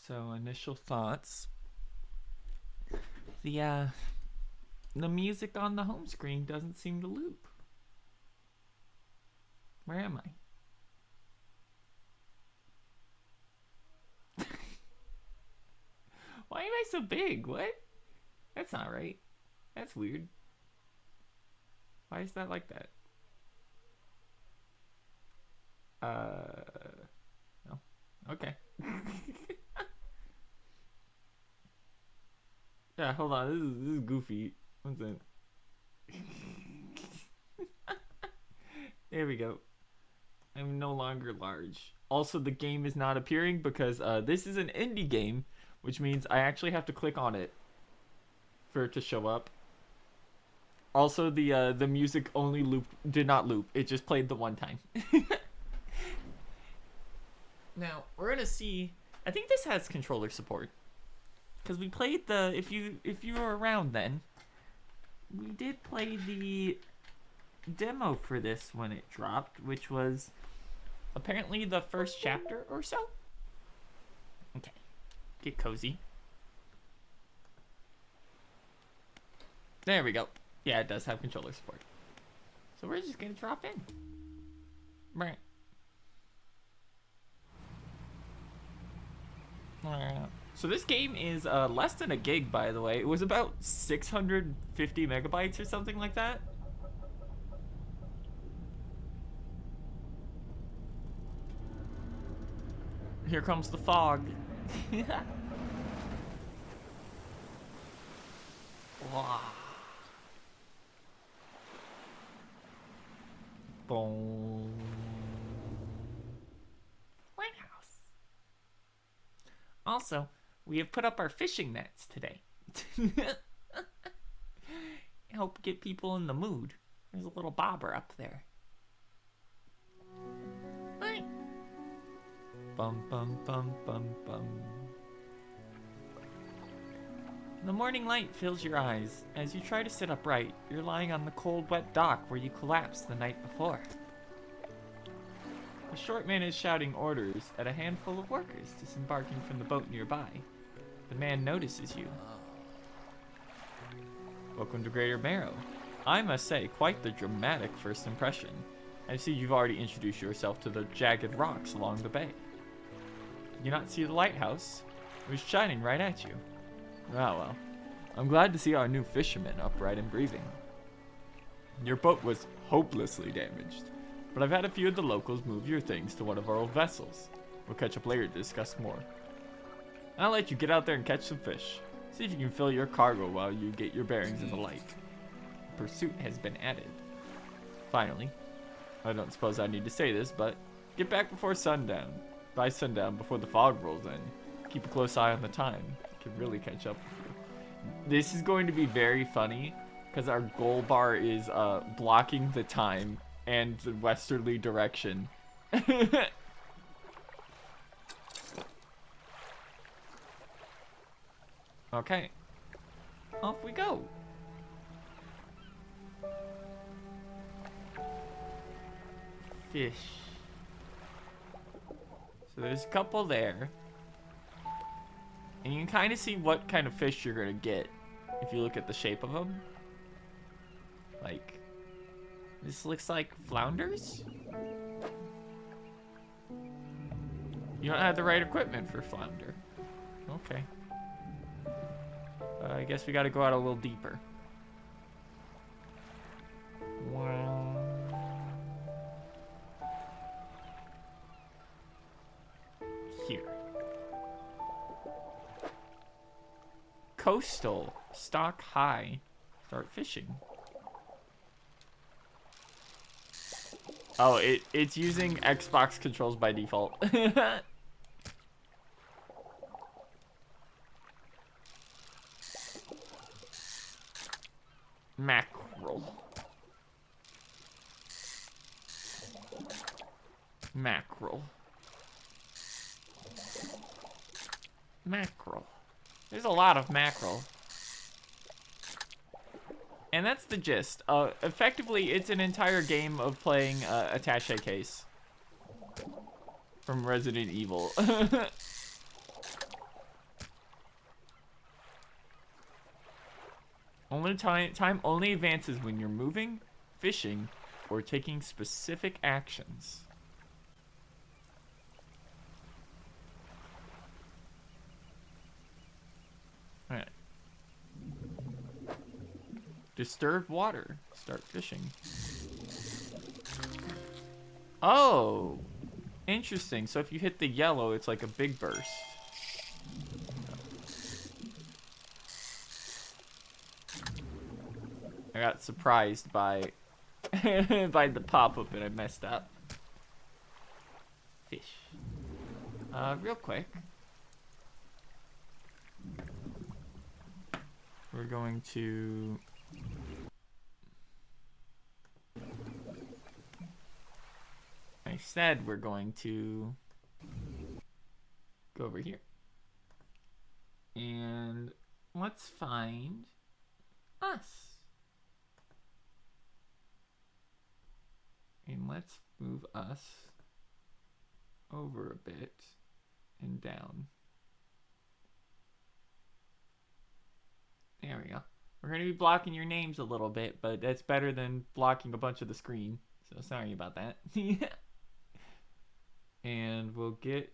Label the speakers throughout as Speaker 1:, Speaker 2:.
Speaker 1: So initial thoughts. The music on the home screen doesn't seem to loop. Where am I? Why am I so big? What? That's not right. That's weird. Why is that like that? No. Okay. Yeah, hold on. This is goofy. What's it? There we go. I'm no longer large. Also, the game is not appearing because this is an indie game, which means I actually have to click on it for it to show up. Also, the music only did not loop. It just played the one time. Now we're gonna see. I think this has controller support because we played the. If you were around then, we did play the demo for this when it dropped, which was apparently the first chapter or so. Okay, get cozy. There we go. Yeah, it does have controller support. So we're just gonna drop in. Right. So this game is less than a gig, by the way. It was about 650 megabytes or something like that. Here comes the fog. Wow. Boom. White House. Also, we have put up our fishing nets today. Help get people in the mood. There's a little bobber up there. Hi. Bum bum bum bum bum. The morning light fills your eyes. As you try to sit upright, you're lying on the cold, wet dock where you collapsed the night before. A short man is shouting orders at a handful of workers disembarking from the boat nearby. The man notices you. Welcome to Greater Barrow. I must say, quite the dramatic first impression. I see you've already introduced yourself to the jagged rocks along the bay. Did you not see the lighthouse? It was shining right at you. Ah well, I'm glad to see our new fisherman upright and breathing. Your boat was hopelessly damaged, but I've had a few of the locals move your things to one of our old vessels. We'll catch up later to discuss more. I'll let you get out there and catch some fish. See if you can fill your cargo while you get your bearings in the light. Pursuit has been added. Finally, I don't suppose I need to say this, but get back before sundown. By sundown, before the fog rolls in. Keep a close eye on the time. Can really catch up with you. This is going to be very funny because our goal bar is blocking the time and the westerly direction. Okay, off we go. Fish. So there's a couple there. And you can kind of see what kind of fish you're going to get if you look at the shape of them. Like, this looks like flounders? You don't have the right equipment for flounder. Okay. I guess we got to go out a little deeper. Wow. Here. Coastal, stock high, start fishing. Oh, it's using Xbox controls by default. Mackerel. Mackerel. Mackerel. There's a lot of mackerel. And that's the gist. Effectively, it's an entire game of playing attaché case from Resident Evil. Only time only advances when you're moving, fishing, or taking specific actions. Alright. Disturbed water. Start fishing. Oh! Interesting. So if you hit the yellow, it's like a big burst. I got surprised by by the pop-up and I messed up. Fish. Real quick. We're going to... I said we're going to go over here. And let's find us. And let's move us over a bit and down. There we go. We're going to be blocking your names a little bit, but that's better than blocking a bunch of the screen. So sorry about that. And we'll get...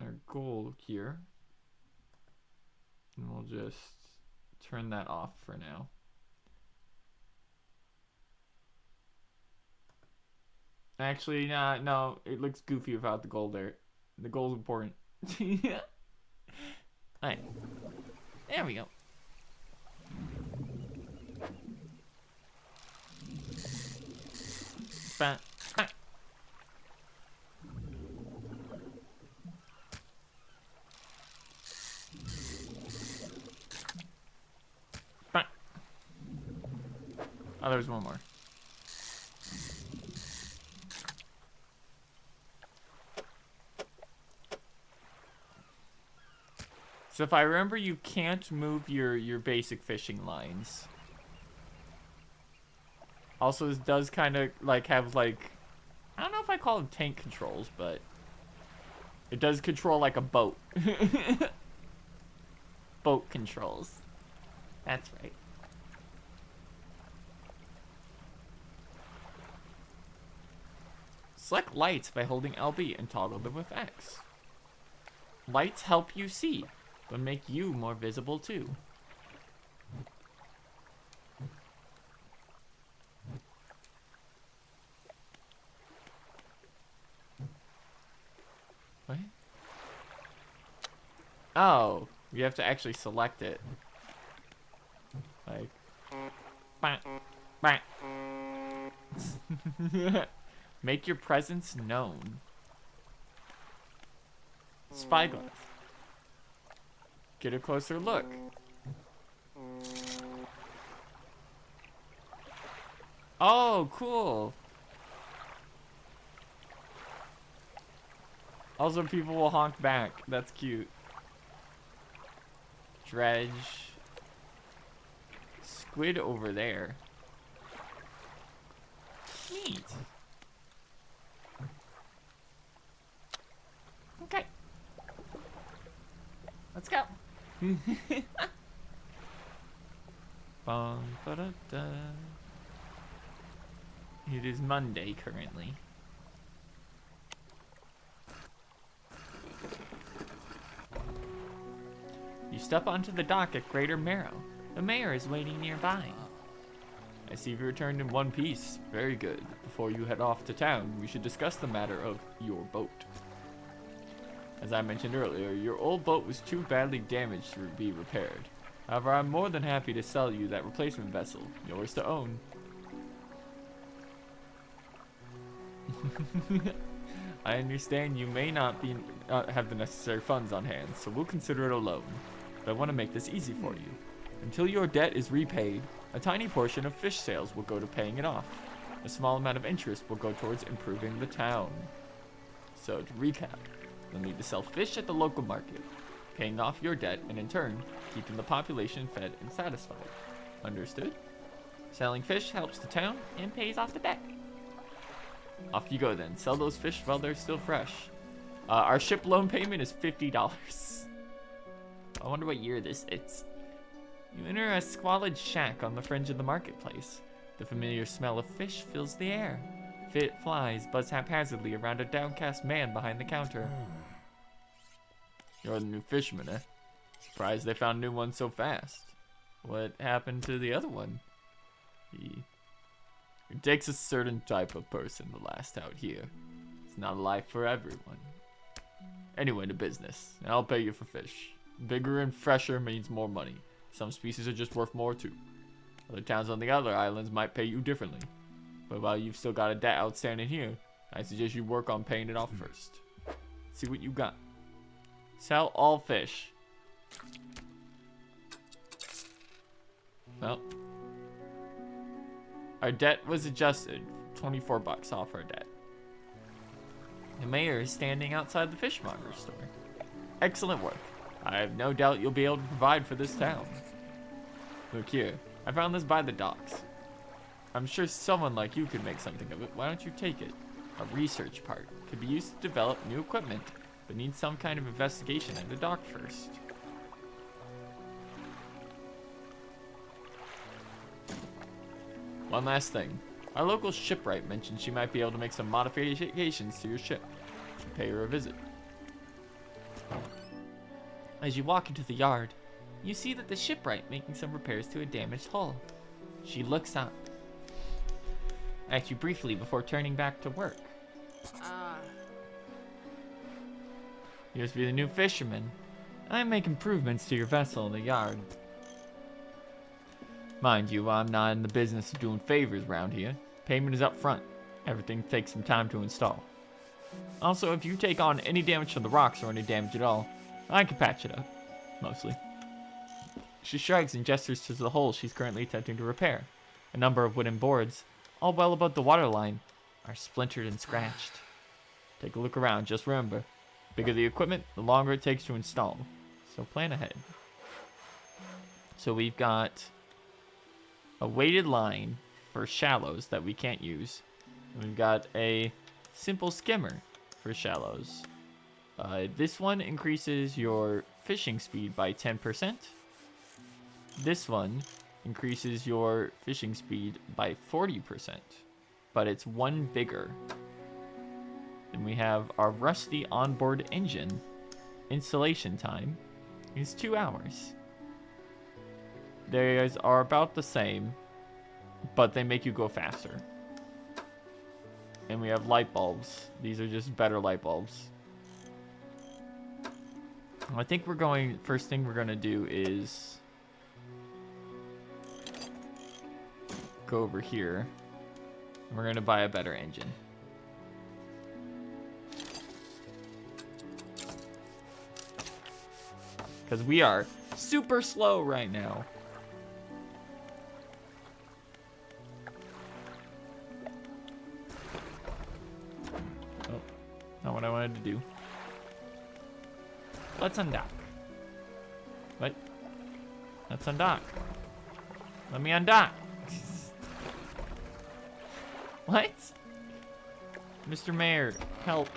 Speaker 1: our goal here. And we'll just turn that off for now. Actually, no, it looks goofy without the gold there. The goal's important. Alright. There we go. Bam. Bam. Bam. Oh, there's one more. So if I remember, you can't move your basic fishing lines. Also, this does kind of like have like, I don't know if I call them tank controls, but it does control like a boat. Boat controls. That's right. Select lights by holding LB and toggle them with X. Lights help you see, but make you more visible too. What? Oh, you have to actually select it. Like, bang, bang. Make your presence known. Spyglass. Get a closer look. Oh, cool. Also, people will honk back. That's cute. Dredge. Squid over there. Neat. Okay. Let's go. Bum, ba-da-da. It is Monday currently. You step onto the dock at Greater Marrow. The mayor is waiting nearby. I see you returned in one piece. Very good. Before you head off to town, we should discuss the matter of your boat. As I mentioned earlier, your old boat was too badly damaged to be repaired. However, I'm more than happy to sell you that replacement vessel, yours to own. I understand you may not have the necessary funds on hand, so we'll consider it a loan. But I want to make this easy for you. Until your debt is repaid, a tiny portion of fish sales will go to paying it off. A small amount of interest will go towards improving the town. So, to recap, you'll need to sell fish at the local market, paying off your debt, and in turn, keeping the population fed and satisfied. Understood? Selling fish helps the town and pays off the debt. Off you go then. Sell those fish while they're still fresh. Our ship loan payment is $50. I wonder what year this is. You enter a squalid shack on the fringe of the marketplace. The familiar smell of fish fills the air. Fit flies buzz haphazardly around a downcast man behind the counter. You're the new fisherman, eh? Surprised they found a new one so fast. What happened to the other one? It takes a certain type of person to last out here. It's not a life for everyone. Anyway, to business. I'll pay you for fish. Bigger and fresher means more money. Some species are just worth more too. Other towns on the other islands might pay you differently. But while you've still got a debt outstanding here, I suggest you work on paying it off first. See what you got. Sell all fish. Well, our debt was adjusted. $24 off our debt. The mayor is standing outside the fishmonger store. Excellent work. I have no doubt you'll be able to provide for this town. Look here, I found this by the docks. I'm sure someone like you could make something of it. Why don't you take it? A research part. Could be used to develop new equipment, but needs some kind of investigation at the dock first. One last thing. Our local shipwright mentioned she might be able to make some modifications to your ship. Should pay her a visit. As you walk into the yard, you see that the shipwright making some repairs to a damaged hull. She looks up at you briefly before turning back to work. You must be the new fisherman. I make improvements to your vessel in the yard. Mind you, I'm not in the business of doing favors around here. Payment is up front. Everything takes some time to install. Also, if you take on any damage from the rocks or any damage at all, I can patch it up. Mostly. She shrugs and gestures to the hole she's currently attempting to repair. A number of wooden boards, all well above the waterline, are splintered and scratched. Take a look around, just remember. The bigger the equipment, the longer it takes to install. So plan ahead. So we've got a weighted line for shallows that we can't use. And we've got a simple skimmer for shallows. This one increases your fishing speed by 10%. This one increases your fishing speed by 40%, but it's one bigger. Then we have our rusty onboard engine. Installation time is 2 hours. Theirs are about the same, but they make you go faster. And we have light bulbs. These are just better light bulbs. I think first thing we're going to do is go over here. We're going to buy a better engine. Because we are super slow right now. Oh, not what I wanted to do. Let's undock. What? Let's undock. Let me undock. What? Mr. Mayor, help.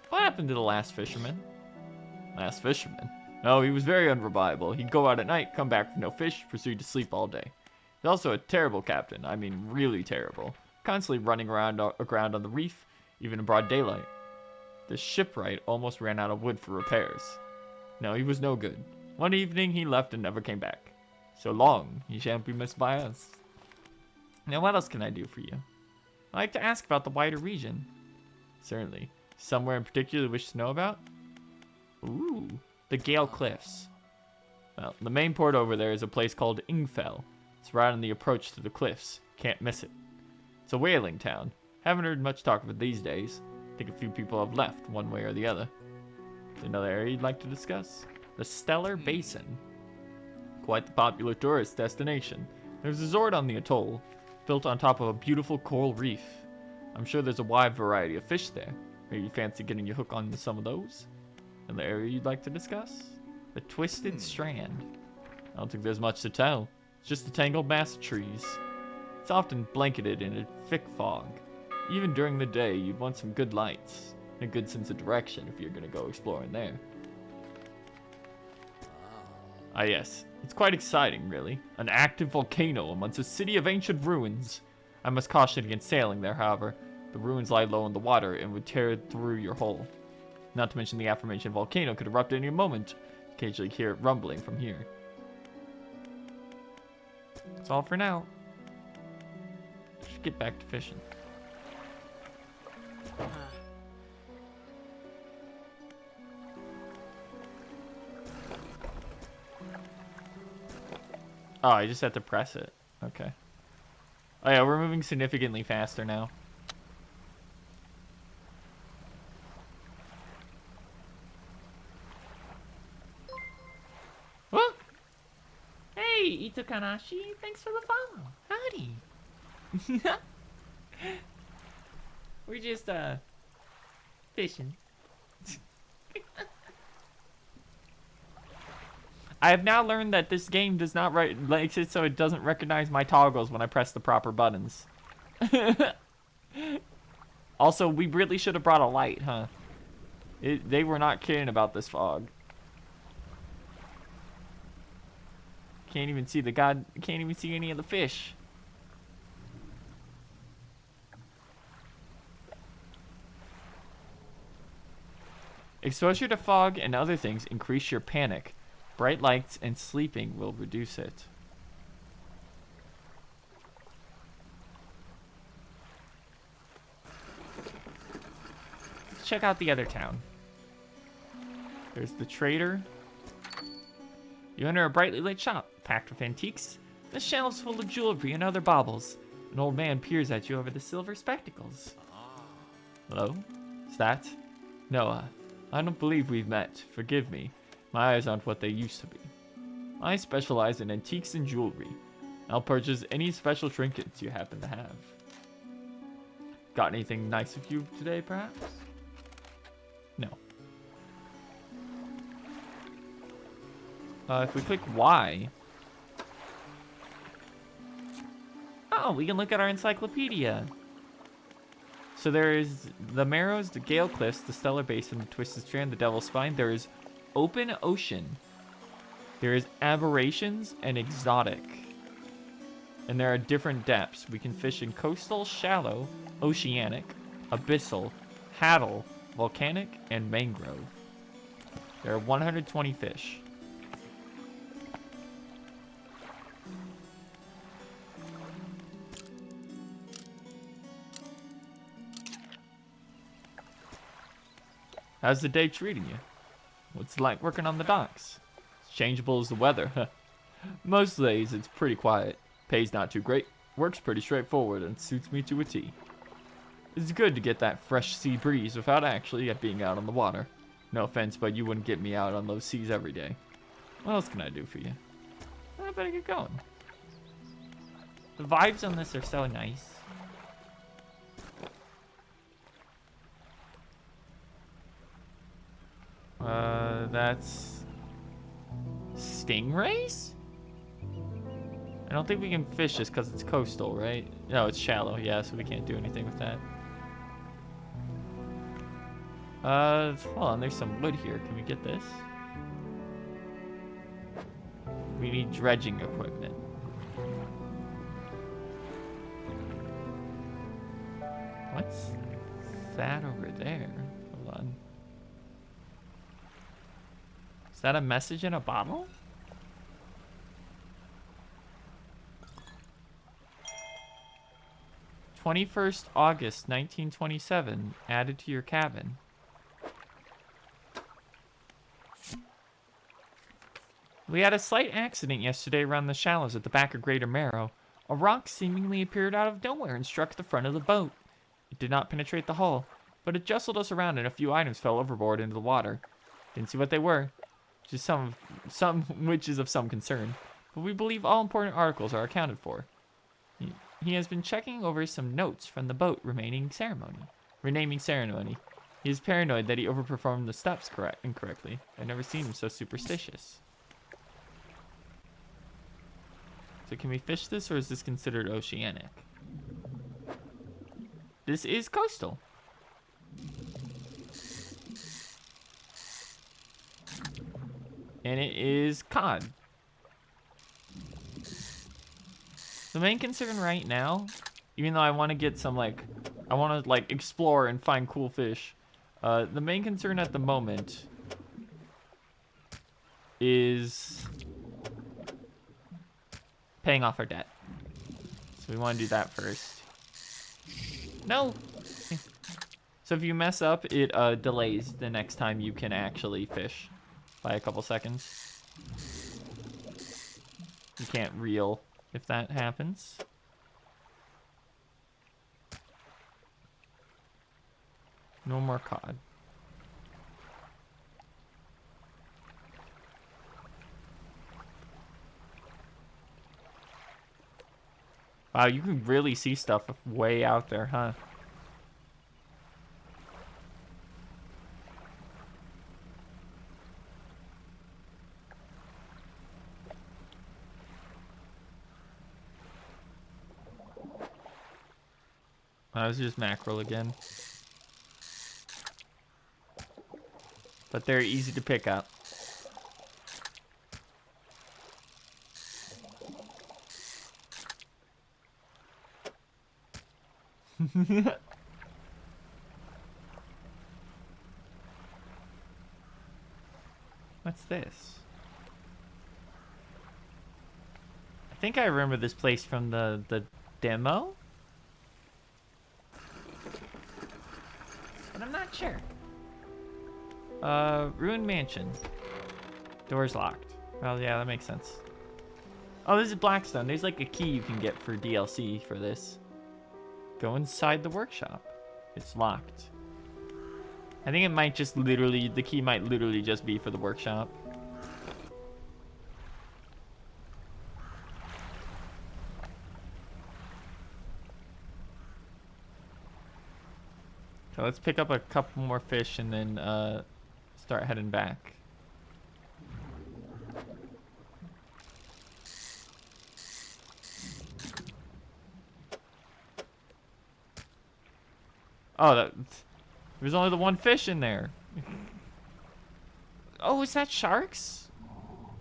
Speaker 1: What happened to the last fisherman? Last fisherman? Oh, he was very unreliable. He'd go out at night, come back with no fish, proceed to sleep all day. He's also a terrible captain. I mean, really terrible. Constantly running around aground on the reef, even in broad daylight. The shipwright almost ran out of wood for repairs. No, he was no good. One evening, he left and never came back. So long, he shan't be missed by us. Now, what else can I do for you? I'd like to ask about the wider region. Certainly. Somewhere in particular you wish to know about? Ooh, the Gale Cliffs. Well, the main port over there is a place called Ingfell. It's right on the approach to the cliffs. Can't miss it. It's a whaling town. Haven't heard much talk of it these days. I think a few people have left, one way or the other. Another area you'd like to discuss? The Stellar Basin. Quite the popular tourist destination. There's a resort on the atoll, built on top of a beautiful coral reef. I'm sure there's a wide variety of fish there. Maybe you fancy getting your hook on some of those? Another area you'd like to discuss? The Twisted Strand. I don't think there's much to tell. It's just a tangled mass of trees. It's often blanketed in a thick fog. Even during the day, you'd want some good lights and a good sense of direction if you're gonna go exploring there. Ah yes, it's quite exciting, really. An active volcano amongst a city of ancient ruins. I must caution against sailing there, however. The ruins lie low in the water and would tear through your hull. Not to mention the aforementioned volcano could erupt at any moment. Occasionally hear it rumbling from here. That's all for now. Should get back to fishing. Oh, I just have to press it. Okay. Oh yeah, we're moving significantly faster now. What? Hey, Itokanashi, thanks for the follow. Howdy. We're just, fishing. I have now learned that this game does not makes it so it doesn't recognize my toggles when I press the proper buttons. Also, we really should have brought a light, huh? They were not kidding about this fog. Can't even see can't even see any of the fish. Exposure to fog and other things increase your panic. Bright lights and sleeping will reduce it. Let's check out the other town. There's the trader. You enter a brightly lit shop, packed with antiques. The shelves full of jewelry and other baubles. An old man peers at you over the silver spectacles. Hello? Is that? No, I don't believe we've met. Forgive me. My eyes aren't what they used to be. I specialize in antiques and jewelry. I'll purchase any special trinkets you happen to have. Got anything nice of you today, perhaps? No. If we click Y... Oh, we can look at our encyclopedia. So there is the Marrows, the Gale Cliffs, the Stellar Basin, the Twisted Strand, the Devil's Spine. There is Open Ocean. There is Aberrations and Exotic. And there are different depths. We can fish in Coastal, Shallow, Oceanic, Abyssal, Haddle, Volcanic, and Mangrove. There are 120 fish. How's the day treating you? What's it like working on the docks? It's changeable as the weather. Most days it's pretty quiet. Pay's not too great. Work's pretty straightforward and suits me to a T. It's good to get that fresh sea breeze without actually being out on the water. No offense, but you wouldn't get me out on those seas every day. What else can I do for you? I better get going. The vibes on this are so nice. That's stingrays? I don't think we can fish this because it's coastal, right? No, it's shallow, yeah, so we can't do anything with that. Hold on, there's some wood here. Can we get this? We need dredging equipment. What's that over there? Hold on. Is that a message in a bottle? "21st August 1927, added to your cabin." We had a slight accident yesterday around the shallows at the back of Greater Marrow. A rock seemingly appeared out of nowhere and struck the front of the boat. It did not penetrate the hull, but it jostled us around and a few items fell overboard into the water. Didn't see what they were. Just some which is of some concern, but we believe all important articles are accounted for. He has been checking over some notes from the boat renaming ceremony. He is paranoid that he overperformed the steps incorrectly. I've never seen him so superstitious. So can we fish this, or is this considered oceanic? This is coastal. And it is cod. The main concern right now, even though I want to get some, like, I want to, like, explore and find cool fish. The main concern at the moment is paying off our debt. So we want to do that first. No! So if you mess up, it delays the next time you can actually fish by a couple seconds. You can't reel if that happens. No more cod. Wow, you can really see stuff way out there, huh? That was just mackerel again. But they're easy to pick up. What's this? I think I remember this place from the demo. But I'm not sure. Ruined mansion. Door's locked. Well, yeah, that makes sense. Oh, this is Blackstone. There's like a key you can get for DLC for this. Go inside the workshop. It's locked. I think it might just literally, the key might literally just be for the workshop. So let's pick up a couple more fish and then start heading back. Oh, there's only the one fish in there. Oh, is that sharks?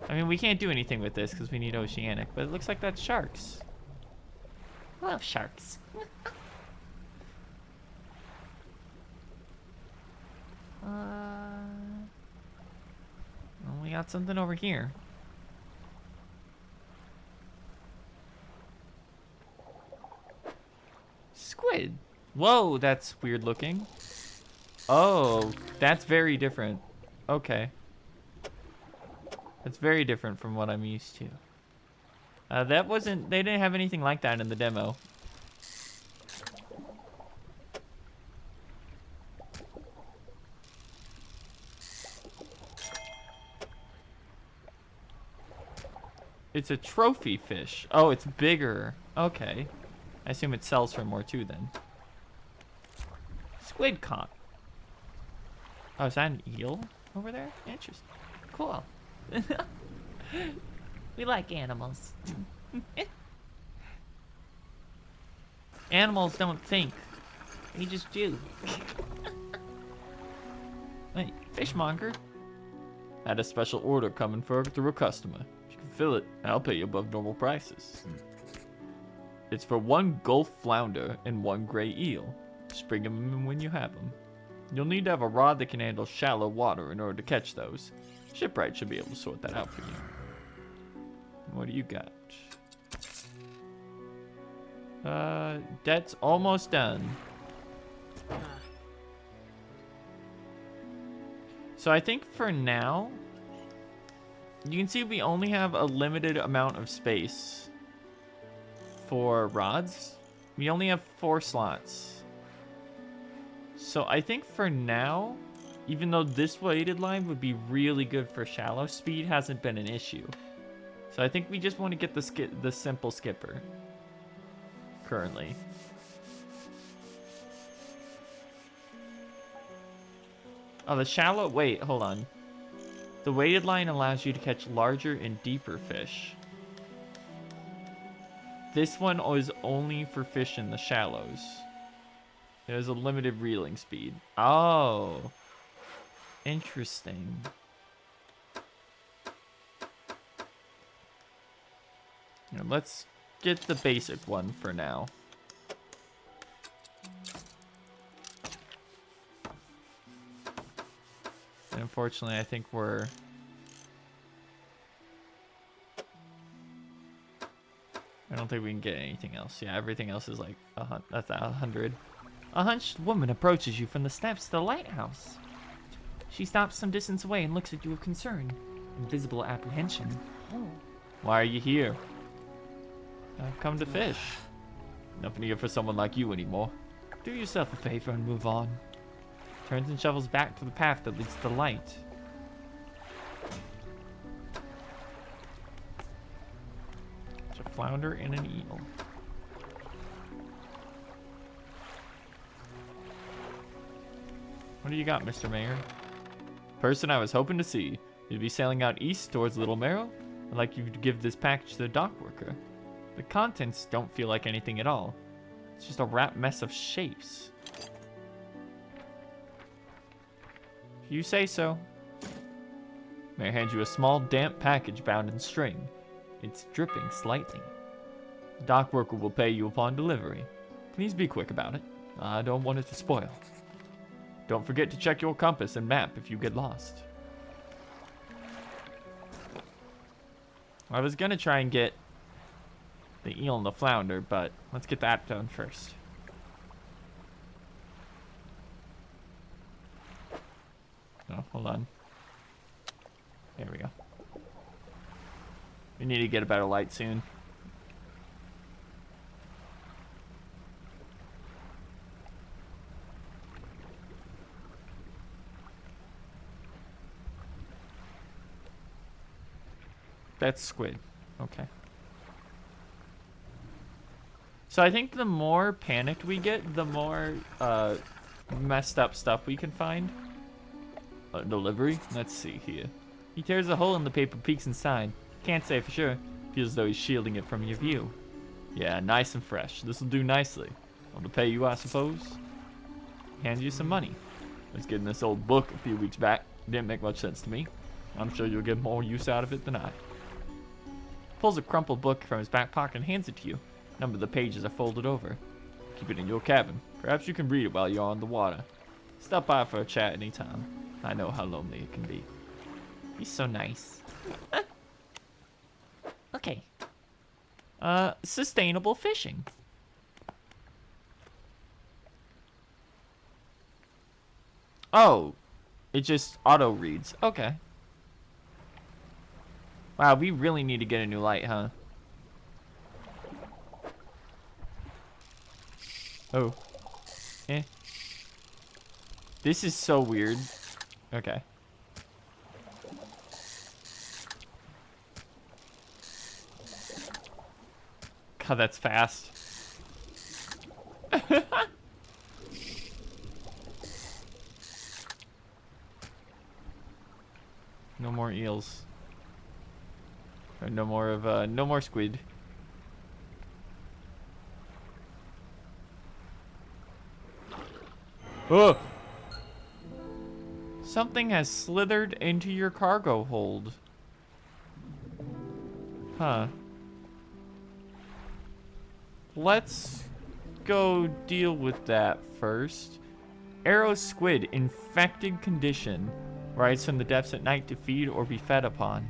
Speaker 1: I mean, we can't do anything with this because we need oceanic, but it looks like that's sharks. I love sharks. Well, we got something over here. Squid. Whoa, that's weird looking. Oh, that's very different. Okay. That's very different from what I'm used to. That wasn't, they didn't have anything like that in the demo. It's a trophy fish. Oh, it's bigger. Okay. I assume it sells for more too then. Squid caught. Oh, is that an eel over there? Interesting. Cool. We like animals. Animals don't think. They just do. Hey, fishmonger. Had a special order coming through a customer. If you can fill it, I'll pay you above normal prices. It's for 1 Gulf flounder and 1 gray eel. Just bring them in when you have them. You'll need to have a rod that can handle shallow water in order to catch those. Shipwright should be able to sort that out for you. What do you got? Debt's almost done. So I think for now, you can see we only have a limited amount of space for rods. We only have 4 slots. So I think for now, even though this weighted line would be really good for shallow, speed hasn't been an issue. So I think we just want to get the simple skipper currently. Oh, the shallow, wait, hold on. The weighted line allows you to catch larger and deeper fish. This one is only for fish in the shallows. There's a limited reeling speed. Oh. Interesting. Now, let's get the basic one for now. And unfortunately, I think we're... I don't think we can get anything else. Yeah, everything else is like that's 100. A hunched woman approaches you from the steps to the lighthouse. She stops some distance away and looks at you with concern and visible apprehension. Why are you here? I've come to fish. Nothing here for someone like you anymore. Do yourself a favor and move on. Turns and shuffles back to the path that leads to the light. It's a flounder and an eel. What do you got, Mr. Mayor? Person I was hoping to see. You'll be sailing out east towards Little Merrow. I'd like you to give this package to the dock worker. The contents don't feel like anything at all. It's just a wrapped mess of shapes. If you say so. May I hand you a small, damp package bound in string. It's dripping slightly. The dock worker will pay you upon delivery. Please be quick about it. I don't want it to spoil. Don't forget to check your compass and map if you get lost. I was gonna try and get the eel and the flounder, but let's get that done first. Oh, hold on. There we go. We need to get a better light soon. That's squid. Okay. So I think the more panicked we get, the more messed up stuff we can find. Delivery? Let's see here. He tears a hole in the paper, peeks inside. Can't say for sure. Feels as though he's shielding it from your view. Yeah, nice and fresh. This'll do nicely. Want to pay you, I suppose? Hand you some money. I was getting this old book a few weeks back. Didn't make much sense to me. I'm sure you'll get more use out of it than I. Pulls a crumpled book from his back pocket and hands it to you. A number of the pages are folded over. Keep it in your cabin. Perhaps you can read it while you're on the water. Stop by for a chat anytime. I know how lonely it can be. He's so nice. Okay. Sustainable fishing. Oh, it just auto reads. Okay. Wow, we really need to get a new light, huh? Oh. Eh. This is so weird. Okay. God, that's fast. No more eels. Or no more squid. Oh! Something has slithered into your cargo hold. Huh. Let's go deal with that first. Arrow squid, infected condition. Rise from the depths at night to feed or be fed upon.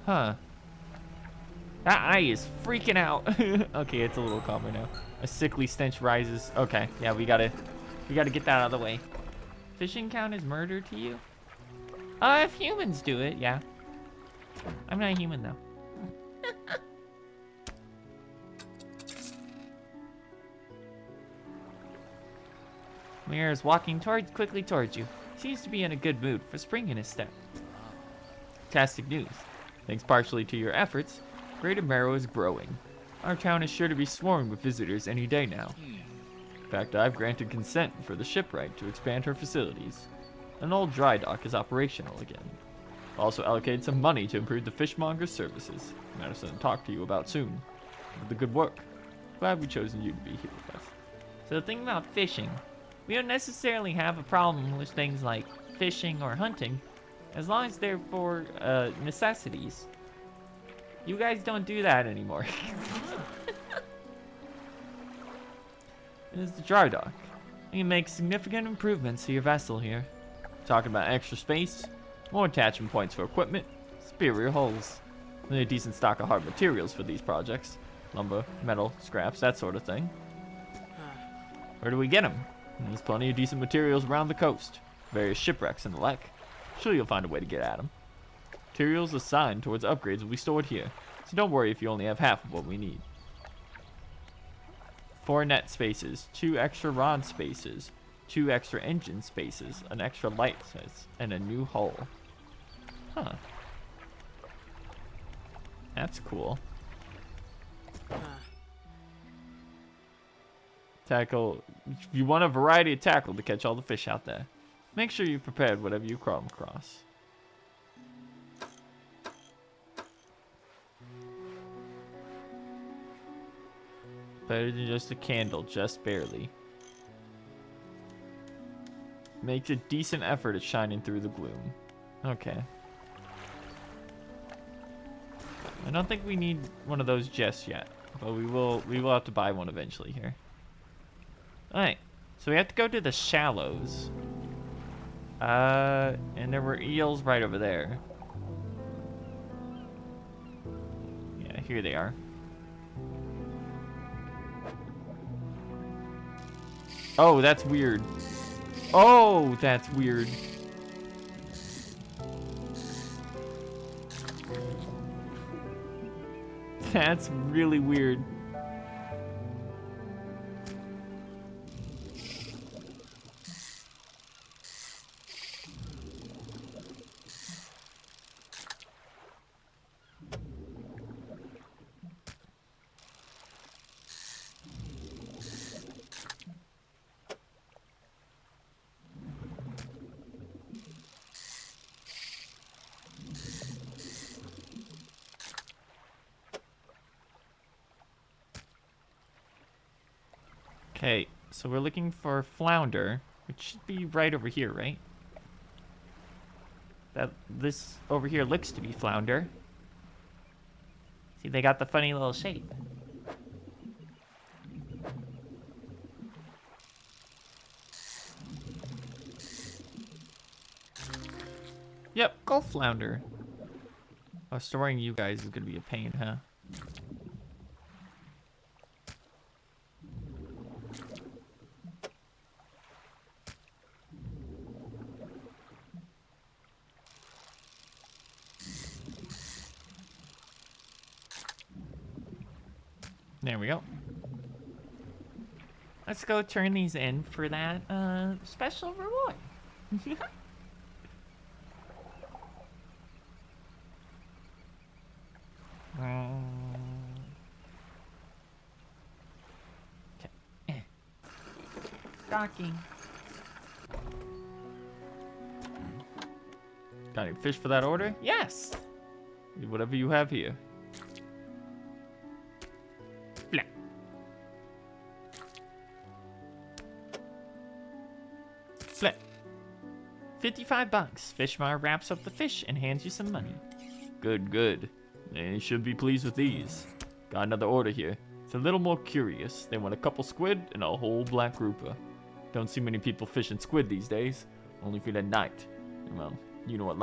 Speaker 1: Huh. That eye is freaking out. Okay, it's a little calmer now. A sickly stench rises. Okay, yeah, we gotta get that out of the way. Fishing count as murder to you? If humans do it, yeah. I'm not a human though. Mira is walking quickly towards you. Seems to be in a good mood for spring in his step. Fantastic news. Thanks partially to your efforts, Greater Merrow is growing. Our town is sure to be swarming with visitors any day now. In fact, I've granted consent for the shipwright to expand her facilities. An old dry dock is operational again. Also allocated some money to improve the fishmonger's services. Matter something to talk to you about soon. for the good work. Glad we chosen you to be here with us.
Speaker 2: So the thing about fishing, we don't necessarily have a problem with things like fishing or hunting, as long as they're for necessities. You guys don't do that anymore.
Speaker 1: This is the dry dock. You can make significant improvements to your vessel here. Talking about extra space, more attachment points for equipment, superior hulls. And a decent stock of hard materials for these projects. Lumber, metal, scraps, that sort of thing. Where do we get them? There's plenty of decent materials around the coast. Various shipwrecks and the like. Sure you'll find a way to get at them. Materials assigned towards upgrades will be stored here. So don't worry if you only have half of what we need. 4 net spaces, 2 extra rod spaces, 2 extra engine spaces, an extra light space, and a new hull. Huh. That's cool. Tackle. If you want a variety of tackle to catch all the fish out there, make sure you're prepared whatever you come across. Better than just a candle, just barely. Makes a decent effort at shining through the gloom. Okay. I don't think we need one of those just yet, but we will have to buy one eventually here. Alright, so we have to go to the shallows. And there were eels right over there. Yeah, here they are. Oh, that's weird. Oh, that's weird. That's really weird. Okay, so we're looking for flounder, which should be right over here, right? This over here looks to be flounder.
Speaker 2: See, they got the funny little shape.
Speaker 1: Yep, Gulf flounder. Oh, storing you guys is gonna be a pain, huh? There we go.
Speaker 2: Let's go turn these in for that special reward. Okay. Docking.
Speaker 1: Got any fish for that order?
Speaker 2: Yes.
Speaker 1: Whatever you have here.
Speaker 2: Blah. Flip. $55. Fishmar wraps up the fish and hands you some money.
Speaker 1: Good, good. They should be pleased with these. Got another order here. It's a little more curious. They want a couple squid and a whole black grouper. Don't see many people fishing squid these days. Only for the night. Well, you know what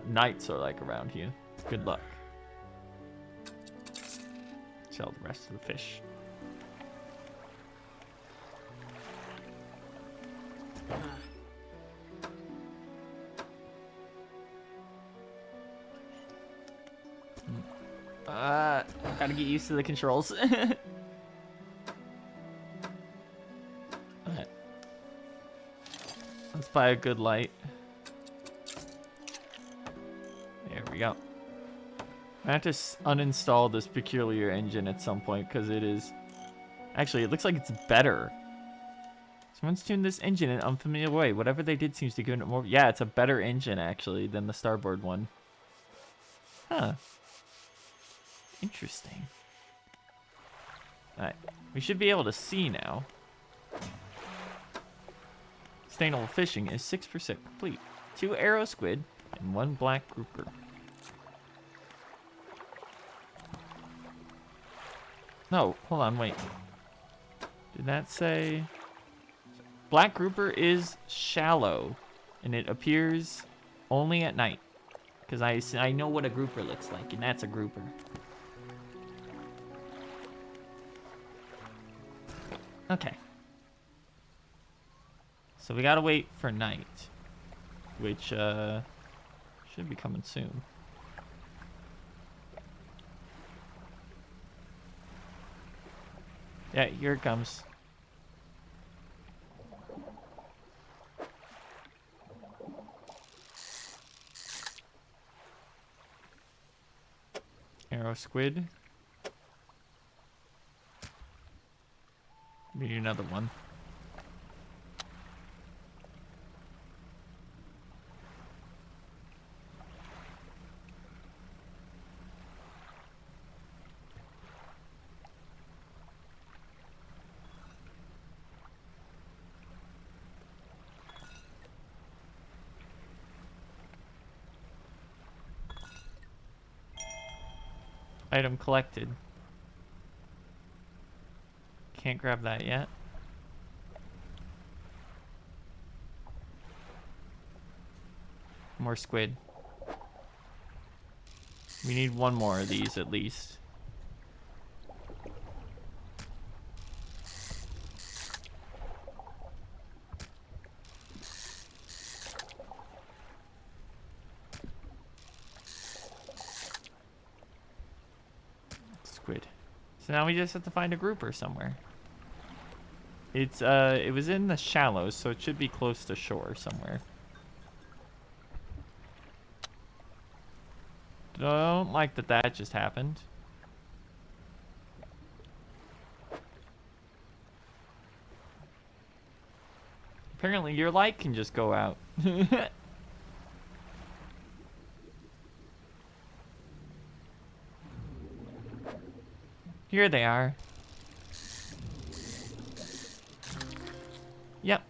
Speaker 1: nights are like around here. Good luck. Sell the rest of the fish.
Speaker 2: Gotta get used to the controls.
Speaker 1: Alright. Let's buy a good light. There we go. I have to uninstall this peculiar engine at some point because it is... Actually, it looks like it's better. Someone's tuned this engine in an unfamiliar way. Whatever they did seems to give it more... Yeah, it's a better engine, actually, than the Starboard one. Huh. Interesting. Alright, we should be able to see now. Sustainable fishing is 6% complete. 2 arrow squid and 1 black grouper. No, hold on, wait. Did that say... Black grouper is shallow, and it appears only at night. Because I know what a grouper looks like, and that's a grouper. Okay. So we gotta wait for night, which should be coming soon. Yeah, here it comes. Arrow squid. We need another one. Item collected. Can't grab that yet. More squid. We need one more of these at least. Squid. So now we just have to find a grouper somewhere. It's it was in the shallows, so it should be close to shore somewhere. Don't like that just happened. Apparently your light can just go out. Here they are. Yep.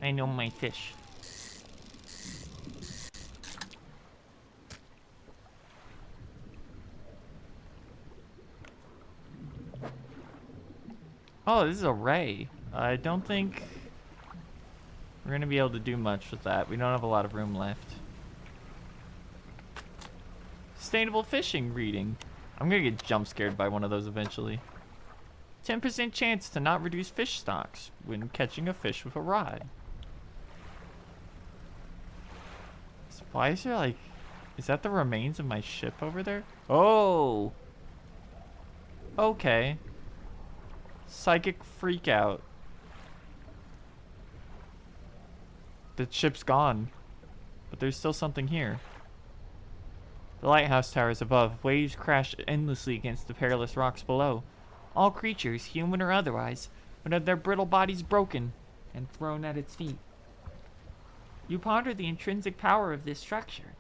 Speaker 1: I know my fish. Oh, this is a ray. I don't think we're gonna be able to do much with that. We don't have a lot of room left. Sustainable fishing reading. I'm gonna get jump scared by one of those eventually. 10% chance to not reduce fish stocks when catching a fish with a rod. So why is there like... Is that the remains of my ship over there? Oh! Okay. Psychic freak out. The ship's gone. But there's still something here. The lighthouse towers above. Waves crash endlessly against the perilous rocks below. All creatures, human or otherwise, would have their brittle bodies broken and thrown at its feet. You ponder the intrinsic power of this structure.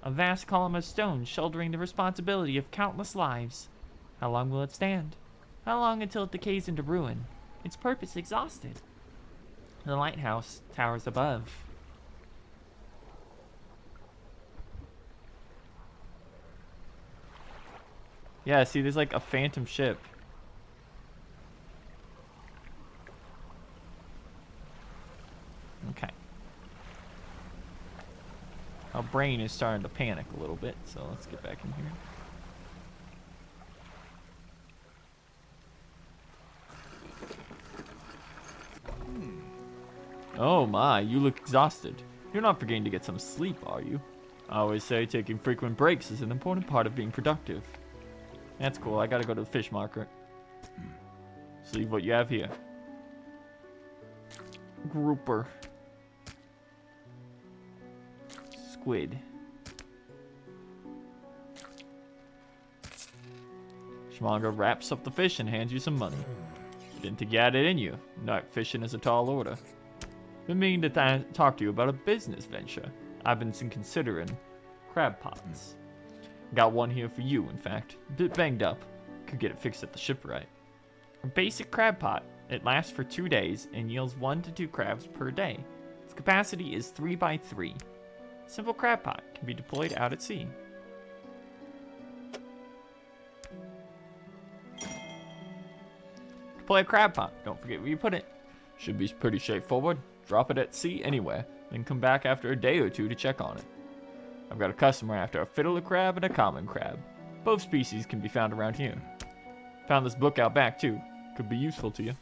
Speaker 1: A vast column of stone shouldering the responsibility of countless lives. How long will it stand? How long until it decays into ruin? Its purpose exhausted. The lighthouse towers above. Yeah, see, there's like a phantom ship. Okay. Our brain is starting to panic a little bit, so let's get back in here. Oh my, you look exhausted. You're not forgetting to get some sleep, are you? I always say taking frequent breaks is an important part of being productive. That's cool, I gotta go to the fish market. See what you have here. Grouper. Squid. Schmonger wraps up the fish and hands you some money. You didn't think you had it in you. Night fishing is a tall order. Been meaning to talk to you about a business venture. I've been considering crab pots. Got one here for you, in fact. Bit banged up. could get it fixed at the shipwright.
Speaker 2: A basic crab pot. It lasts for 2 days and yields 1 to 2 crabs per day. Its capacity is 3 by 3. Simple crab pot can be deployed out at sea. Deploy a crab pot. Don't forget where you put it.
Speaker 1: Should be pretty straightforward. Drop it at sea anywhere, then come back after a day or 2 to check on it. I've got a customer after a fiddler crab and a common crab. Both species can be found around here. Found this book out back too. Could be useful to you.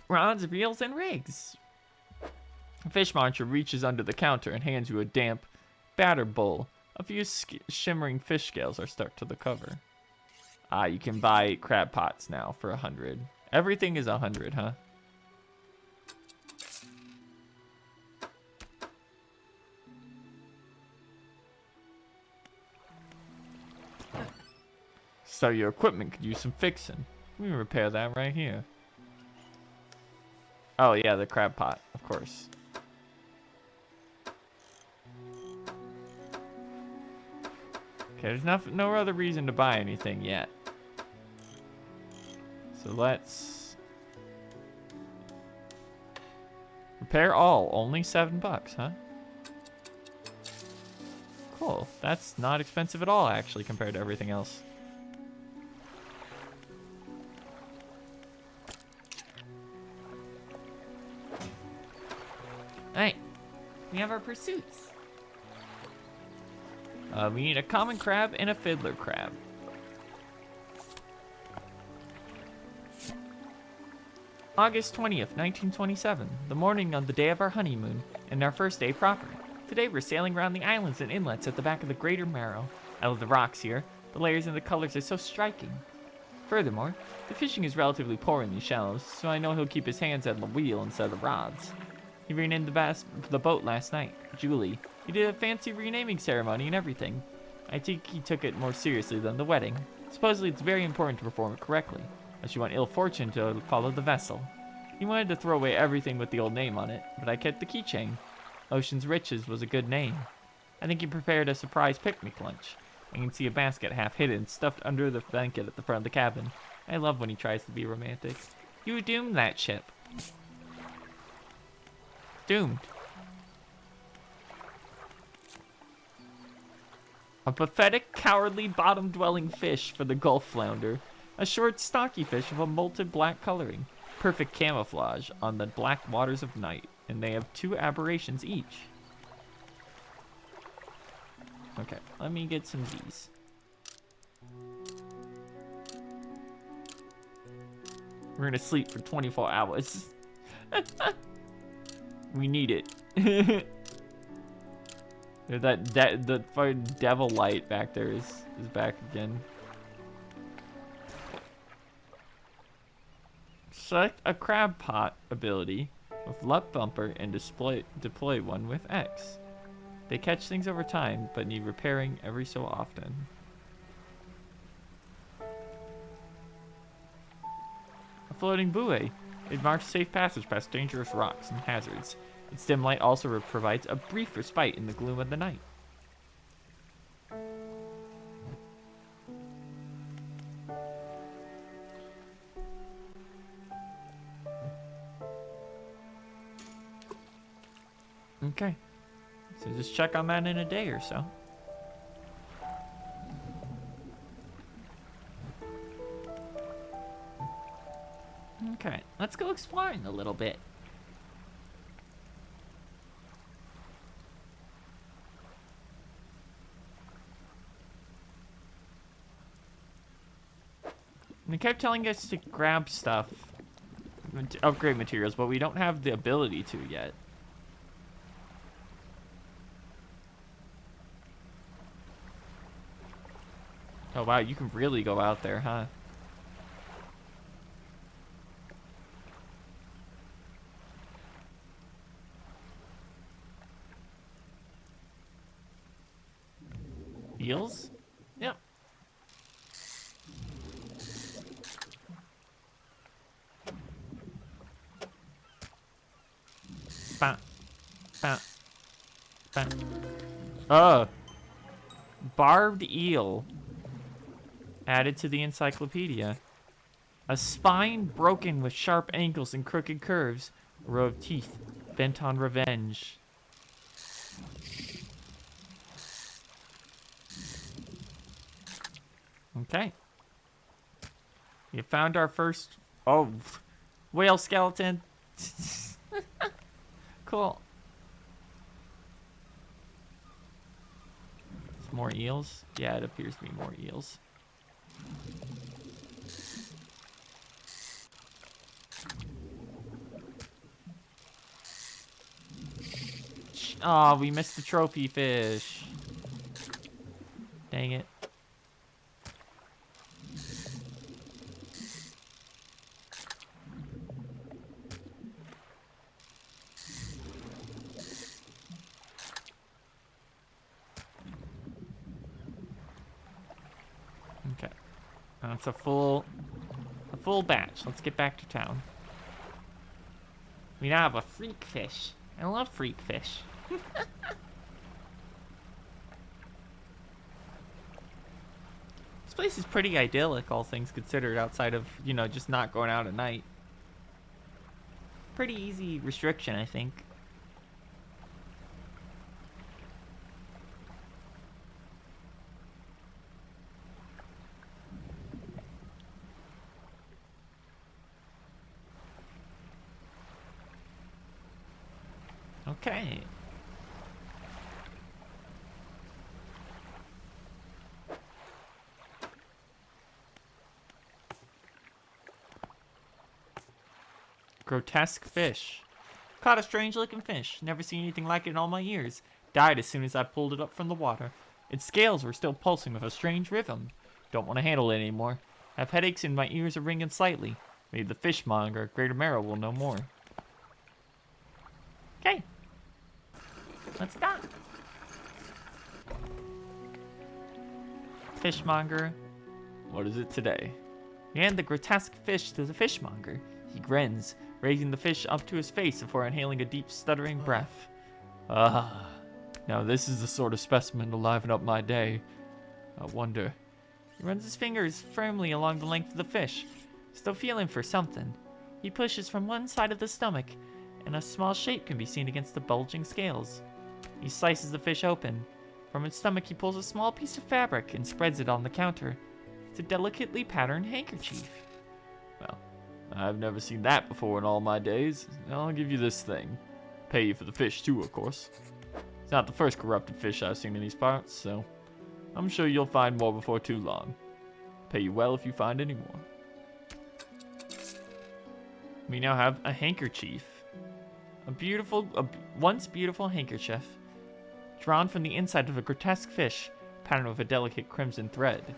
Speaker 2: Rods, reels, and rigs.
Speaker 1: A fish muncher reaches under the counter and hands you a damp, battered bowl. A few shimmering fish scales are stuck to the cover. You can buy crab pots now for 100. Everything is 100, huh? So your equipment could use some fixing. We can repair that right here. Oh yeah, the crab pot, of course. Okay, there's no other reason to buy anything yet. So let's repair all. Only $7, huh? Cool. That's not expensive at all, actually, compared to everything else.
Speaker 2: Alright, we have our pursuits.
Speaker 1: We need a common crab and a fiddler crab.
Speaker 2: August 20th, 1927, the morning on the day of our honeymoon, and our first day proper. Today we're sailing around the islands and inlets at the back of the Greater Marrow. I love the rocks here. The layers and the colors are so striking. Furthermore, the fishing is relatively poor in these shallows, so I know he'll keep his hands on the wheel instead of the rods. He renamed the boat last night, Julie. He did a fancy renaming ceremony and everything. I think he took it more seriously than the wedding. Supposedly it's very important to perform it correctly, unless you want ill fortune to follow the vessel. He wanted to throw away everything with the old name on it, but I kept the keychain. Ocean's Riches was a good name. I think he prepared a surprise picnic lunch. I can see a basket half hidden, stuffed under the blanket at the front of the cabin. I love when he tries to be romantic. You doomed that ship. Doomed. A pathetic, cowardly, bottom-dwelling fish for the Gulf flounder. A short, stocky fish of a molten black coloring. Perfect camouflage on the black waters of night. And they have 2 aberrations each. Okay, let me get some of these. We're gonna sleep for 24 hours. We need it. The fucking devil light back there is back again. Select a crab pot ability with left bumper and deploy one with X. They catch things over time, but need repairing every so often. A floating buoy. It marks safe passage past dangerous rocks and hazards. Its dim light also provides a brief respite in the gloom of the night. Okay, so just check on that in a day or so. Okay, let's go exploring a little bit. They kept telling us to grab stuff, to upgrade materials, but we don't have the ability to yet. Oh wow, you can really go out there, huh? Eels? Yep. Bah. Bah. Bah. Barbed eel.
Speaker 1: Added to the encyclopedia. A spine broken with sharp angles and crooked curves. A row of teeth bent on revenge. Okay. You found our first... Oh, whale skeleton. Cool. More eels? Yeah, it appears to be more eels. Oh, we missed the trophy fish. Dang it. Okay. That's a full batch. Let's get back to town. We now have a freak fish. I love freak fish. This place is pretty idyllic, all things considered, outside of, you know, just not going out at night. Pretty easy restriction, I think. Okay. Grotesque fish. Caught a strange looking fish. Never seen anything like it in all my years. Died as soon as I pulled it up from the water. Its scales were still pulsing with a strange rhythm. Don't want to handle it anymore. I have headaches and my ears are ringing slightly. Maybe the fishmonger at Greater Marrow will know more. Okay. Let's stop. Fishmonger. What is it today? You hand the grotesque fish to the fishmonger. He grins, raising the fish up to his face before inhaling a deep, stuttering breath. Ah, now this is the sort of specimen to liven up my day. I wonder. He runs his fingers firmly along the length of the fish, still feeling for something. He pushes from one side of the stomach, and a small shape can be seen against the bulging scales. He slices the fish open. From its stomach, he pulls a small piece of fabric and spreads it on the counter. It's a delicately patterned handkerchief. Well, I've never seen that before in all my days. I'll give you this thing. Pay you for the fish too, of course. It's not the first corrupted fish I've seen in these parts, so I'm sure you'll find more before too long. Pay you well if you find any more. We now have a handkerchief. A once beautiful handkerchief, drawn from the inside of a grotesque fish, patterned with a delicate crimson thread.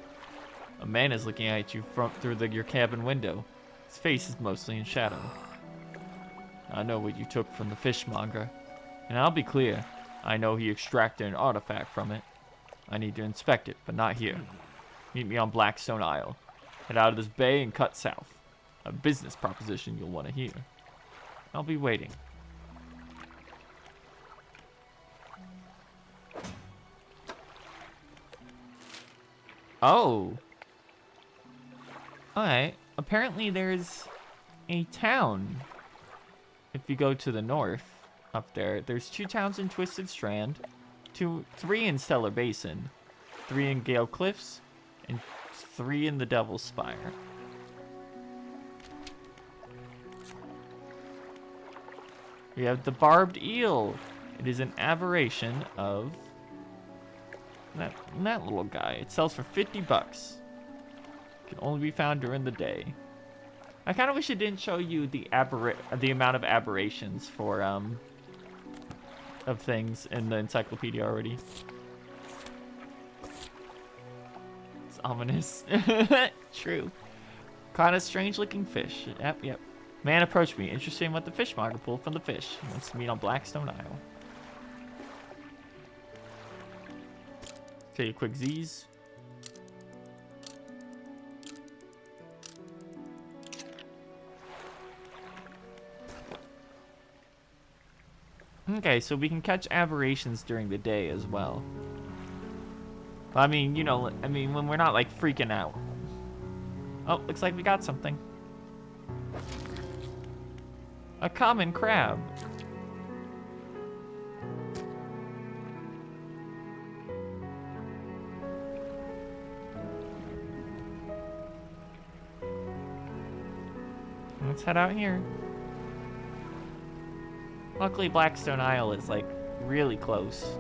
Speaker 1: A man is looking at you through your cabin window. His face is mostly in shadow. I know what you took from the fishmonger, and I'll be clear, I know he extracted an artifact from it. I need to inspect it, but not here. Meet me on Blackstone Isle. Head out of this bay and cut south. A business proposition you'll want to hear. I'll be waiting. Oh. Alright. Apparently there's a town. If you go to the north, up there, there's 2 towns in Twisted Strand, 3 in Stellar Basin, 3 in Gale Cliffs, and 3 in the Devil's Spire. We have the barbed eel. It is an aberration of that little guy. It sells for 50 bucks. Can only be found during the day. I kind of wish it didn't show you the amount of aberrations for of things in the encyclopedia already. It's ominous. True. Caught a strange looking fish. Yep. Man approached me, interested in what the fishmonger pulled from the fish. He wants to meet on Blackstone Isle. Take a quick Z's. Okay, so we can catch aberrations during the day as well. I mean, you know, when we're not like freaking out.
Speaker 2: Oh, looks like we got something. A common crab. Let's head out here. Luckily, Blackstone Isle is, like, really close.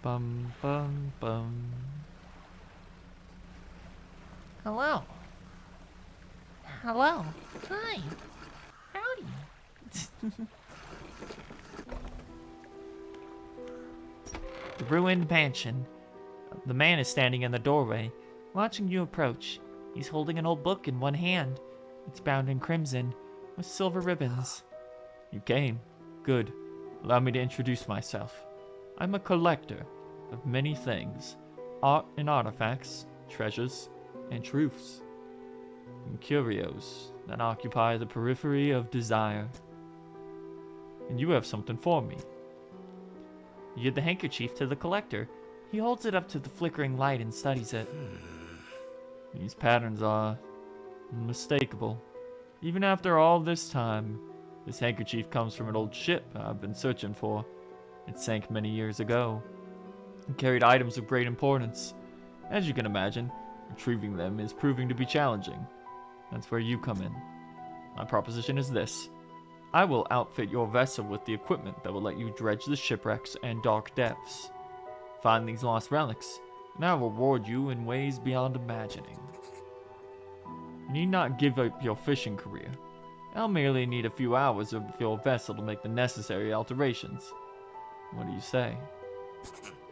Speaker 2: Bum, bum, bum.
Speaker 3: Hello. Hello. Hi. Howdy.
Speaker 2: The ruined mansion. The man is standing in the doorway, watching you approach. He's holding an old book in one hand. It's bound in crimson, with silver ribbons. You came. Good. Allow me to introduce myself. I'm a collector of many things. Art and artifacts, treasures, and truths. And curios that occupy the periphery of desire. And you have something for me. You give the handkerchief to the collector. He holds it up to the flickering light and studies it. These patterns are unmistakable. Even after all this time, this handkerchief comes from an old ship I've been searching for. It sank many years ago. It carried items of great importance. As you can imagine, retrieving them is proving to be challenging. That's where you come in. My proposition is this. I will outfit your vessel with the equipment that will let you dredge the shipwrecks and dark depths. Find these lost relics, and I will reward you in ways beyond imagining. You need not give up your fishing career. I'll merely need a few hours of your vessel to make the necessary alterations. What do you say?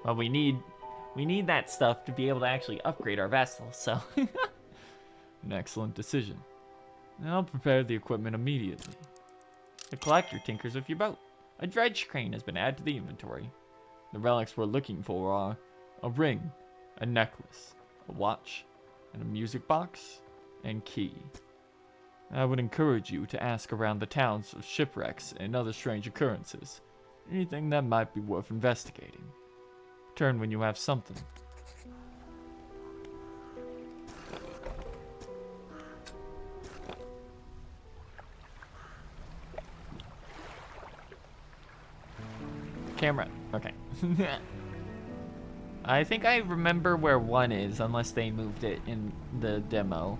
Speaker 2: Well, we need that stuff to be able to actually upgrade our vessel, so... An excellent decision. I'll prepare the equipment immediately. The collector tinkers with your boat. A dredge crane has been added to the inventory. The relics we're looking for are a ring, a necklace, a watch, and a music box, and key. I would encourage you to ask around the towns of shipwrecks and other strange occurrences. Anything that might be worth investigating. Return when you have something. Camera. Okay. I think I remember where one is, unless they moved it in the demo.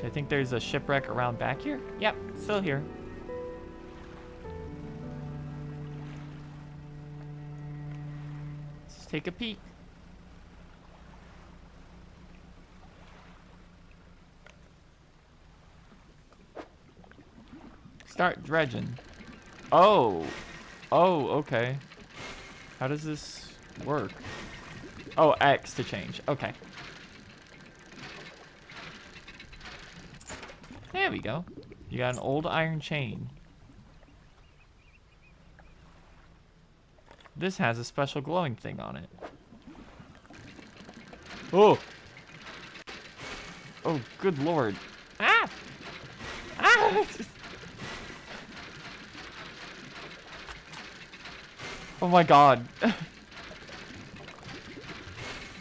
Speaker 2: I think there's a shipwreck around back here. Yep, still here. Let's take a peek. Start dredging. Oh. Oh, okay. How does this work? Oh, X to change. Okay. There we go. You got an old iron chain. This has a special glowing thing on it. Oh! Oh, good lord. Ah! Ah! Oh my god.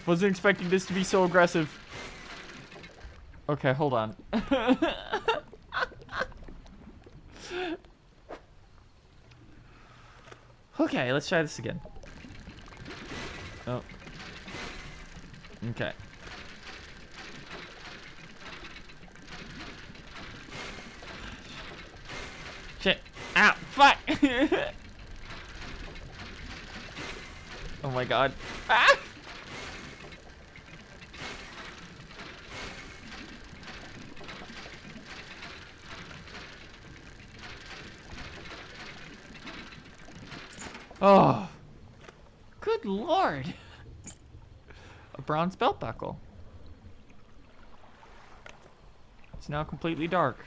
Speaker 2: Wasn't expecting this to be so aggressive. Okay, hold on. Okay, let's try this again. Oh. Okay. Shit. Ah, fuck! Oh my god. Ah! Oh. Good lord. A bronze belt buckle. It's now completely dark.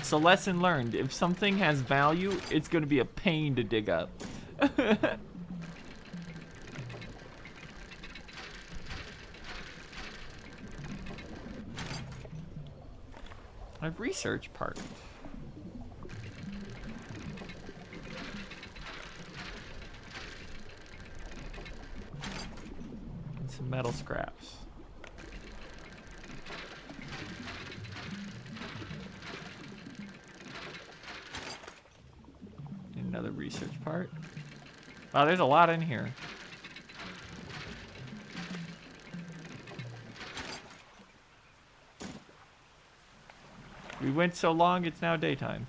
Speaker 2: So lesson learned, if something has value, it's going to be a pain to dig up.
Speaker 1: A research part. And some metal scraps. Another research part. Wow, there's a lot in here. We went so long, it's now daytime.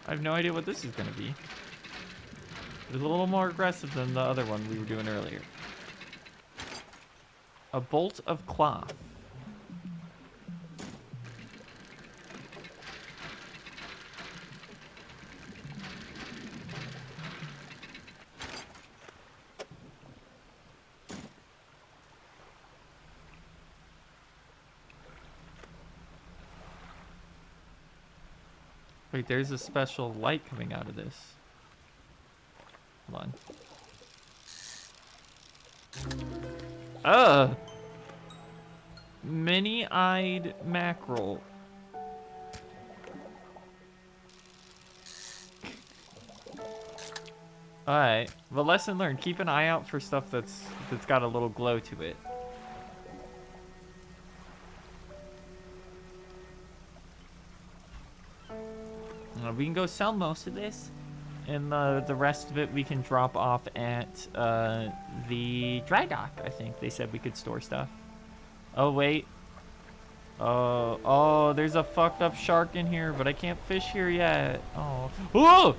Speaker 1: I have no idea what this is going to be. It's a little more aggressive than the other one we were doing earlier. A bolt of cloth. Wait, there's a special light coming out of this. Hold on. Many-eyed mackerel. Alright. Well, lesson learned. Keep an eye out for stuff that's got a little glow to it. We can go sell most of this, and the rest of it we can drop off at the dry dock. I think they said we could store stuff. Oh wait. Oh, there's a fucked up shark in here, but I can't fish here yet. Oh, whoa!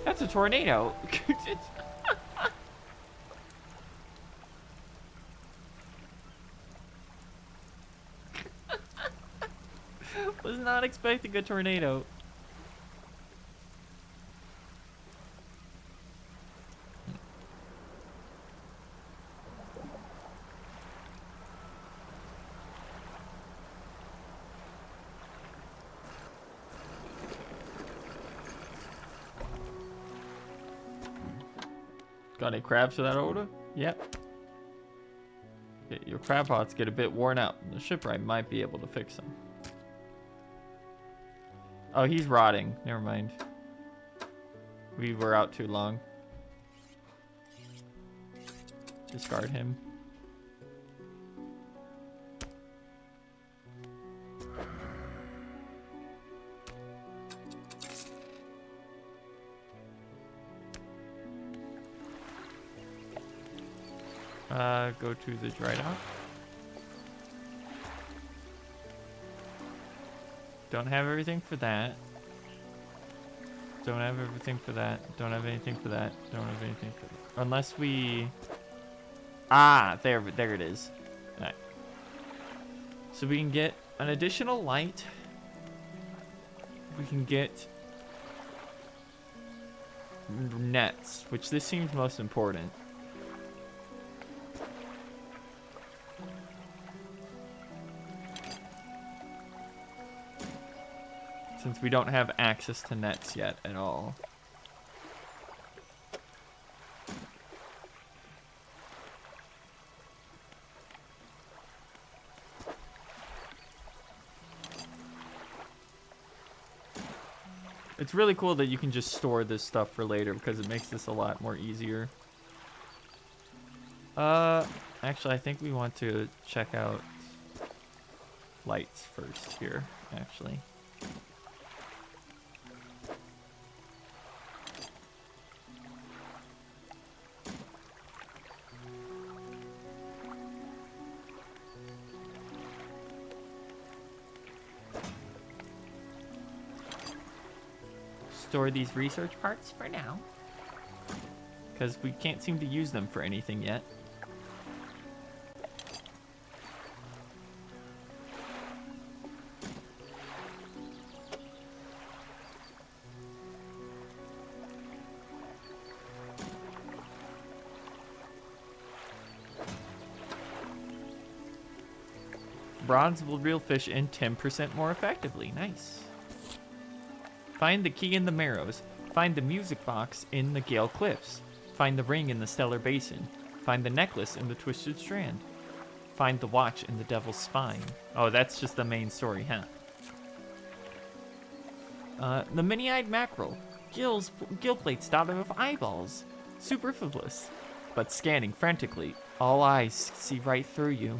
Speaker 1: That's a tornado. Was not expecting a tornado. Got any crabs for that order? Yep. Okay, your crab pots get a bit worn out. The shipwright might be able to fix them. Oh, he's rotting. Never mind. We were out too long. Discard him. Go to the dry dock. Don't have everything for that. Don't have everything for that. Don't have anything for that. Don't have anything for that. Unless we... Ah, there it is. All right. So we can get an additional light. We can get nets, which this seems most important. Since we don't have access to nets yet at all. It's really cool that you can just store this stuff for later because it makes this a lot more easier. Actually, I think we want to check out lights first here, actually. Store these research parts for now, because we can't seem to use them for anything yet. Bronze will reel fish in 10% more effectively. Nice. Find the key in the marrows. Find the music box in the Gale Cliffs. Find the ring in the Stellar Basin. Find the necklace in the Twisted Strand. Find the watch in the Devil's Spine. Oh, that's just the main story, huh? The mini-eyed mackerel. Gill plates dotted with eyeballs. Superfluous. But scanning frantically. All eyes see right through you.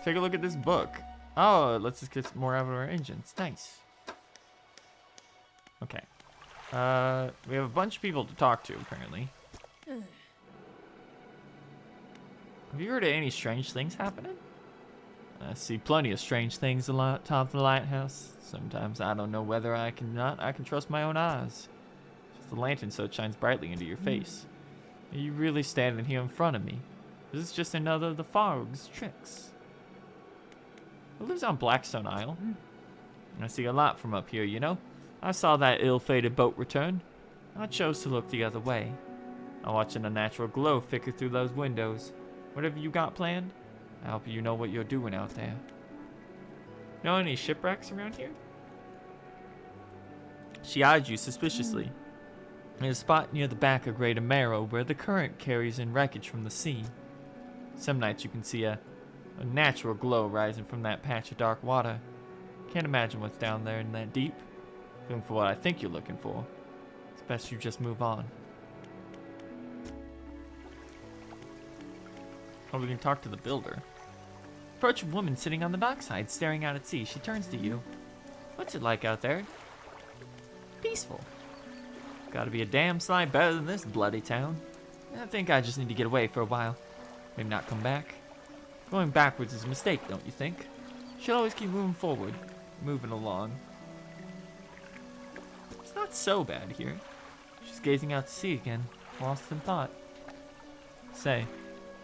Speaker 1: Take a look at this book. Oh, let's just get more out of our engines. Nice. Okay. We have a bunch of people to talk to, apparently. Have you heard of any strange things happening? I see plenty of strange things top of the lighthouse. Sometimes I don't know whether I can trust my own eyes. Just the lantern so it shines brightly into your face. Are you really standing here in front of me? Is this just another of the fog's tricks? Who lives on Blackstone Isle? I see a lot from up here, you know. I saw that ill-fated boat return. I chose to look the other way. I'm watching a natural glow flicker through those windows. Whatever you got planned, I hope you know what you're doing out there. Know any shipwrecks around here? She eyed you suspiciously. There's a spot near the back of Greater Marrow where the current carries in wreckage from the sea. Some nights you can see a natural glow rising from that patch of dark water. Can't imagine what's down there in that deep. Looking for what I think you're looking for. It's best you just move on. Oh, we can talk to the builder. Approach a woman sitting on the dockside, staring out at sea. She turns to you. What's it like out there? Peaceful. Gotta be a damn sight better than this bloody town. I think I just need to get away for a while. Maybe not come back. Going backwards is a mistake, don't you think? Should always keep moving forward. Moving along. It's not so bad here. She's gazing out to sea again, lost in thought. Say,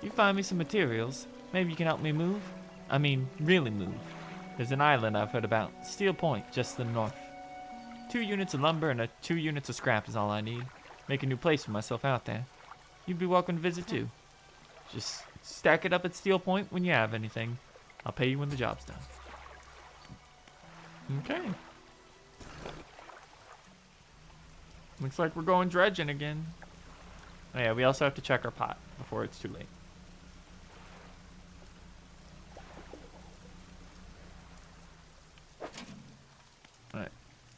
Speaker 1: you find me some materials. Maybe you can help me move? I mean, really move. There's an island I've heard about. Steel Point, just to the north. 2 units of lumber and 2 units of scrap is all I need. Make a new place for myself out there. You'd be welcome to visit too. Just stack it up at Steel Point when you have anything. I'll pay you when the job's done. Okay. Looks like we're going dredging again. Oh yeah, we also have to check our pot before it's too late. Alright.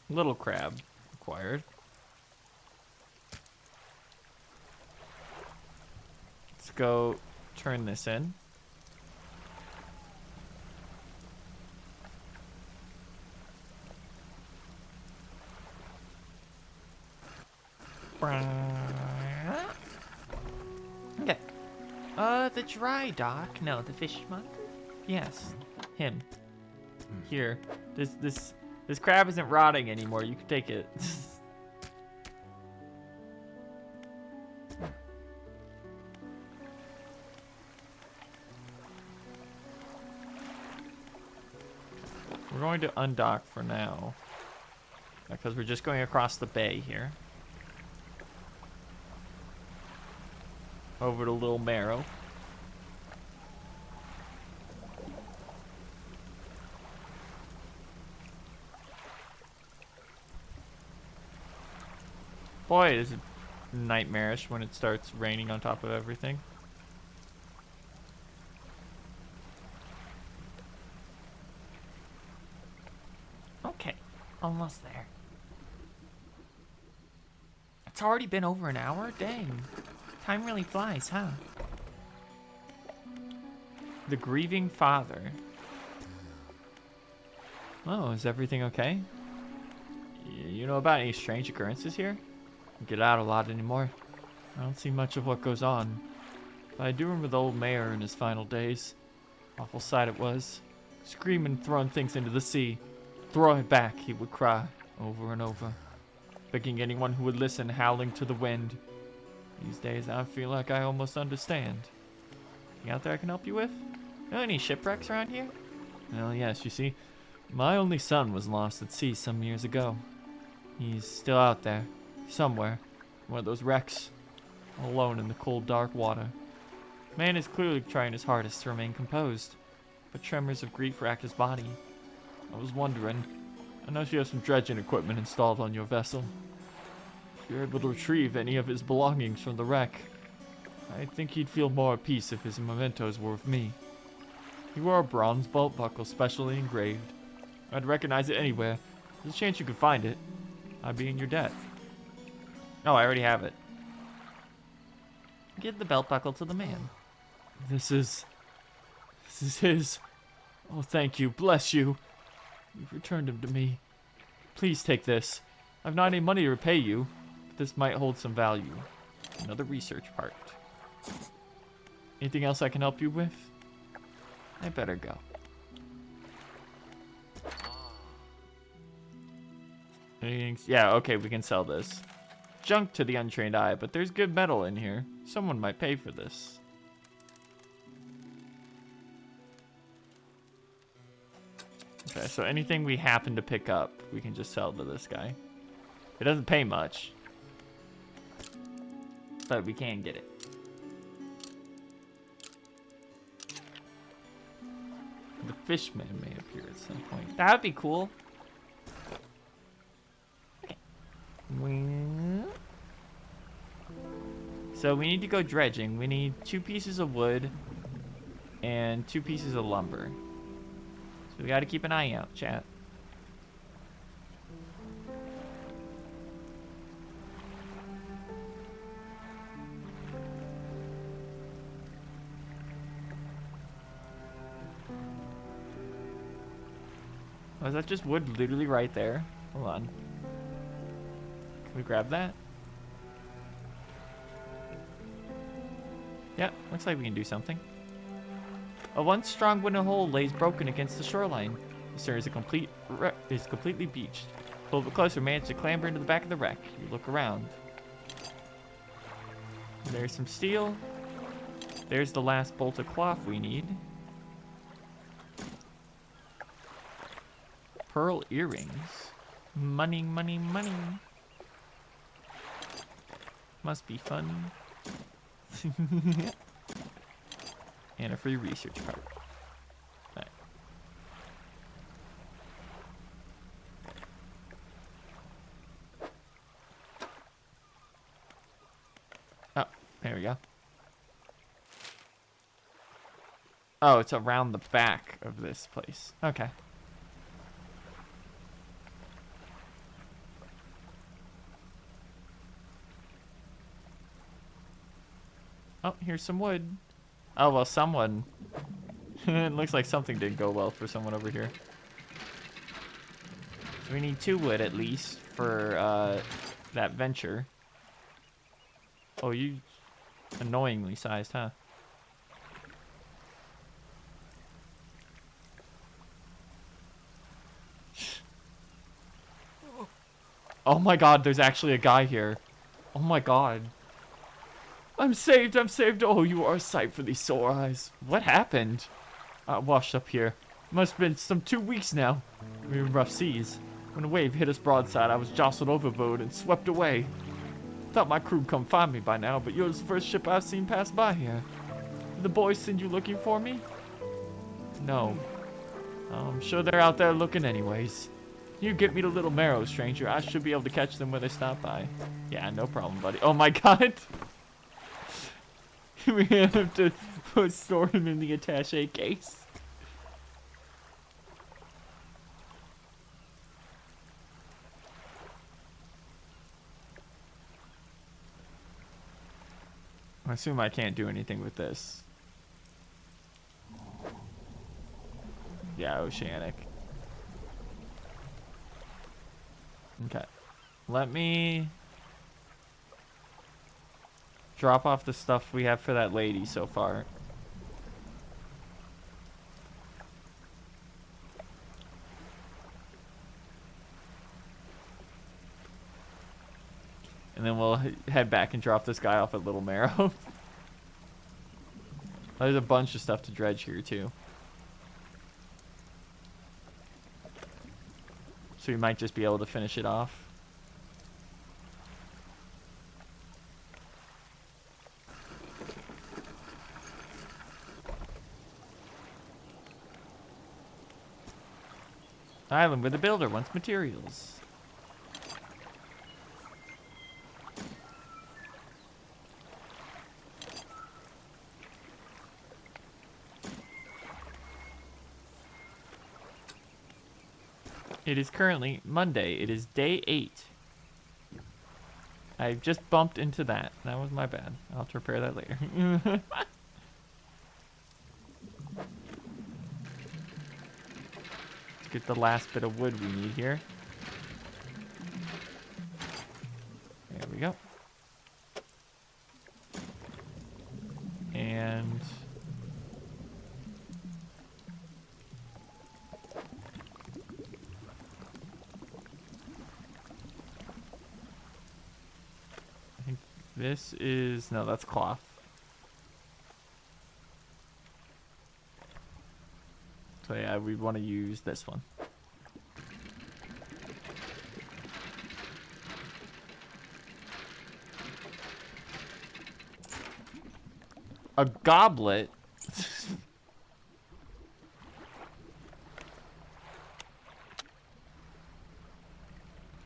Speaker 1: Little crab acquired. Let's go turn this in. Okay. The dry dock. No, the fishmonger? Yes. Him. Here. This crab isn't rotting anymore. You can take it. We're going to undock for now. Because we're just going across the bay here. Over to Little Marrow. Boy, is it nightmarish when it starts raining on top of everything. Okay, almost there. It's already been over an hour? Dang. Time really flies, huh? The grieving father. Oh, is everything okay? You know about any strange occurrences here? I get out a lot anymore. I don't see much of what goes on. But I do remember the old mayor in his final days. Awful sight it was. Screaming, throwing things into the sea. Throw it back, he would cry, over and over. Begging anyone who would listen, howling to the wind. These days, I feel like I almost understand. Anything out there I can help you with? Know any shipwrecks around here? Well, yes, you see, my only son was lost at sea some years ago. He's still out there, somewhere, one of those wrecks, alone in the cold, dark water. Man is clearly trying his hardest to remain composed, but tremors of grief rack his body. I was wondering, I know you have some dredging equipment installed on your vessel. If you're able to retrieve any of his belongings from the wreck, I think he'd feel more at peace if his mementos were with me. He wore a bronze belt buckle specially engraved. I'd recognize it anywhere. There's a chance you could find it. I'd be in your debt. Oh, I already have it.
Speaker 2: Give the belt buckle to the man.
Speaker 1: This is his. Oh, thank you. Bless you. You've returned him to me. Please take this. I've not any money to repay you, but this might hold some value. Another research part. Anything else I can help you with? I better go. Anything? Yeah, okay, we can sell this. Junk to the untrained eye, but there's good metal in here. Someone might pay for this. Okay, so anything we happen to pick up, we can just sell to this guy. It doesn't pay much, but we can get it. The fishman may appear at some point.
Speaker 2: That would be cool.
Speaker 1: So we need to go dredging. We need 2 pieces of wood and 2 pieces of lumber. So we got to keep an eye out, chat. Was that just wood literally right there? Hold on. Can we grab that? Yeah, looks like we can do something. A once strong wooden hull lays broken against the shoreline. The stern is completely beached. A little bit closer, managed to clamber into the back of the wreck. You look around. There's some steel. There's the last bolt of cloth we need. Pearl earrings. Money, money, money. Must be fun. And a free research part. Right. Oh, there we go. Oh, it's around the back of this place. Okay. Oh, here's some wood. Oh, well, someone... it looks like something didn't go well for someone over here. So we need 2 wood, at least, for that venture. Oh, you... annoyingly sized, huh? Oh my god, there's actually a guy here. Oh my god. I'm saved, I'm saved. Oh, you are a sight for these sore eyes. What happened? Washed up here. Must have been some 2 weeks now. We were in rough seas. When a wave hit us broadside, I was jostled overboard and swept away. Thought my crew'd come find me by now, but you're the first ship I've seen pass by here. Did the boys send you looking for me? No. I'm sure they're out there looking anyways. You get me to Little Marrow, stranger. I should be able to catch them when they stop by. Yeah, no problem, buddy. Oh my god. We have to store him in the attaché case. I assume I can't do anything with this. Yeah, Oceanic. Okay. Let me drop off the stuff we have for that lady so far. And then we'll head back and drop this guy off at Little Marrow. There's a bunch of stuff to dredge here too. So we might just be able to finish it off. Island where the builder wants materials. It is currently Monday. It is day 8. I just bumped into that. That was my bad. I'll have to repair that later. Get the last bit of wood we need here. There we go. And I think this is, no, that's cloth. So yeah, we want to use this one. A goblet?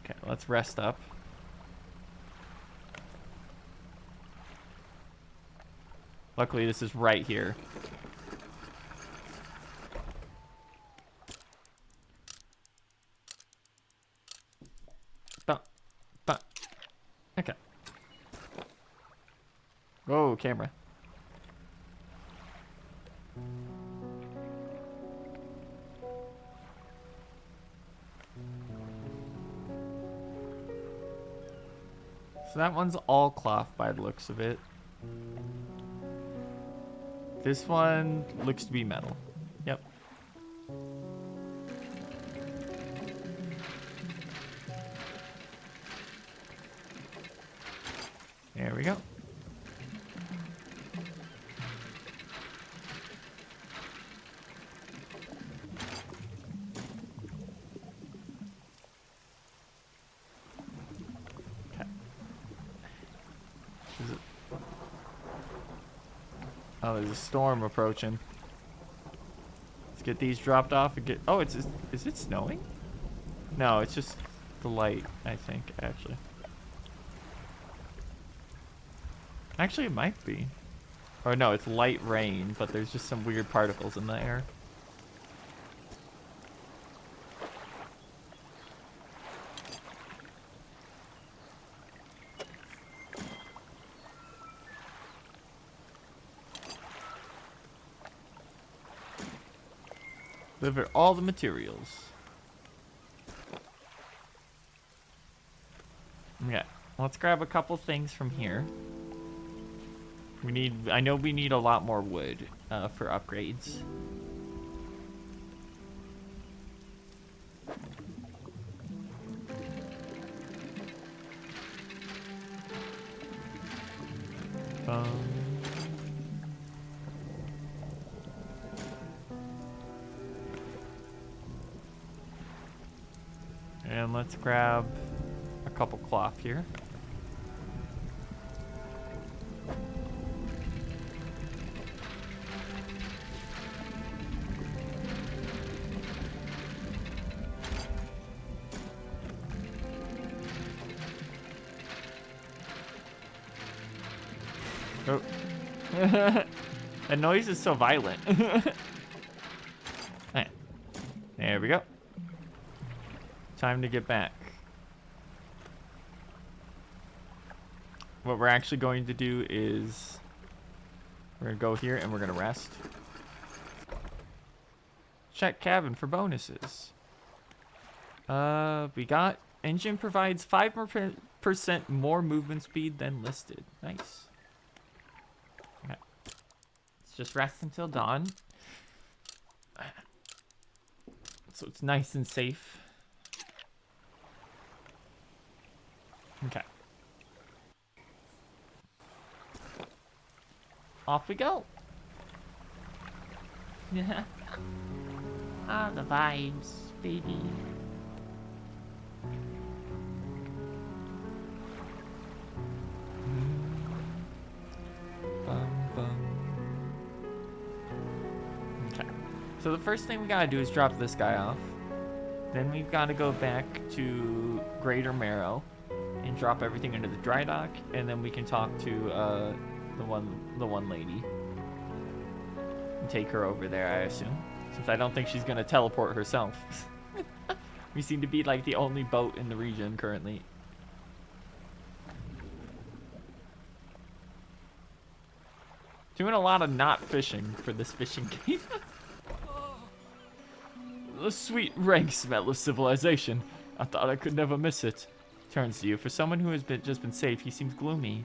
Speaker 1: Okay, let's rest up. Luckily, this is right here. Okay. Whoa, camera. So that one's all cloth by the looks of it. This one looks to be metal. Yep. There we go. Okay. Is it? Oh, there's a storm approaching. Let's get these dropped off and get. Oh, is it snowing? No, it's just the light, I think, actually. Actually, it might be. Or no, it's light rain, but there's just some weird particles in the air. Deliver all the materials. Okay, let's grab a couple things from here. I know we need a lot more wood for upgrades. And let's grab a couple cloth here. Oh. The noise is so violent. Right. There we go. Time to get back. What we're actually going to do is we're going to go here and we're going to rest. Check cabin for bonuses. We got engine provides 5% more movement speed than listed. Nice. Okay. Let's just rest until dawn. So it's nice and safe. Okay. Off we go.
Speaker 2: Yeah. Ah, the vibes, baby.
Speaker 1: Okay. So the first thing we gotta do is drop this guy off. Then we've got to go back to Greater Marrow and drop everything into the dry dock, and then we can talk to the one lady and take her over there, I assume, since I don't think she's gonna teleport herself. We seem to be like the only boat in the region currently. Doing a lot of not fishing for this fishing game. The sweet, rank smell of civilization. I thought I could never miss it. Turns to you. For someone who has just been saved, he seems gloomy.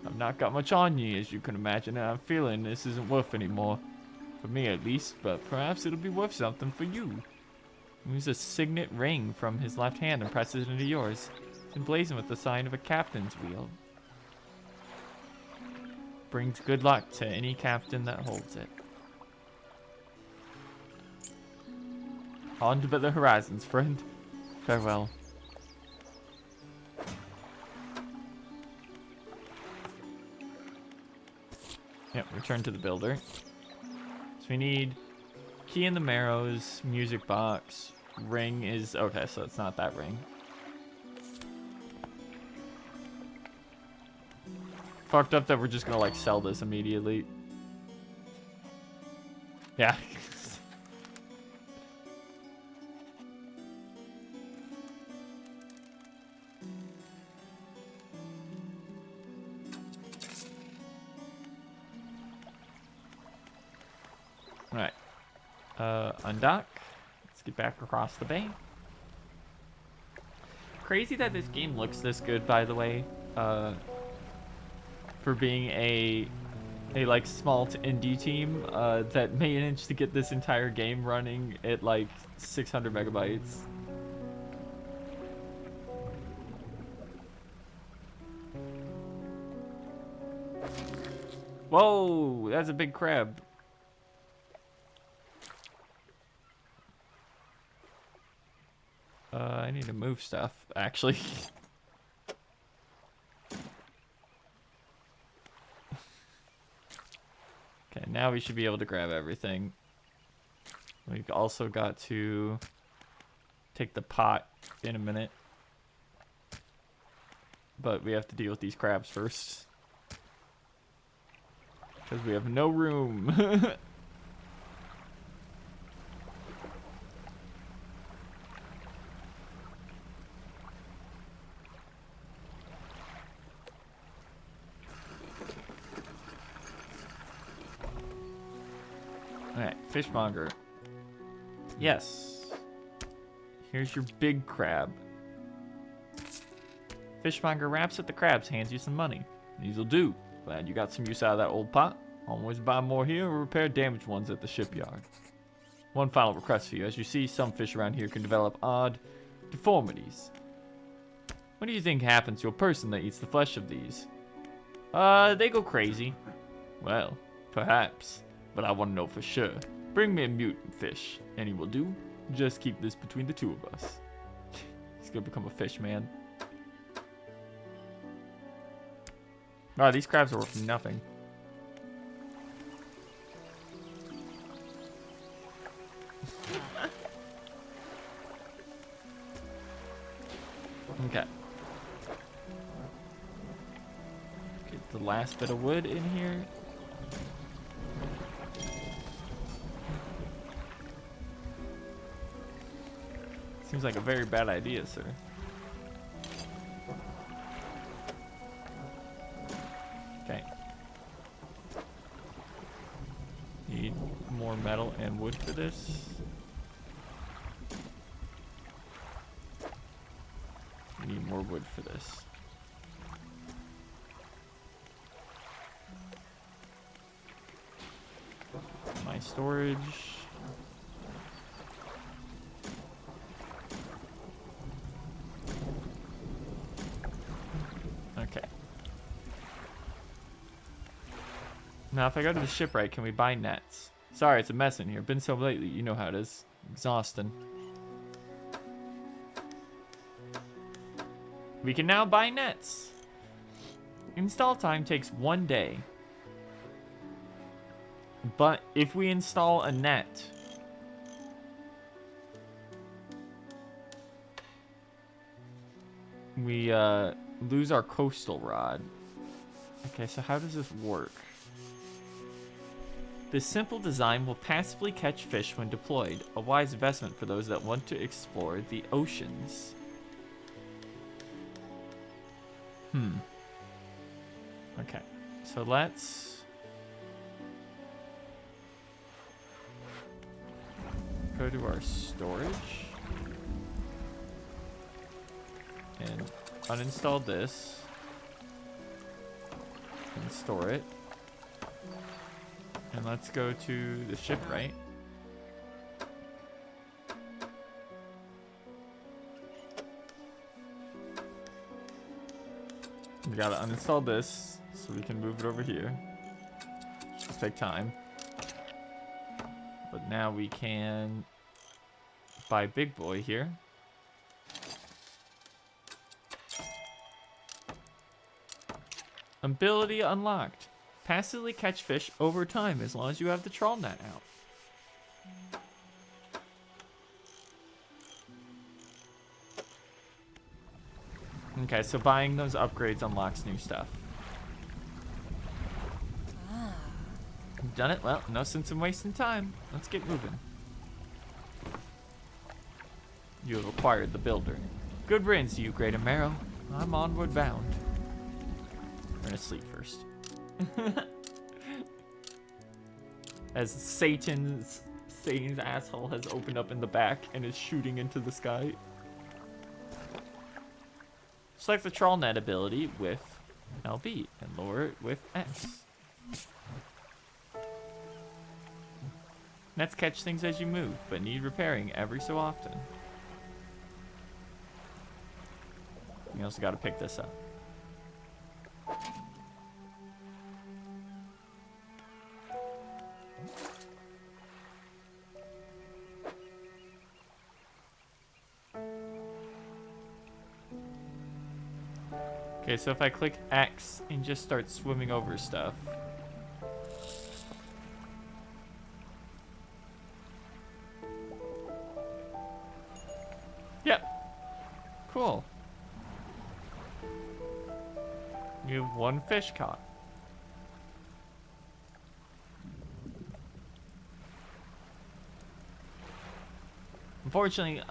Speaker 1: I've not got much on you, as you can imagine, and I'm feeling this isn't worth anymore. For me, at least, but perhaps it'll be worth something for you. He moves a signet ring from his left hand and presses it into yours. It's emblazoned with the sign of a captain's wheel. Brings good luck to any captain that holds it. On to the horizons, friend. Farewell. Yep, return to the builder. So we need key in the marrows, music box, ring is... Okay, so it's not that ring. Fucked up that we're just gonna like sell this immediately. Yeah. Alright. Undock. Let's get back across the bay. Crazy that this game looks this good, by the way. For being a like small indie team that managed to get this entire game running at like 600 megabytes. Whoa, that's a big crab. I need to move stuff, actually. Okay, now we should be able to grab everything. We've also got to take the pot in a minute. But we have to deal with these crabs first. Because we have no room. Alright, fishmonger. Yes. Here's your big crab. Fishmonger wraps up the crabs, hands you some money. These'll do. Glad you got some use out of that old pot. Always buy more here or repair damaged ones at the shipyard. One final request for you. As you see, some fish around here can develop odd deformities. What do you think happens to a person that eats the flesh of these? They go crazy. Well, perhaps. But I want to know for sure. Bring me a mutant fish. Any will do. Just keep this between the two of us. He's gonna become a fish man. Oh, these crabs are worth nothing. Okay. Get the last bit of wood in here. Seems like a very bad idea, sir. Okay. Need more metal and wood for this. Need more wood for this. My storage. Okay. Now, if I go to the shipwright, can we buy nets? Sorry, it's a mess in here. Been so lately, you know how it is. Exhausting. We can now buy nets. Install time takes 1 day. But if we install a net, we lose our coastal rod. Okay, so how does this work? This simple design will passively catch fish when deployed, a wise investment for those that want to explore the oceans. Okay, so let's go to our storage and uninstall this and store it. And let's go to the shipwright. We gotta uninstall this so we can move it over here. It'll take time. But now we can buy Big Boy here. Ability unlocked. Passively catch fish over time as long as you have the trawl net out. Okay, so buying those upgrades unlocks new stuff. Done it? Well, no sense in wasting time. Let's get moving. You have acquired the builder. Good riddance, you great Amaro. I'm onward bound. We're gonna sleep first. As Satan's asshole has opened up in the back and is shooting into the sky. Select the trawl net ability with LB and lower it with X. Nets catch things as you move, but need repairing every so often. You also gotta pick this up. Okay, so if I click X and just start swimming over stuff. Yep. Cool. You have one fish caught. Unfortunately,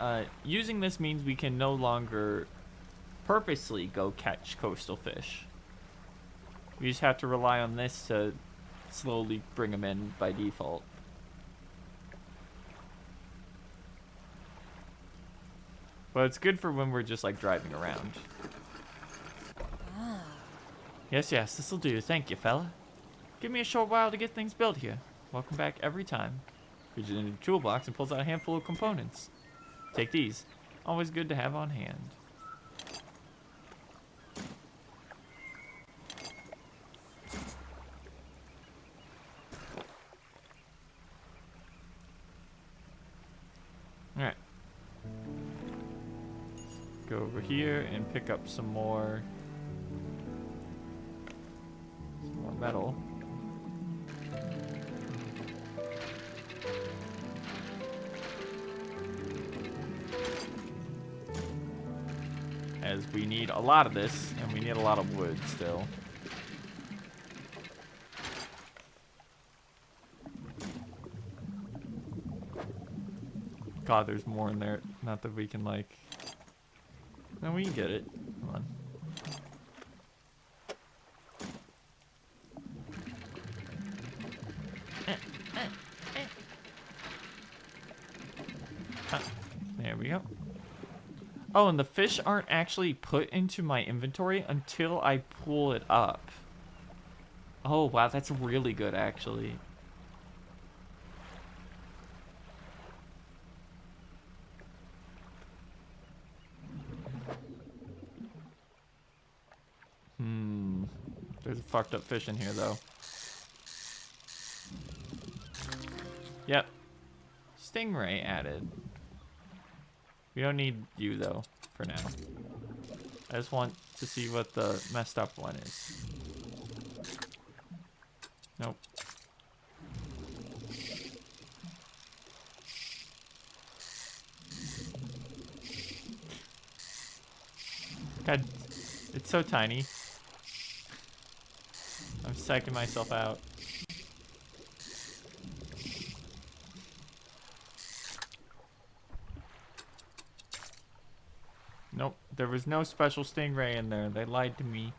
Speaker 1: using this means we can no longer purposely go catch coastal fish. We just have to rely on this to slowly bring them in by default. But it's good for when we're just like driving around. Yes, this'll do. Thank you, fella. Give me a short while to get things built here. Welcome back every time. Reaches into the toolbox and pulls out a handful of components. Take these. Always good to have on hand. Alright. Go over here and pick up some more metal. As we need a lot of this, and we need a lot of wood still. God, there's more in there. Not that we can, like... No, we can get it. Come on. There we go. Oh, and the fish aren't actually put into my inventory until I pull it up. Oh, wow, that's really good, actually. There's a fucked up fish in here, though. Yep. Stingray added. We don't need you, though, for now. I just want to see what the messed up one is. Nope. God, it's so tiny. I'm psyching myself out. Nope, there was no special stingray in there. They lied to me.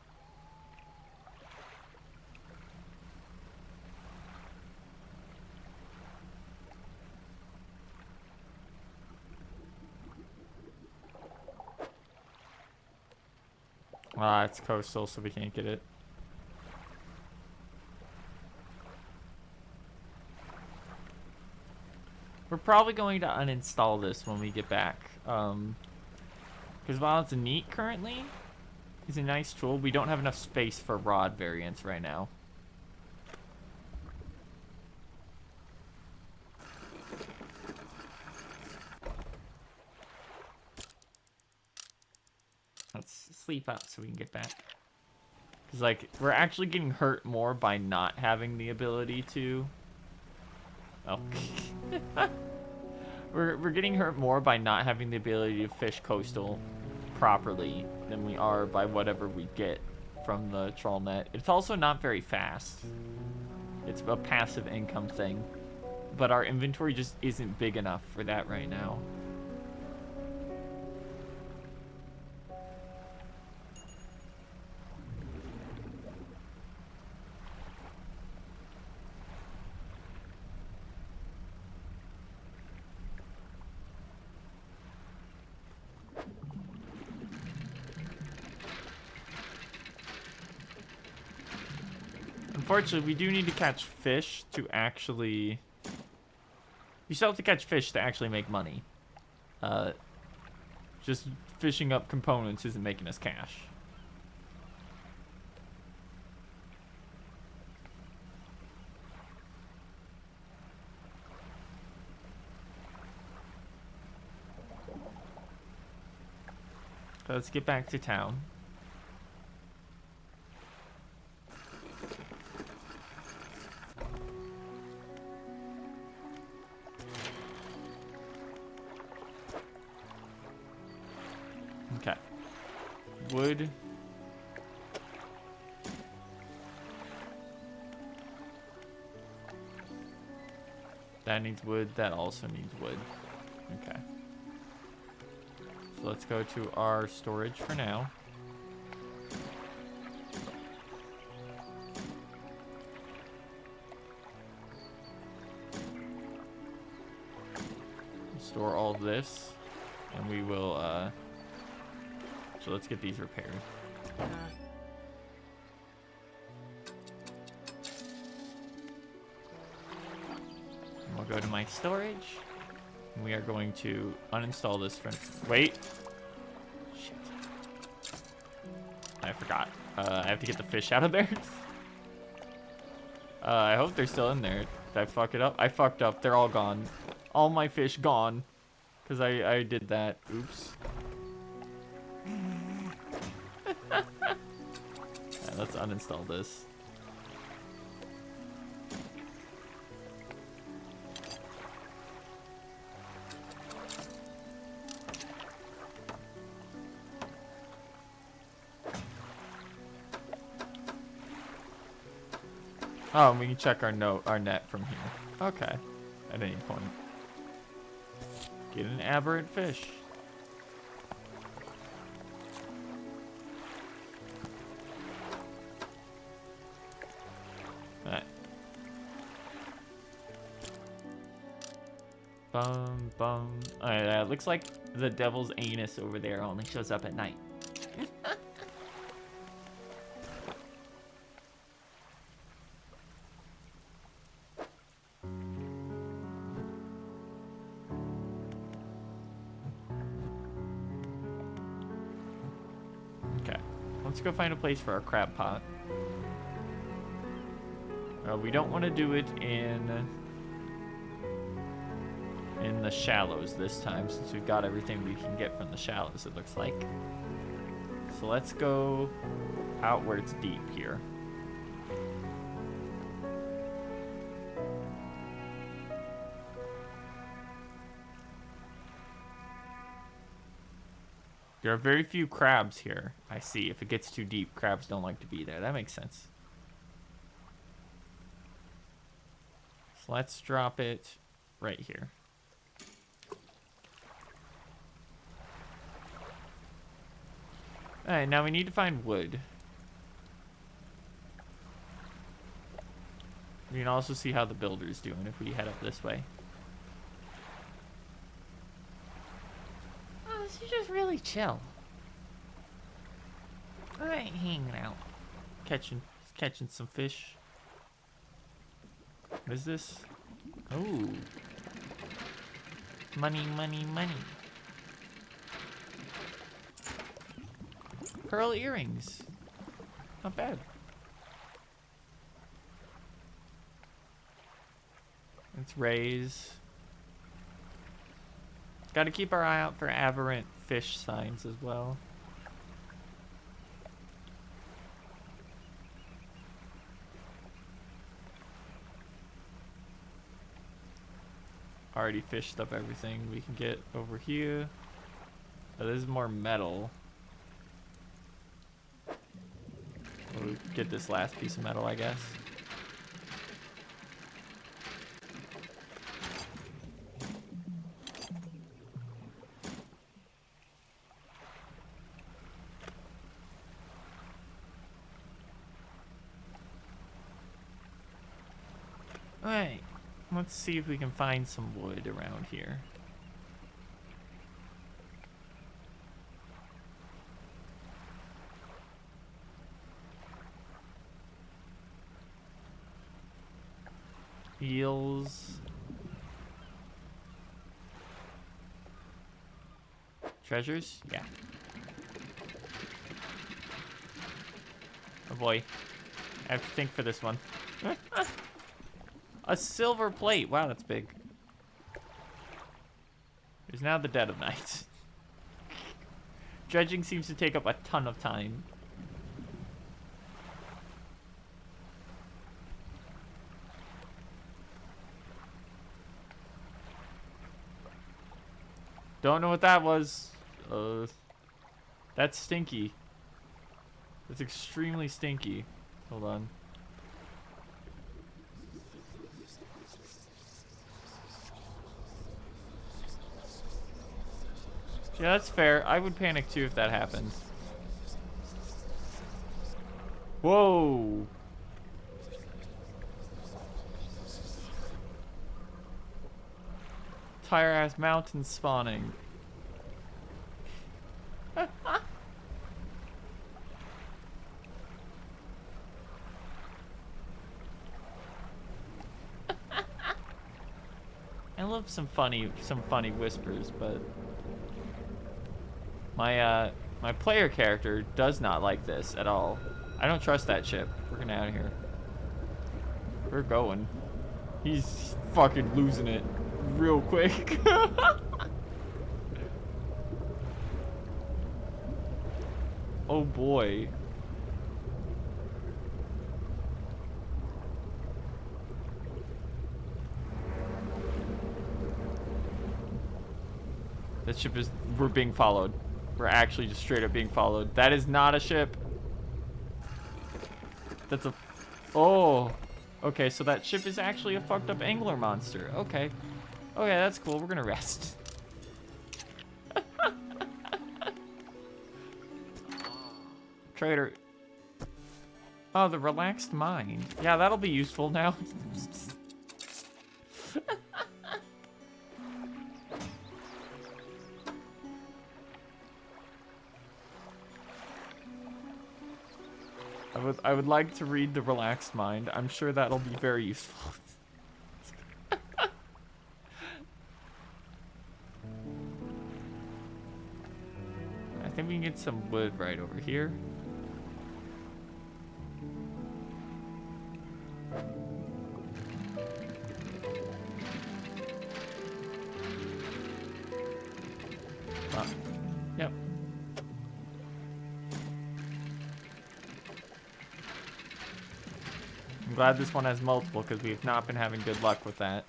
Speaker 1: Ah, it's coastal, so we can't get it. We're probably going to uninstall this when we get back. Because while it's neat currently, it's a nice tool, we don't have enough space for rod variants right now. Let's sleep out so we can get back. Because, like, we're actually getting hurt more by not having the ability to... Oh. We're getting hurt more by not having the ability to fish coastal properly than we are by whatever we get from the trawl net. It's also not very fast. It's a passive income thing. But our inventory just isn't big enough for that right now. Unfortunately, we do need to catch fish to actually... You still have to catch fish to actually make money. Just fishing up components isn't making us cash. So let's get back to town. Okay. Wood. That needs wood. That also needs wood. Okay. So let's go to our storage for now. Store all this, and we will, so let's get these repaired. And we'll go to my storage. And we are going to uninstall this for... Wait. Shit. I forgot. I have to get the fish out of there. I hope they're still in there. Did I fuck it up? I fucked up. They're all gone. All my fish gone. Because I did that. Oops. Right, let's uninstall this. Oh, and we can check our net from here. Okay. At any point. Get an aberrant fish. Alright. Bum, bum. Alright, looks like the devil's anus over there only shows up at night. Let's go find a place for our crab pot. We don't want to do it in the shallows this time, since we've got everything we can get from the shallows, it looks like. So let's go out where it's deep here. There are very few crabs here. I see. If it gets too deep, crabs don't like to be there. That makes sense. So let's drop it right here. Alright, now we need to find wood. We can also see how the builder's doing if we head up this way.
Speaker 3: Oh, this is just really chill. I ain't hanging out.
Speaker 1: Catching some fish. What is this? Oh.
Speaker 3: Money, money, money.
Speaker 1: Pearl earrings. Not bad. Let's raise. Got to keep our eye out for aberrant fish signs as well. Already fished up everything we can get over here. Oh, this is more metal. We'll get this last piece of metal, I guess. Alright, let's see if we can find some wood around here. Eels. Treasures? Yeah. Oh boy. I have to think for this one. A silver plate. Wow, that's big. It is now the dead of night. Dredging seems to take up a ton of time. Don't know what that was. That's stinky. That's extremely stinky. Hold on. Yeah, that's fair. I would panic too if that happened. Whoa. Tire ass mountain spawning. I love some funny whispers, but my player character does not like this at all. I don't trust that ship. We're getting out of here. We're going. He's fucking losing it real quick. Oh boy. That ship is... We're being followed. We're actually just straight up being followed. That is not a ship. That's a... Oh. Okay, so that ship is actually a fucked up angler monster. Okay. Okay, that's cool. We're gonna rest. Trader. Oh, the relaxed mind. Yeah, that'll be useful now. I would like to read the relaxed mind. I'm sure that'll be very useful. I think we can get some wood right over here. Yep. I'm glad this one has multiple because we have not been having good luck with that.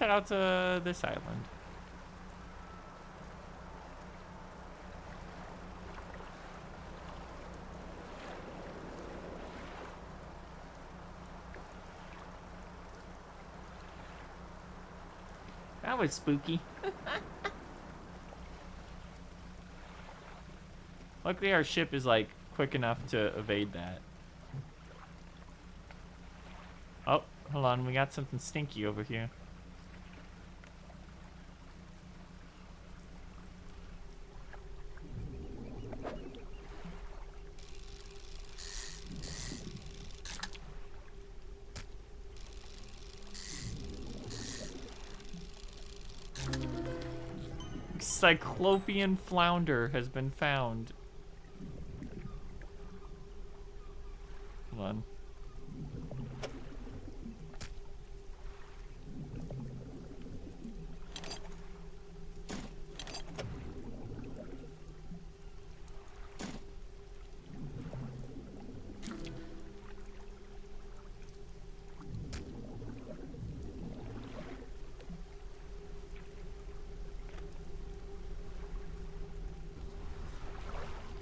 Speaker 1: head out to this island.
Speaker 2: That was spooky.
Speaker 1: Luckily our ship is like quick enough to evade that. Oh, hold on, we got something stinky over here. Cyclopean flounder has been found. Hold on.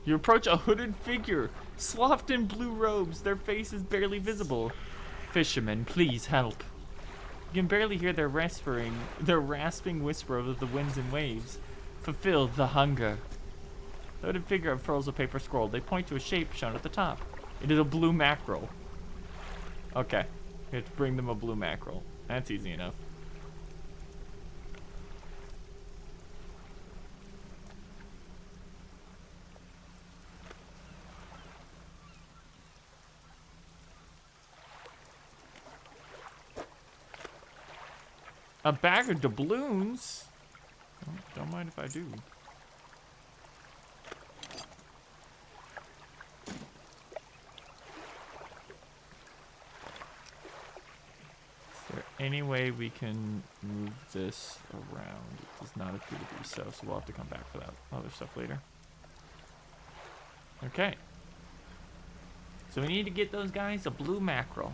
Speaker 1: You approach a hooded figure, swathed in blue robes. Their face is barely visible. Fishermen, please help. You can barely hear their rasping whisper over the winds and waves. Fulfill the hunger. The hooded figure unfurls a paper scroll. They point to a shape shown at the top. It is a blue mackerel. Okay, we have to bring them a blue mackerel. That's easy enough. A bag of doubloons? Don't mind if I do. Is there any way we can move this around? It does not appear to be so we'll have to come back for that other stuff later. Okay. So we need to get those guys a blue mackerel.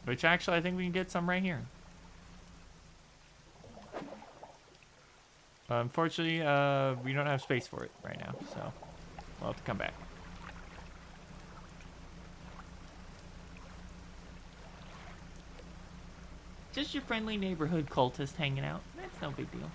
Speaker 1: Which actually, I think we can get some right here. Unfortunately, we don't have space for it right now, so we'll have to come back.
Speaker 2: Just your friendly neighborhood cultist hanging out. That's no big deal.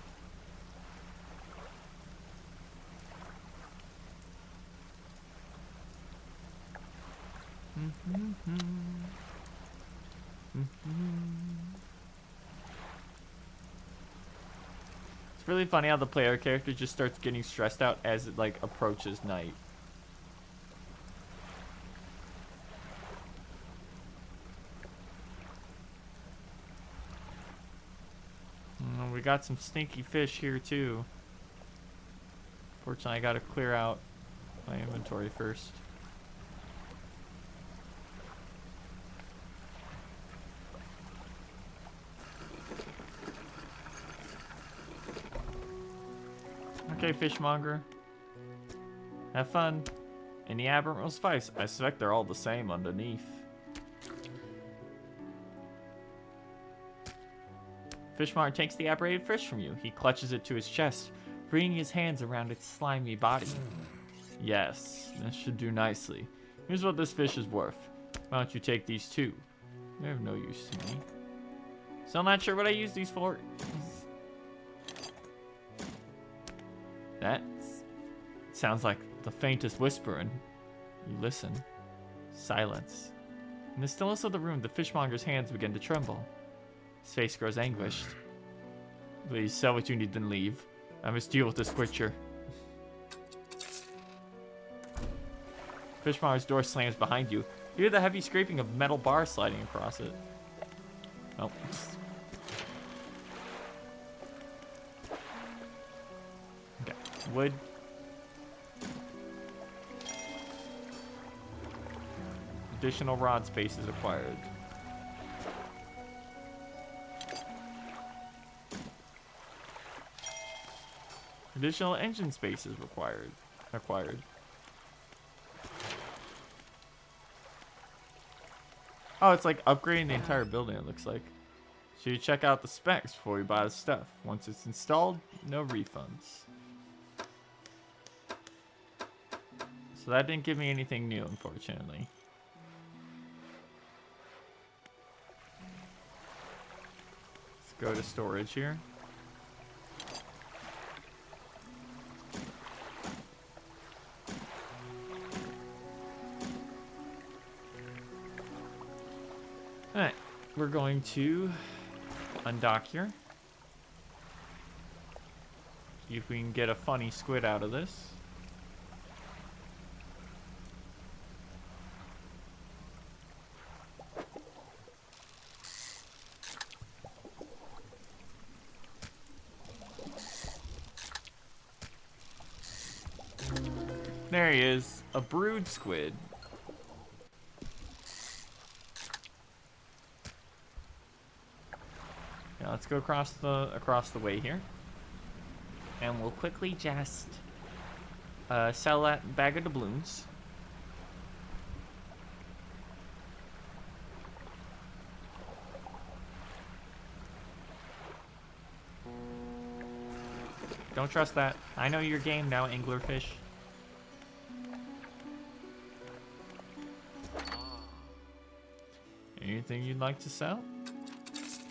Speaker 1: It's really funny how the player character just starts getting stressed out as it like approaches night. We got some stinky fish here too. Fortunately, I gotta clear out my inventory first. Okay, fishmonger. Have fun. In the Admiral Spice, I suspect they're all the same underneath. Fishmonger takes the aberrated fish from you. He clutches it to his chest, bringing his hands around its slimy body. Yes, this should do nicely. Here's what this fish is worth. Why don't you take these too? They're of no use to me. Still not sure what I use these for. That sounds like the faintest whisper, and you listen. Silence. In the stillness of the room, the fishmonger's hands begin to tremble. His face grows anguished. Please sell what you need, then leave. I must deal with this creature. Fishmonger's door slams behind you. You hear the heavy scraping of metal bars sliding across it. Oh. Okay. Wood. Additional rod space is acquired. Additional engine space is acquired. Oh, it's like upgrading the entire building, it looks like. So you check out the specs before you buy the stuff. Once it's installed, no refunds. So that didn't give me anything new, unfortunately. Let's go to storage here. Alright, we're going to undock here. See if we can get a funny squid out of this. There he is, a brood squid. Now let's go across the way here, and we'll quickly just sell that bag of doubloons. Don't trust that. I know your game now, anglerfish. Anything you'd like to sell?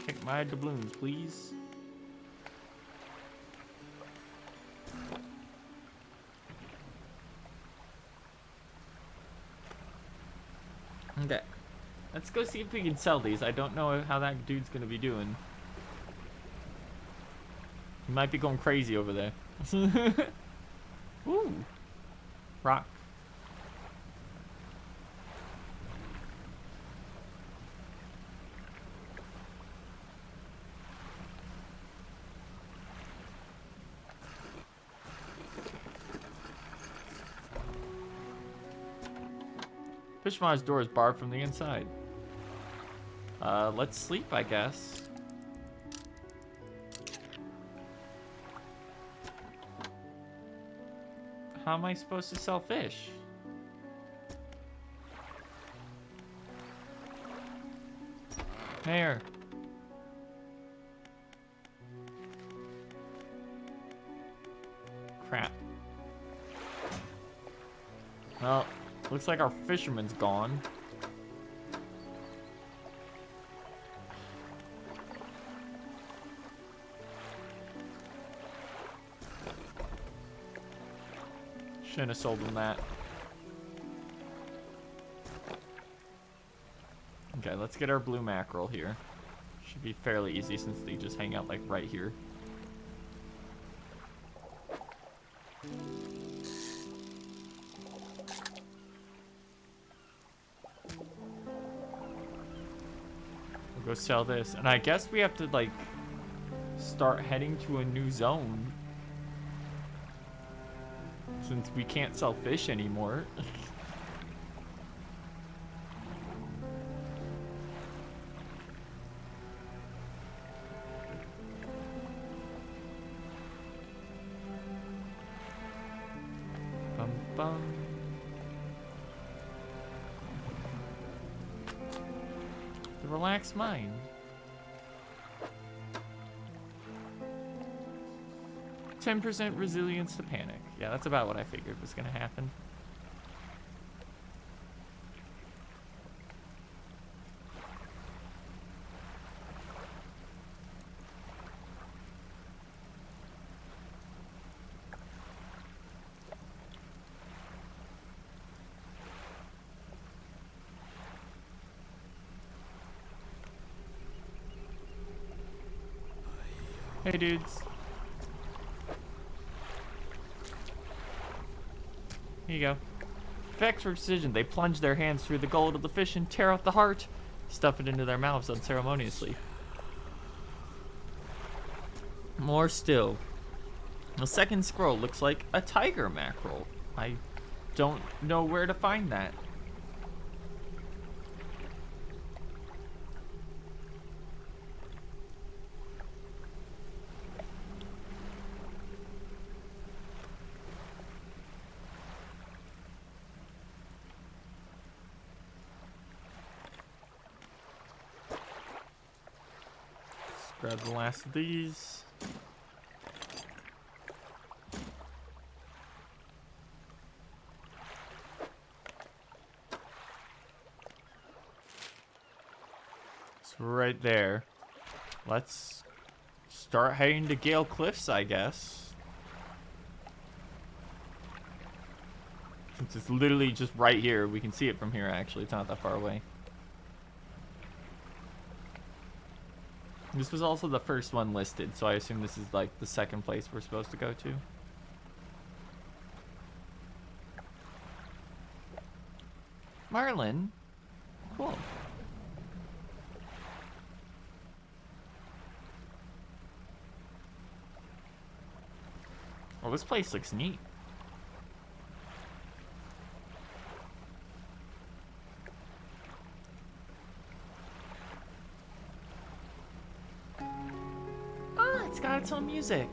Speaker 1: Take my doubloons, please. Okay. Let's go see if we can sell these. I don't know how that dude's gonna be doing. He might be going crazy over there. Ooh. Rock. Fishmonger door is barred from the inside. Let's sleep, I guess. How am I supposed to sell fish? Mayor. Crap. Well, looks like our fisherman's gone. Shouldn't have sold him that. Okay, let's get our blue mackerel here. Should be fairly easy since they just hang out like right here. We'll go sell this. And I guess we have to like start heading to a new zone. Since we can't sell fish anymore. Bum bum. The relaxed mind. %% resilience to panic. Yeah, that's about what I figured was gonna happen. Hey dudes. Here you go. Effects for precision. They plunge their hands through the gold of the fish and tear out the heart. Stuff it into their mouths unceremoniously. More still. The second scroll looks like a tiger mackerel. I don't know where to find that. Grab the last of these. It's right there. Let's start heading to Gale Cliffs, I guess. Since it's literally just right here. We can see it from here, actually. It's not that far away. This was also the first one listed, so I assume this is like the second place we're supposed to go to. Marlin. Cool. Well, this place looks neat.
Speaker 2: Oh, it's got its own music.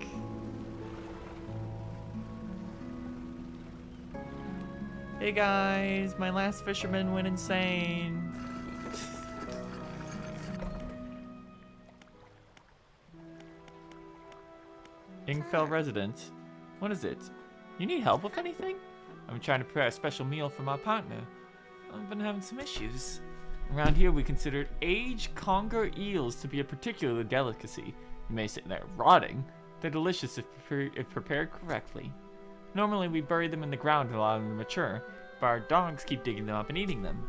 Speaker 2: Hey guys, my last fisherman went insane.
Speaker 1: Ingfell resident. What is it? You need help with anything? I'm trying to prepare a special meal for my partner. I've been having some issues. Around here, we consider aged conger eels to be a particular delicacy. You may say they're rotting. They're delicious if prepared correctly. Normally, we bury them in the ground and allow them to mature, but our dogs keep digging them up and eating them.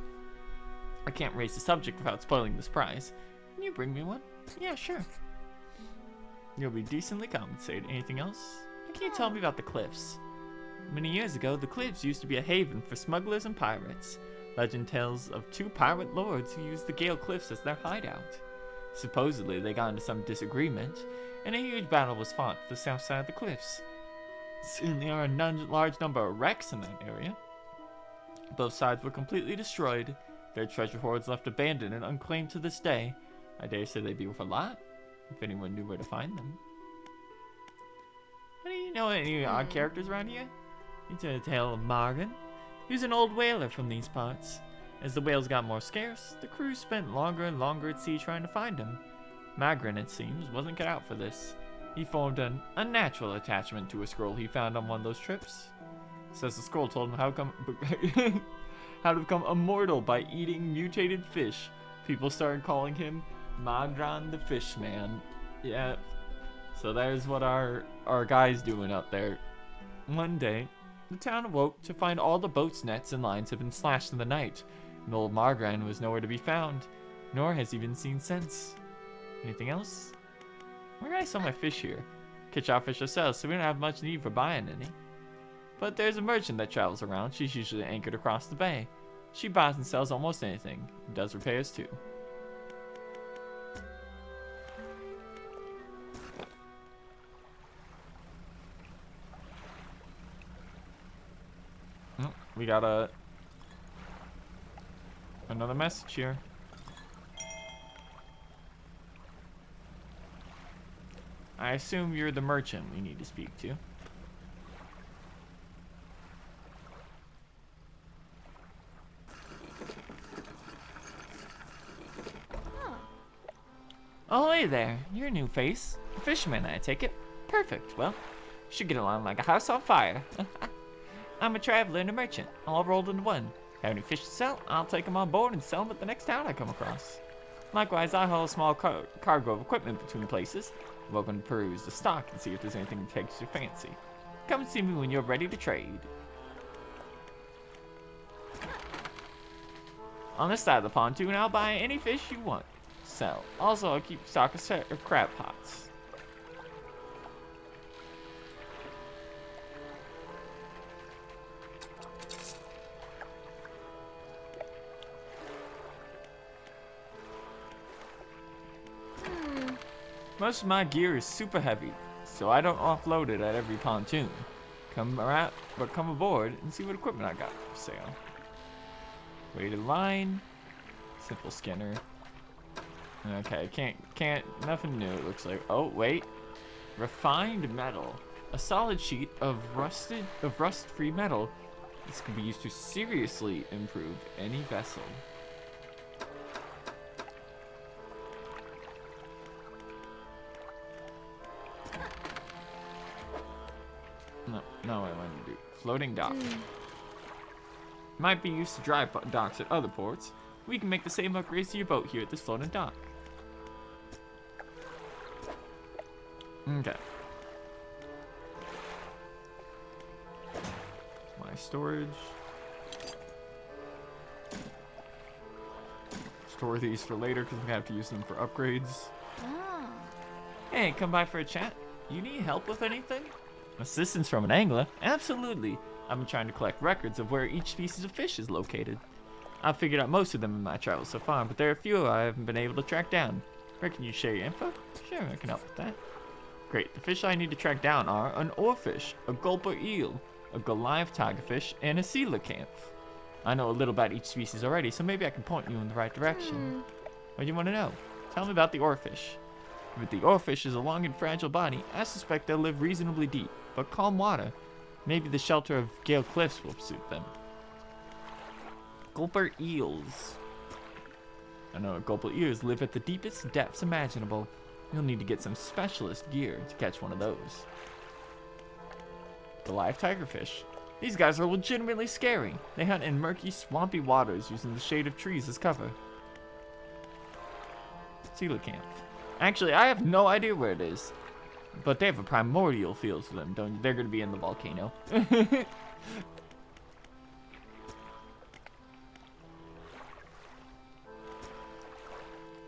Speaker 1: I can't raise the subject without spoiling the surprise. Can you bring me one?
Speaker 2: Yeah, sure.
Speaker 1: You'll be decently compensated. Anything else? Can you tell me about the cliffs? Many years ago, the cliffs used to be a haven for smugglers and pirates. Legend tells of two pirate lords who used the Gale Cliffs as their hideout. Supposedly, they got into some disagreement, and a huge battle was fought to the south side of the cliffs. Soon there are a large number of wrecks in that area. Both sides were completely destroyed, their treasure hoards left abandoned and unclaimed to this day. I dare say they'd be worth a lot, if anyone knew where to find them. Do you know any odd characters around here? You tell a tale of Morgan. He was an old whaler from these parts. As the whales got more scarce, the crew spent longer and longer at sea trying to find him. Magrin, it seems, wasn't cut out for this. He formed an unnatural attachment to a scroll he found on one of those trips. Says the scroll told him how to become immortal by eating mutated fish. People started calling him Magran the Fishman. Yeah. So there's what our guy's doing up there. One day, the town awoke to find all the boats' nets and lines had been slashed in the night, and old Margran was nowhere to be found, nor has he been seen since. Anything else? Where can I sell my fish here? Catch our fish ourselves, so we don't have much need for buying any. But there's a merchant that travels around. She's usually anchored across the bay. She buys and sells almost anything, and does repairs too. We got another message here. I assume you're the merchant we need to speak to.
Speaker 2: Oh, hey there. You're a new face. A fisherman, I take it. Perfect. Well, you should get along like a house on fire. I'm a traveler and a merchant, all rolled into one. Have any fish to sell? I'll take them on board and sell them at the next town I come across. Likewise, I haul a small cargo of equipment between places. I'm welcome to peruse the stock and see if there's anything that takes your fancy. Come and see me when you're ready to trade. On this side of the pontoon, I'll buy any fish you want to sell. Also, I'll keep stock of crab pots.
Speaker 1: Most of my gear is super heavy, so I don't offload it at every pontoon. Come aboard and see what equipment I got for sale. Weighted line, simple skinner. Okay, can't, nothing new it looks like. Oh, wait. Refined metal. A solid sheet of rust-free metal. This can be used to seriously improve any vessel. No, I want to do floating dock. Might be used to dry docks at other ports. We can make the same upgrades to your boat here at this floating dock. Okay. My storage. Store these for later because we have to use them for upgrades. Hey, come by for a chat. You need help with anything? Assistance from an angler? Absolutely. I've been trying to collect records of where each species of fish is located. I've figured out most of them in my travels so far, but there are a few I haven't been able to track down. Where can you share your info? Sure, I can help with that. Great. The fish I need to track down are an oarfish, a gulper eel, a Goliath tigerfish, and a sea lacanth. I know a little about each species already, so maybe I can point you in the right direction. What do you want to know? Tell me about the oarfish. If the oarfish is a long and fragile body, I suspect they'll live reasonably deep, but calm water. Maybe the shelter of Gale Cliffs will suit them. Gulper eels. I know gulper eels live at the deepest depths imaginable. You'll need to get some specialist gear to catch one of those. The live tigerfish. These guys are legitimately scary. They hunt in murky, swampy waters using the shade of trees as cover. Coelacanth. Actually, I have no idea where it is. But they have a primordial feel to them, don't you? They're going to be in the volcano.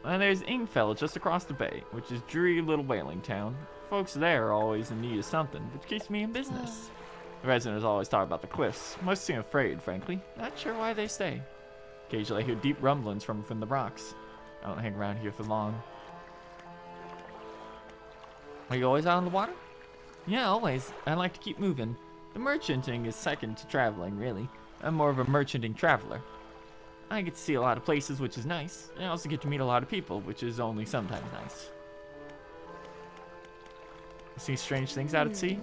Speaker 1: And there's Ingfell just across the bay, which is dreary little whaling town. Folks there are always in need of something, which keeps me in business. The residents always talk about the cliffs. Most seem afraid, frankly. Not sure why they stay. Occasionally I hear deep rumblings from the rocks. I don't hang around here for long. Are you always out on the water? Yeah, always. I like to keep moving. The merchanting is second to traveling, really. I'm more of a merchanting traveler. I get to see a lot of places, which is nice. I also get to meet a lot of people, which is only sometimes nice. See strange things out at sea?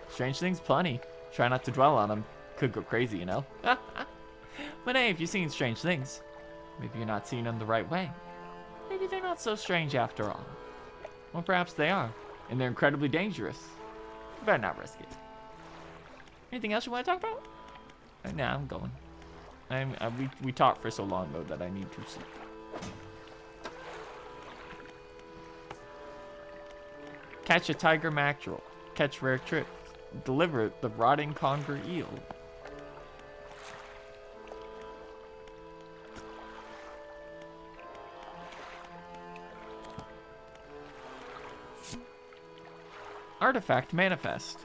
Speaker 1: Strange things, plenty. Try not to dwell on them. Could go crazy, you know? But hey, if you've seen strange things, maybe you're not seeing them the right way. Maybe they're not so strange after all. Well, perhaps they are, and they're incredibly dangerous. You better not risk it. Anything else you want to talk about? Nah, I'm going. We talked for so long, though, that I need to sleep. Catch a tiger mackerel. Catch rare trips. Deliver the rotting conger eel. Artifact manifest.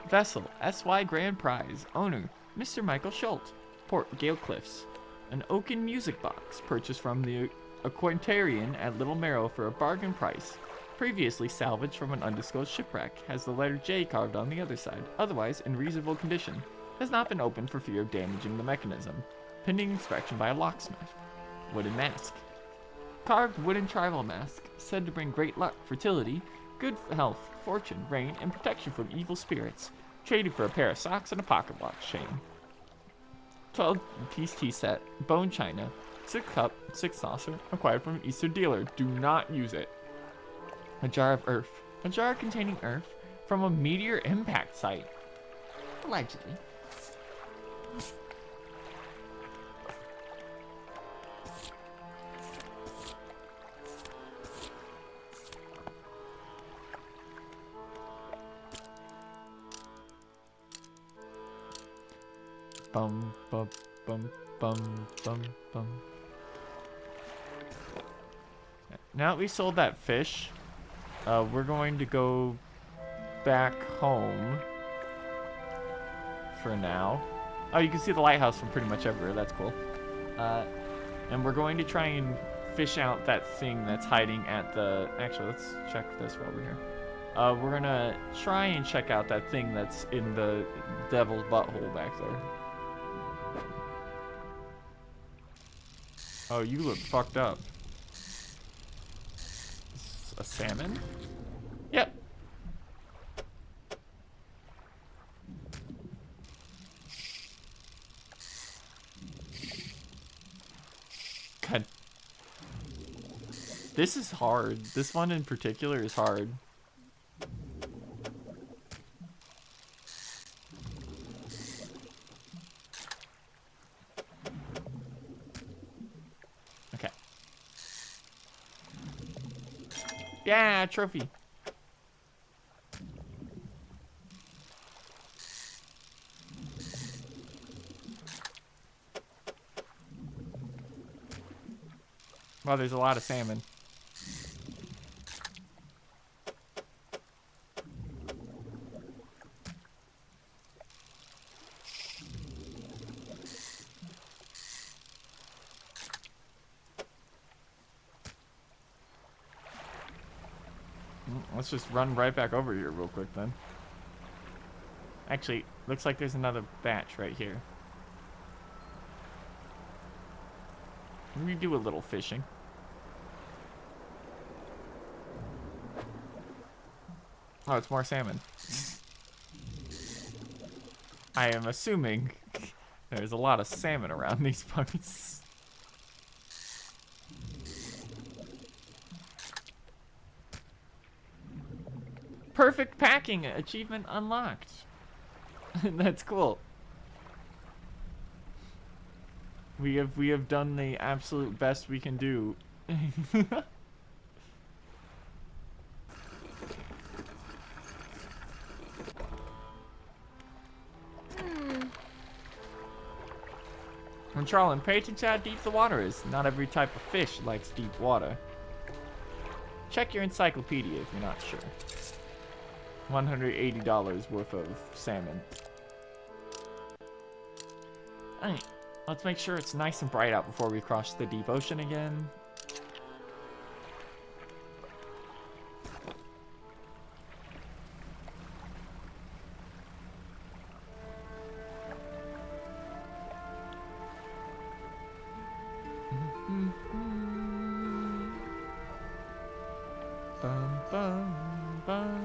Speaker 1: Vessel SY Grand Prize. Owner Mr. Michael Schultz. Port Gale Cliffs. An oaken music box purchased from the Aquatarian at Little Merrow for a bargain price. Previously salvaged from an undisclosed shipwreck. Has the letter J carved on the other side. Otherwise in reasonable condition. Has not been opened for fear of damaging the mechanism. Pending inspection by a locksmith. Wooden mask. Carved wooden tribal mask. Said to bring great luck, fertility, good health, fortune, rain, and protection from evil spirits. Traded for a pair of socks and a pocket watch chain. 12-piece tea set, bone china, 6 cup, 6 saucer, acquired from an Eastern dealer. Do not use it. A jar of earth. A jar containing earth from a meteor impact site. Allegedly. Bum, bum, bum, bum, bum, bum. Now that we sold that fish, we're going to go back home for now. Oh, you can see the lighthouse from pretty much everywhere. That's cool. And we're going to try and fish out that thing that's hiding at the... Actually, let's check this while we're here. We're going to try and check out that thing that's in the devil's butthole back there. Oh, you look fucked up. A salmon? Yep. God. This is hard. This one in particular is hard. Yeah, trophy. Well, there's a lot of salmon. Let's just run right back over here real quick then. Actually, looks like there's another batch right here. We do a little fishing. Oh, it's more salmon. I am assuming there's a lot of salmon around these parts. Perfect packing achievement unlocked. That's cool. We have done the absolute best we can do. And Charlin, pay attention to how deep the water is. Not every type of fish likes deep water. Check your encyclopedia if you're not sure. $180 worth of salmon. Alright, let's make sure it's nice and bright out before we cross the deep ocean again. Bum, bum, bum.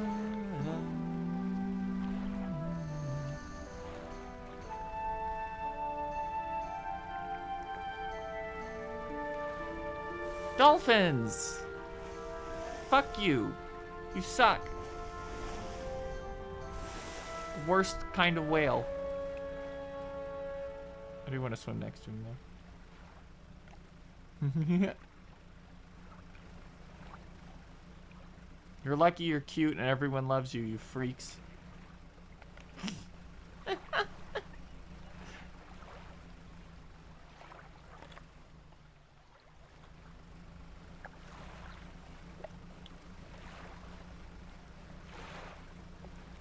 Speaker 1: Dolphins! Fuck you. You suck. Worst kind of whale. I do want to swim next to him though. You're lucky you're cute and everyone loves you, you freaks.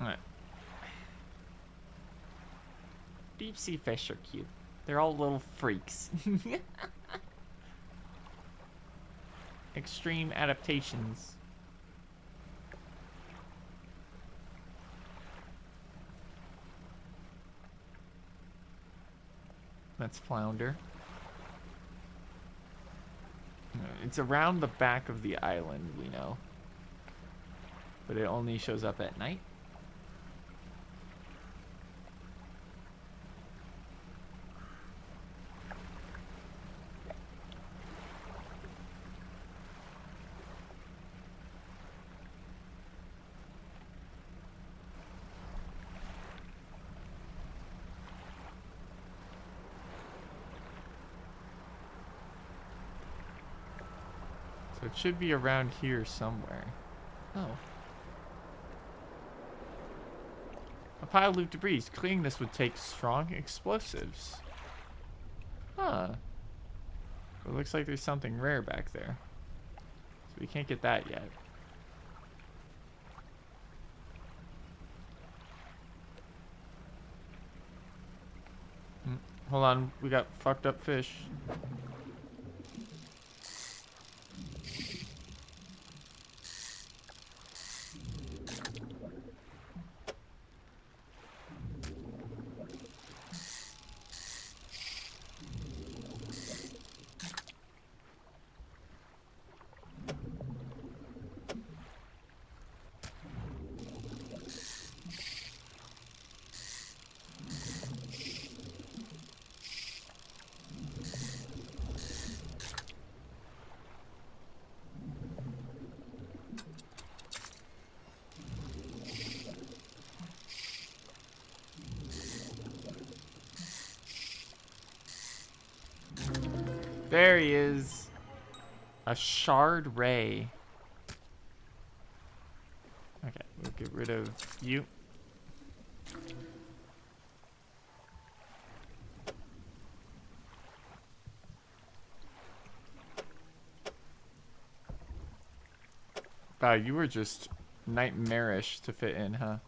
Speaker 1: Alright. Deep sea fish are cute. They're all little freaks. Extreme adaptations. That's flounder. It's around the back of the island, we know. But it only shows up at night. So it should be around here somewhere. Oh. A pile of debris. Clearing this would take strong explosives. Huh. It looks like there's something rare back there. So we can't get that yet. Hold on, we got fucked up fish. There he is. A shard ray. We'll get rid of you. Wow, you were just nightmarish to fit in, huh?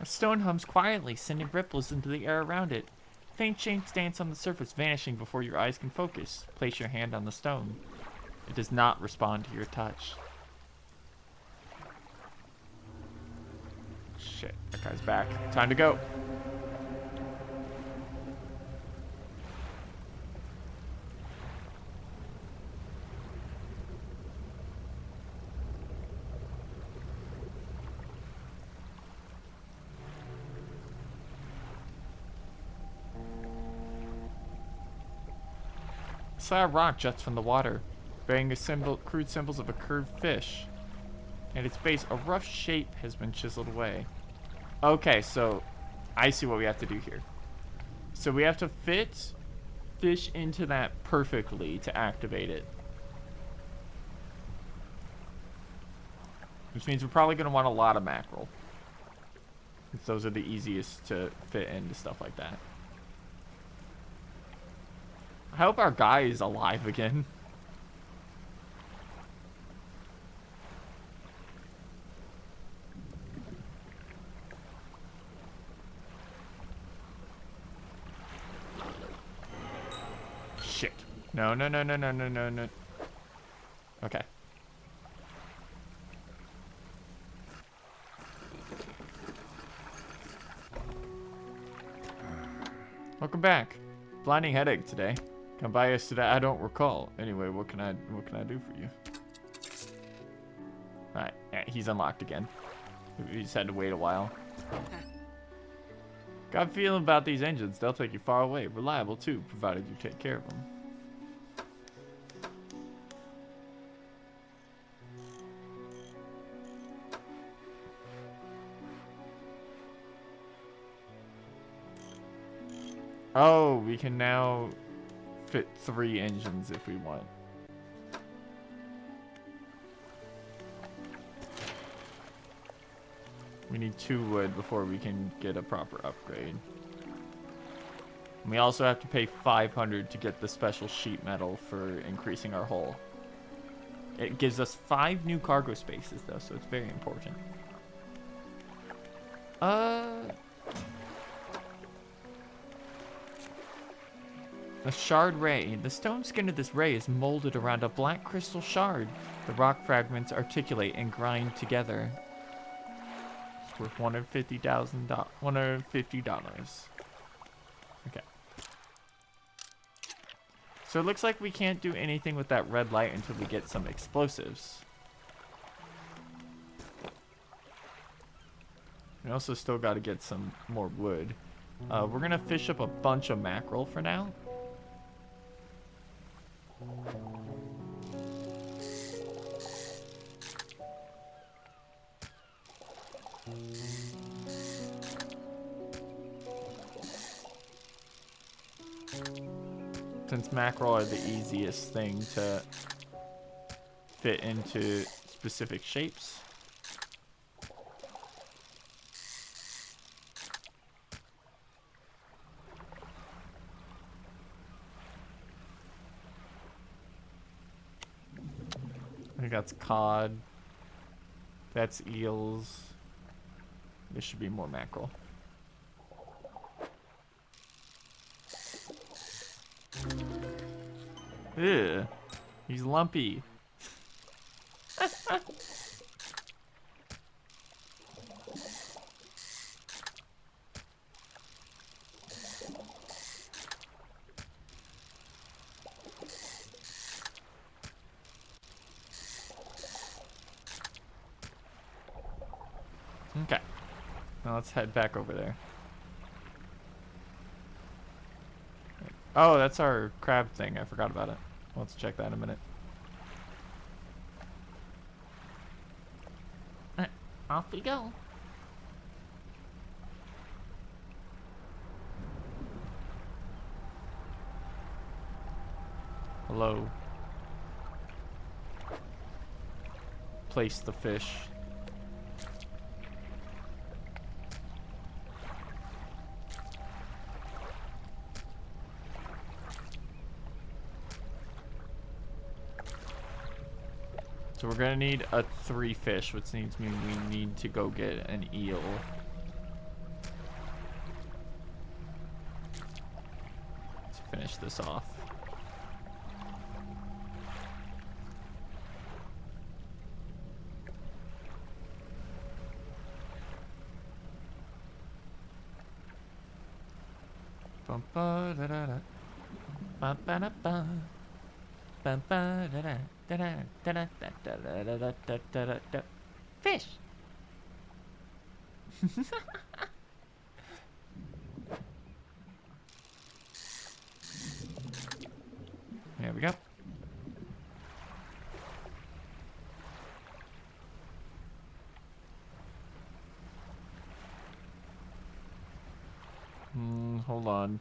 Speaker 2: A stone hums quietly, sending ripples into the air around it. Faint shapes dance on the surface, vanishing before your eyes can focus. Place your hand on the stone. It does not respond to your touch.
Speaker 1: Shit, that guy's back. Time to go.
Speaker 2: A slab of rock juts from the water, bearing crude symbols of a curved fish. At its base, a rough shape has been chiseled away.
Speaker 1: Okay, so I see what we have to do here. So we have to fit fish into that perfectly to activate it. Which means we're probably going to want a lot of mackerel. Since those are the easiest to fit into stuff like that. I hope our guy is alive again. Shit. No, no, no, no, no, no, no, no. Okay. Welcome back. Blinding headache today. Come by yesterday. I don't recall. Anyway, what can I do for you? All right. Yeah, he's unlocked again. We just had to wait a while. Got a feeling about these engines. They'll take you far away. Reliable too, provided you take care of them. Oh, we can now fit 3 engines if we want. We need 2 wood before we can get a proper upgrade. And we also have to pay 500 to get the special sheet metal for increasing our hull. It gives us 5 new cargo spaces though, so it's very important. A shard ray. The stone skin of this ray is molded around a black crystal shard. The rock fragments articulate and grind together. It's worth $150. Okay. So it looks like we can't do anything with that red light until we get some explosives. We also still got to get some more wood. We're going to fish up a bunch of mackerel for now. Since mackerel are the easiest thing to fit into specific shapes. I think that's cod. That's eels. There should be more mackerel. Ew. He's lumpy. Okay. Now let's head back over there. Oh, that's our crab thing. I forgot about it. Let's check that in a minute.
Speaker 3: Off we go.
Speaker 1: Hello. Place the fish. So we're gonna need a 3 fish, which means we need to go get an eel. Let's finish this off. Bum ba da da da. Ba ba da ba. Ba ba da da da da da da da da da da da da da da.
Speaker 2: Fish.
Speaker 1: There we go. Hold on.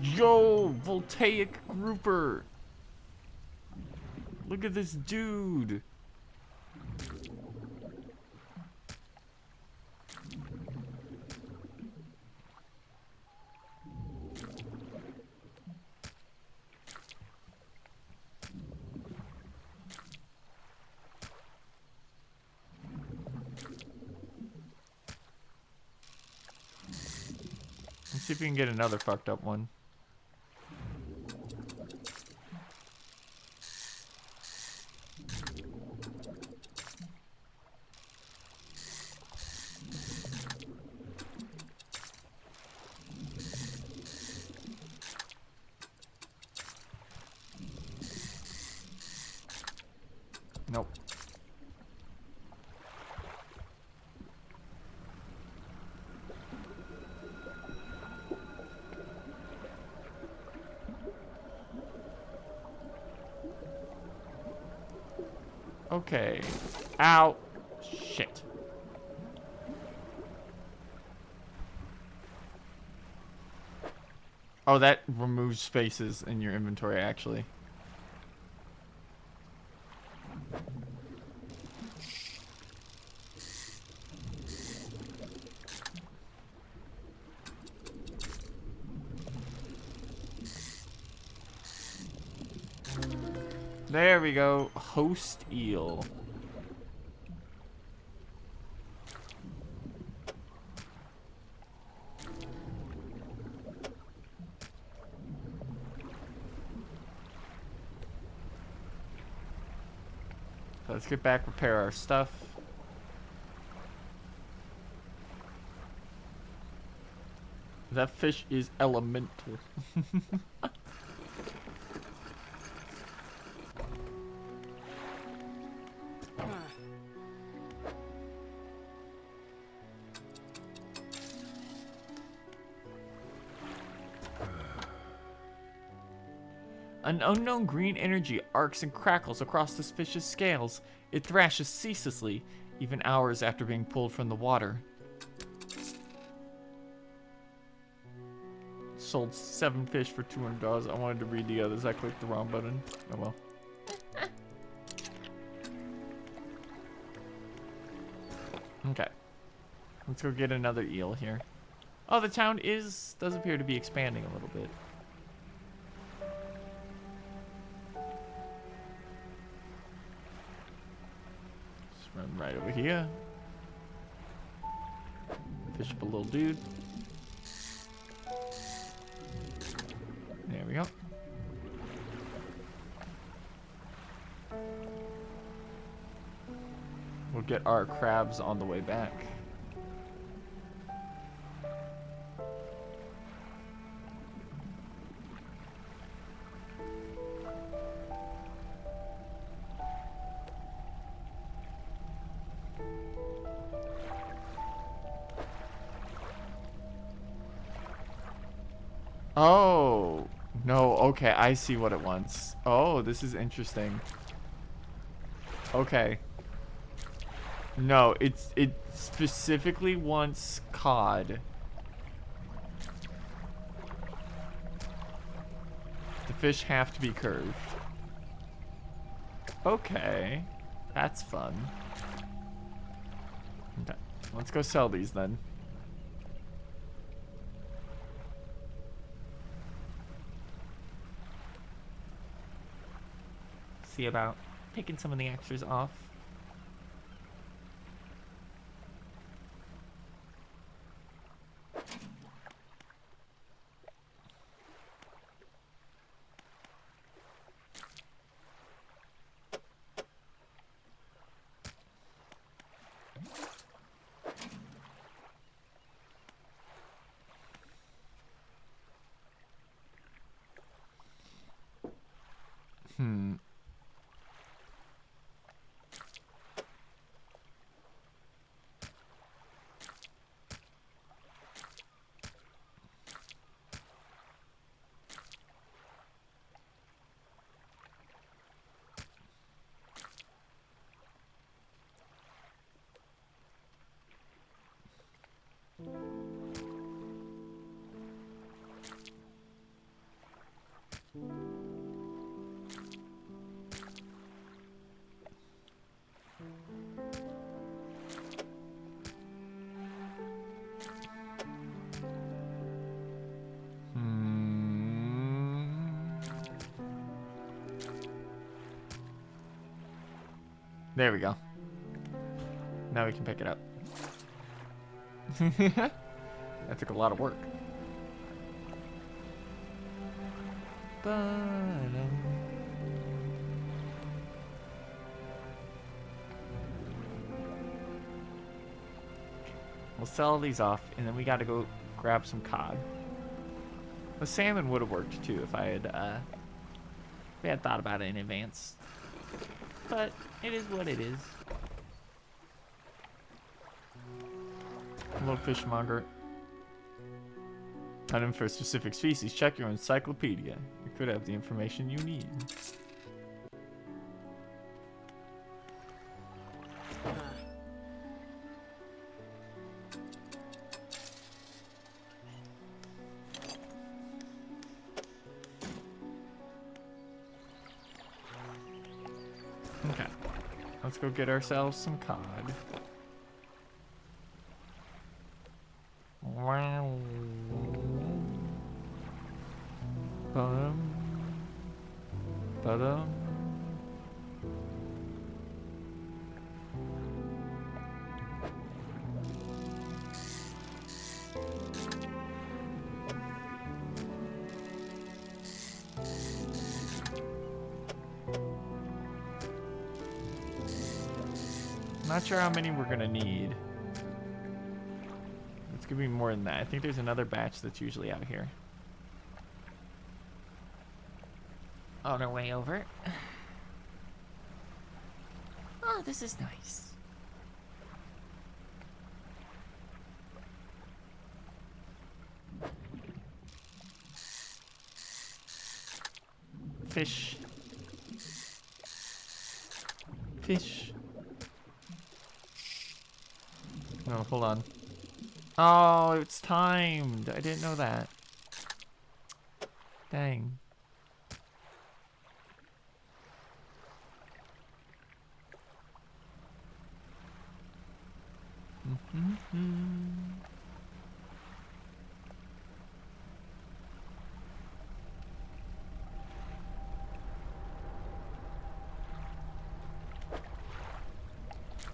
Speaker 1: Yo, voltaic grouper. Look at this dude. Let's see if we can get another fucked up one. Nope. Okay. Ow. Shit. Oh, that removes spaces in your inventory, actually. There we go. Host eel. So let's get back, repair our stuff. That fish is elemental. An unknown green energy arcs and crackles across this fish's scales. It thrashes ceaselessly, even hours after being pulled from the water. Sold 7 fish for $200. I wanted to read the others. I clicked the wrong button. Oh well. Okay. Let's go get another eel here. Oh, the town does appear to be expanding a little bit. Run right over here. Fish up a little dude. There we go. We'll get our crabs on the way back. Oh, no, okay, I see what it wants. Oh, this is interesting. Okay. No, it specifically wants cod. The fish have to be curved. Okay, that's fun. Okay, let's go sell these then.
Speaker 2: See about taking some of the extras off.
Speaker 1: Hmm. There we go. Now we can pick it up. That took a lot of work. We'll sell these off, and then we gotta go grab some cod. The salmon would have worked too if I had thought about it in advance.
Speaker 2: But it is what it is.
Speaker 1: Hello, fishmonger. Item for a specific species. Check your encyclopedia. It could have the information you need. Okay. Let's go get ourselves some cod.
Speaker 3: Wow.
Speaker 1: Ba-dum. Ba-dum. Not sure how many we're gonna need. It's gonna be more than that. I think there's another batch that's usually out here.
Speaker 3: On our way over. Oh, this is nice.
Speaker 1: Fish. Fish. No, hold on. Oh, it's timed. I didn't know that. Dang.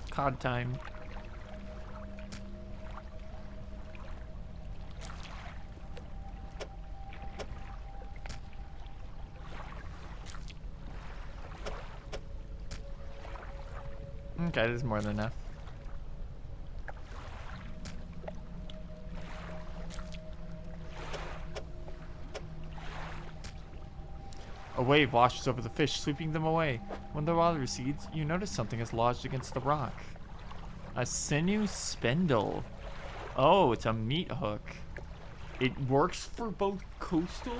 Speaker 1: Cod time. Okay, this is more than enough. A wave washes over the fish, sweeping them away. When the water recedes, you notice something is lodged against the rock. A sinew spindle. Oh, it's a meat hook. It works for both coastal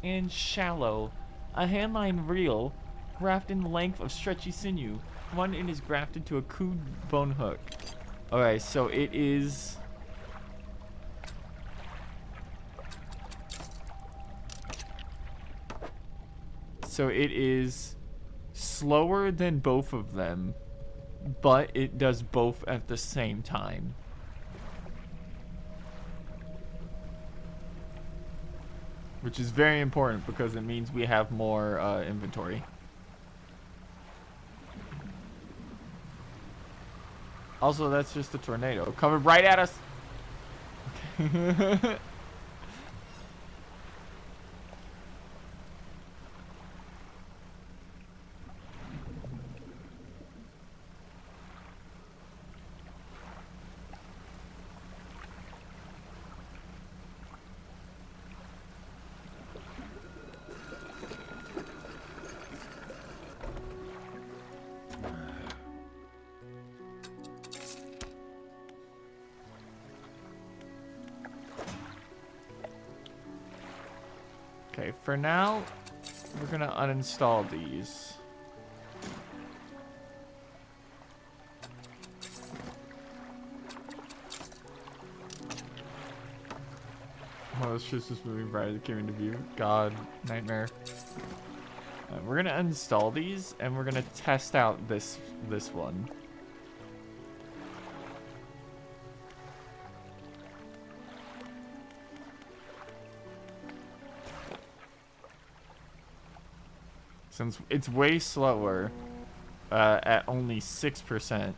Speaker 1: and shallow. A handline reel raft in the length of stretchy sinew. One end is grafted to a crude bone hook. Okay, so it is... So it is slower than both of them, but it does both at the same time. Which is very important because it means we have more inventory. Also, that's just a tornado coming right at us. Okay. Okay, for now, we're gonna uninstall these. Oh, this shit's just moving right as it came into view. God, nightmare. We're gonna uninstall these, and we're gonna test out this one. Since it's way slower at only 6%,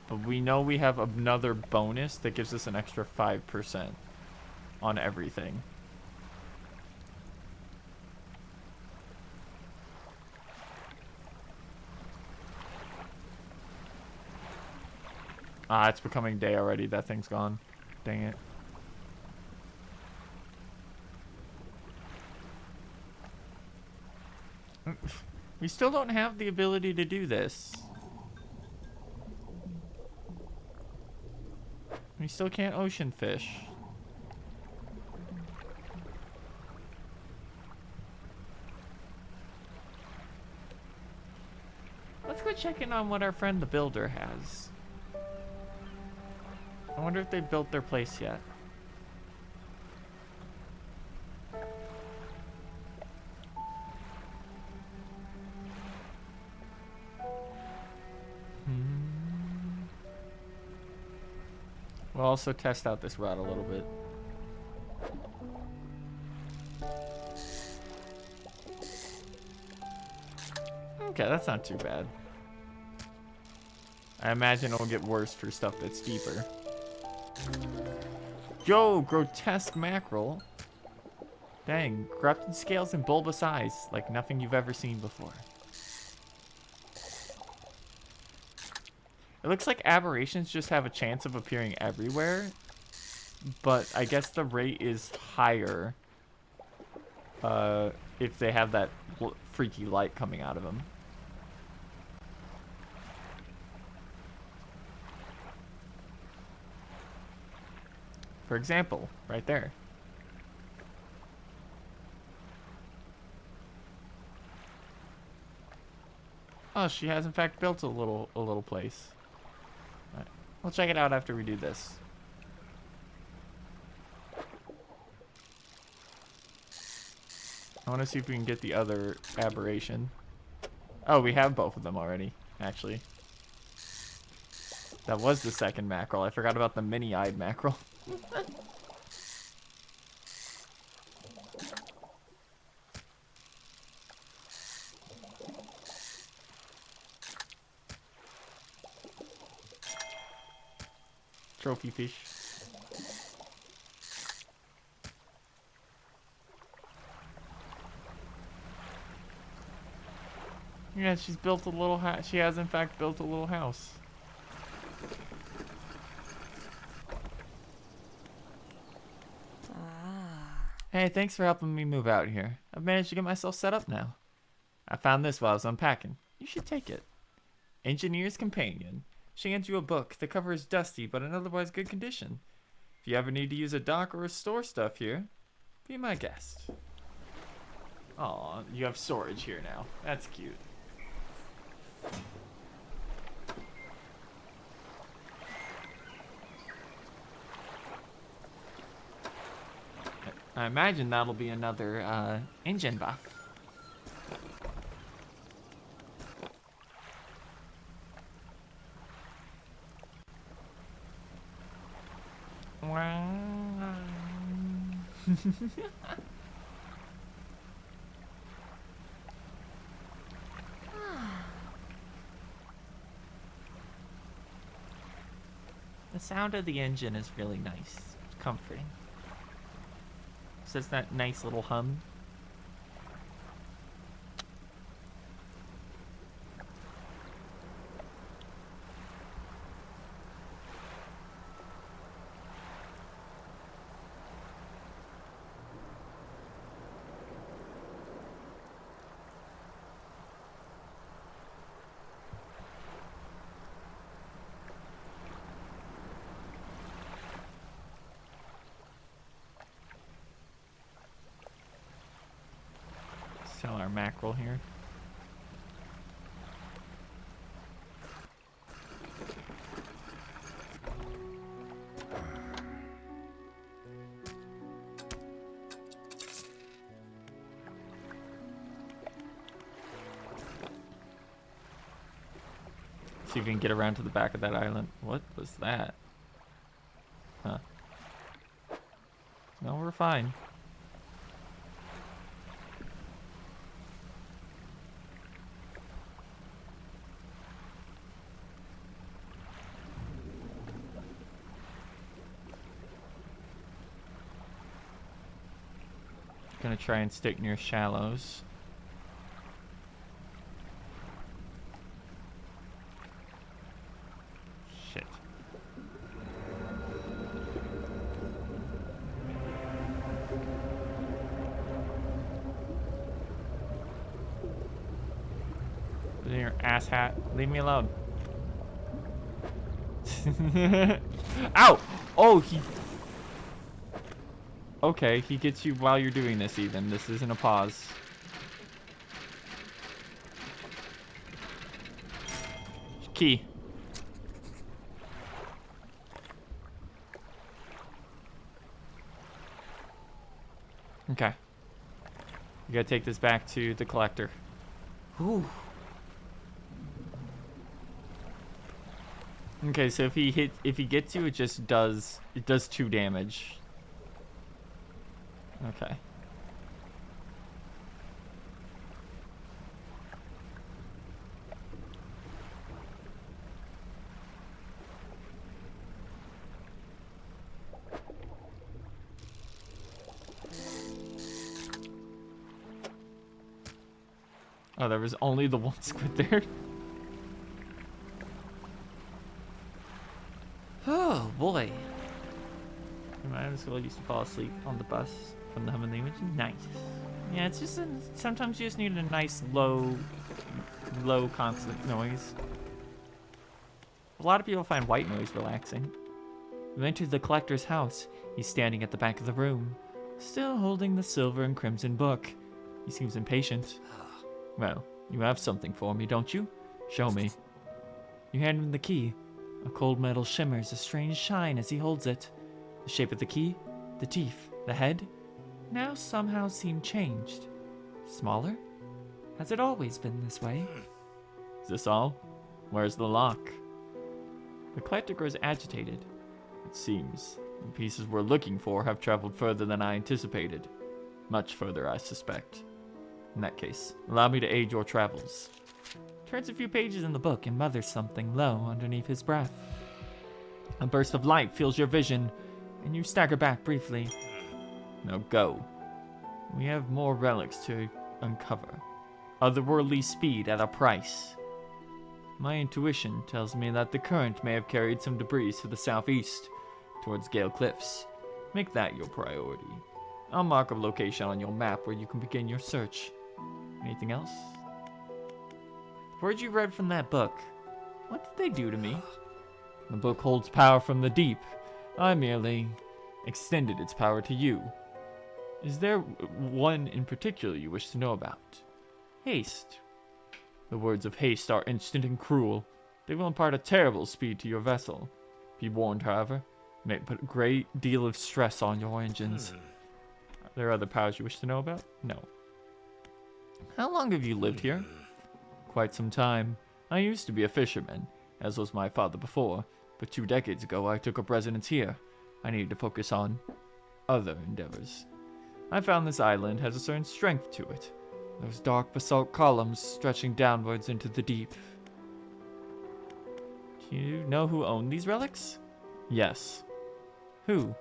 Speaker 1: but we know we have another bonus that gives us an extra 5% on everything. Ah, it's becoming day already. That thing's gone. Dang it. We still don't have the ability to do this. We still can't ocean fish. Let's go check in on what our friend the builder has. I wonder if they built their place yet. We'll also test out this route a little bit. Okay, that's not too bad. I imagine it'll get worse for stuff that's deeper. Yo, grotesque mackerel. Dang, corrupted scales and bulbous eyes, like nothing you've ever seen before. It looks like aberrations just have a chance of appearing everywhere, but I guess the rate is higher if they have that freaky light coming out of them. For example, right there. Oh, she has in fact built a little place. Alright, we'll check it out after we do this. I want to see if we can get the other aberration. Oh, we have both of them already, actually. That was the second mackerel. I forgot about the mini-eyed mackerel. Trophy fish. Yeah, she's built a little house. She has in fact built a little house. Hey, thanks for helping me move out here. I've managed to get myself set up now. I found this while I was unpacking. You should take it. Engineer's Companion. She hands you a book. The cover is dusty, but in otherwise good condition. If you ever need to use a dock or store stuff here, be my guest. Aw, you have storage here now. That's cute. I imagine that'll be another engine buff.
Speaker 2: The sound of the engine is really nice. It's comforting. It's just that nice little hum. Sell our mackerel here. See if we can get around to the back of that island. What was that? Huh. No, we're fine. Gonna try and stick near shallows. Shit. Your ass hat. Leave me alone. Ow! Oh, he... Okay, he gets you while you're doing this even. This isn't a pause. Key. Okay. You gotta take this back to the collector. Ooh. Okay, so if he gets you, it does 2 damage. Okay. Oh, there was only the one squid there. Oh boy. My high school used to fall asleep on the bus from the hum of the image. Nice. Yeah, it's just sometimes you just need a nice low constant noise. A lot of people find white noise relaxing. We entered the collector's house. He's standing at the back of the room, still holding the silver and crimson book. He seems impatient. Well, you have something for me, don't you? Show me. You hand him the key. A cold metal shimmers a strange shine as he holds it. The shape of the key, the teeth, the head, now somehow seem changed. Smaller? Has it always been this way? Is this all? Where's the lock? The collector grows agitated. It seems the pieces we're looking for have traveled further than I anticipated. Much further, I suspect. In that case, allow me to aid your travels. Turns a few pages in the book and mutters something low underneath his breath. A burst of light fills your vision, and you stagger back briefly. Now go. We have more relics to uncover. Otherworldly speed at a price. My intuition tells me that the current may have carried some debris to the southeast, towards Gale Cliffs. Make that your priority. I'll mark a location on your map where you can begin your search. Anything else? Words you read from that book. What did they do to me? The book holds power from the deep. I merely extended its power to you. Is there one in particular you wish to know about? Haste.
Speaker 1: The words of haste are instant and cruel. They will impart a terrible speed to your vessel. Be warned, however, it may put a great deal of stress on your engines. Are there other powers you wish to know about? No. How long have you lived here? Quite some time. I used to be a fisherman, as was my father before, but 2 decades ago I took up residence here. I needed to focus on other endeavors. I found this island has a certain strength to it. Those dark basalt columns stretching downwards into the deep. Do you know who owned these relics? Yes. Who?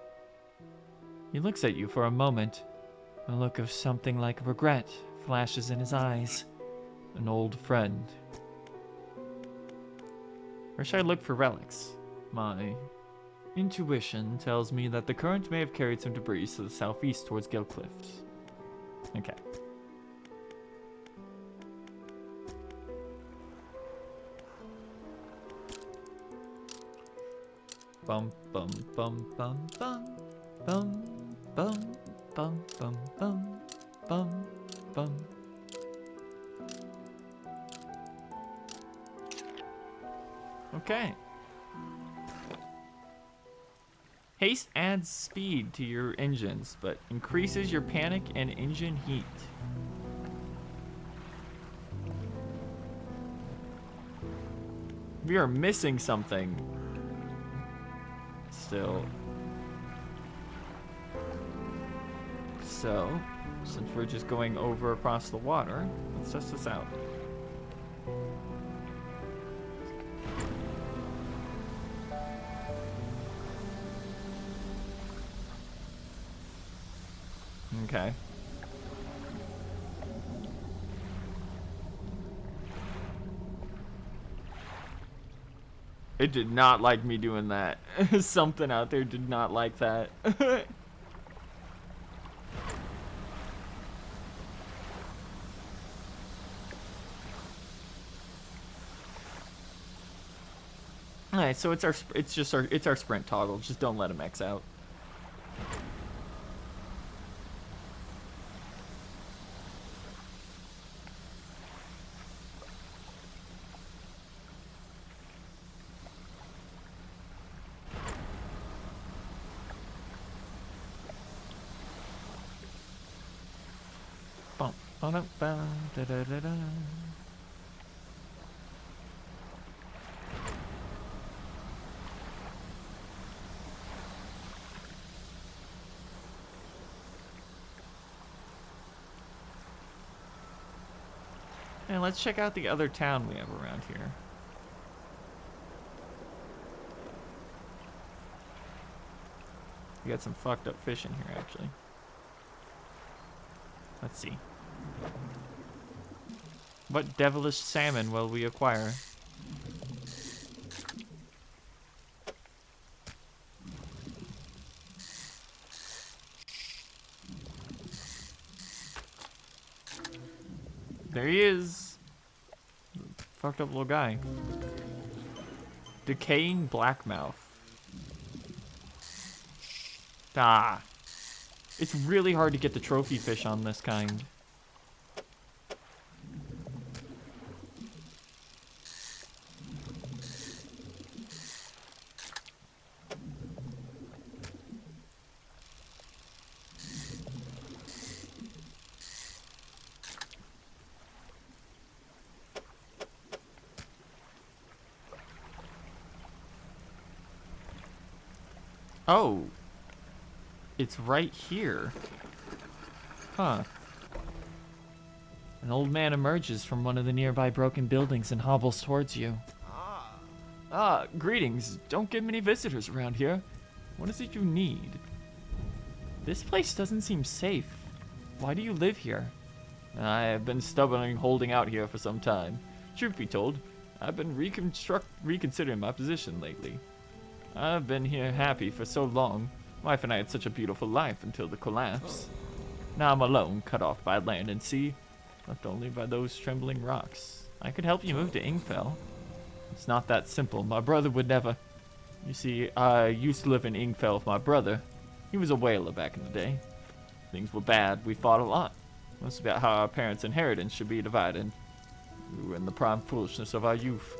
Speaker 1: He looks at you for a moment. A look of something like regret flashes in his eyes. An old friend. Where should I look for relics? My intuition tells me that the current may have carried some debris to the southeast towards Gill Cliffs. Okay. Bum bum bum bum bum bum bum bum bum bum bum bum. Okay. Haste adds speed to your engines, but increases your panic and engine heat. We are missing something. Still. So, since we're just going over across the water, let's test this out. Okay. It did not like me doing that. Something out there did not like that. Alright, so it's our sprint toggle. Just don't let him X out. Bum, ba-dum, bum, da-da-da-da. And let's check out the other town we have around here. We got some fucked up fish in here, actually. Let's see. What devilish salmon will we acquire? There he is. Fucked up little guy. Decaying blackmouth. Ah. It's really hard to get the trophy fish on this kind. Oh. It's right here. Huh. An old man emerges from one of the nearby broken buildings and hobbles towards you. Ah, greetings. Don't get many visitors around here. What is it you need? This place doesn't seem safe. Why do you live here? I have been stubbornly holding out here for some time. Truth be told, I've been reconsidering my position lately. I've been here happy for so long. Wife and I had such a beautiful life until the collapse. Now I'm alone, cut off by land and sea, left only by those trembling rocks. I could help you move to Ingfell. It's not that simple. My brother would never... You see, I used to live in Ingfell with my brother. He was a whaler back in the day. Things were bad. We fought a lot. It was about how our parents' inheritance should be divided. We were in the prime foolishness of our youth.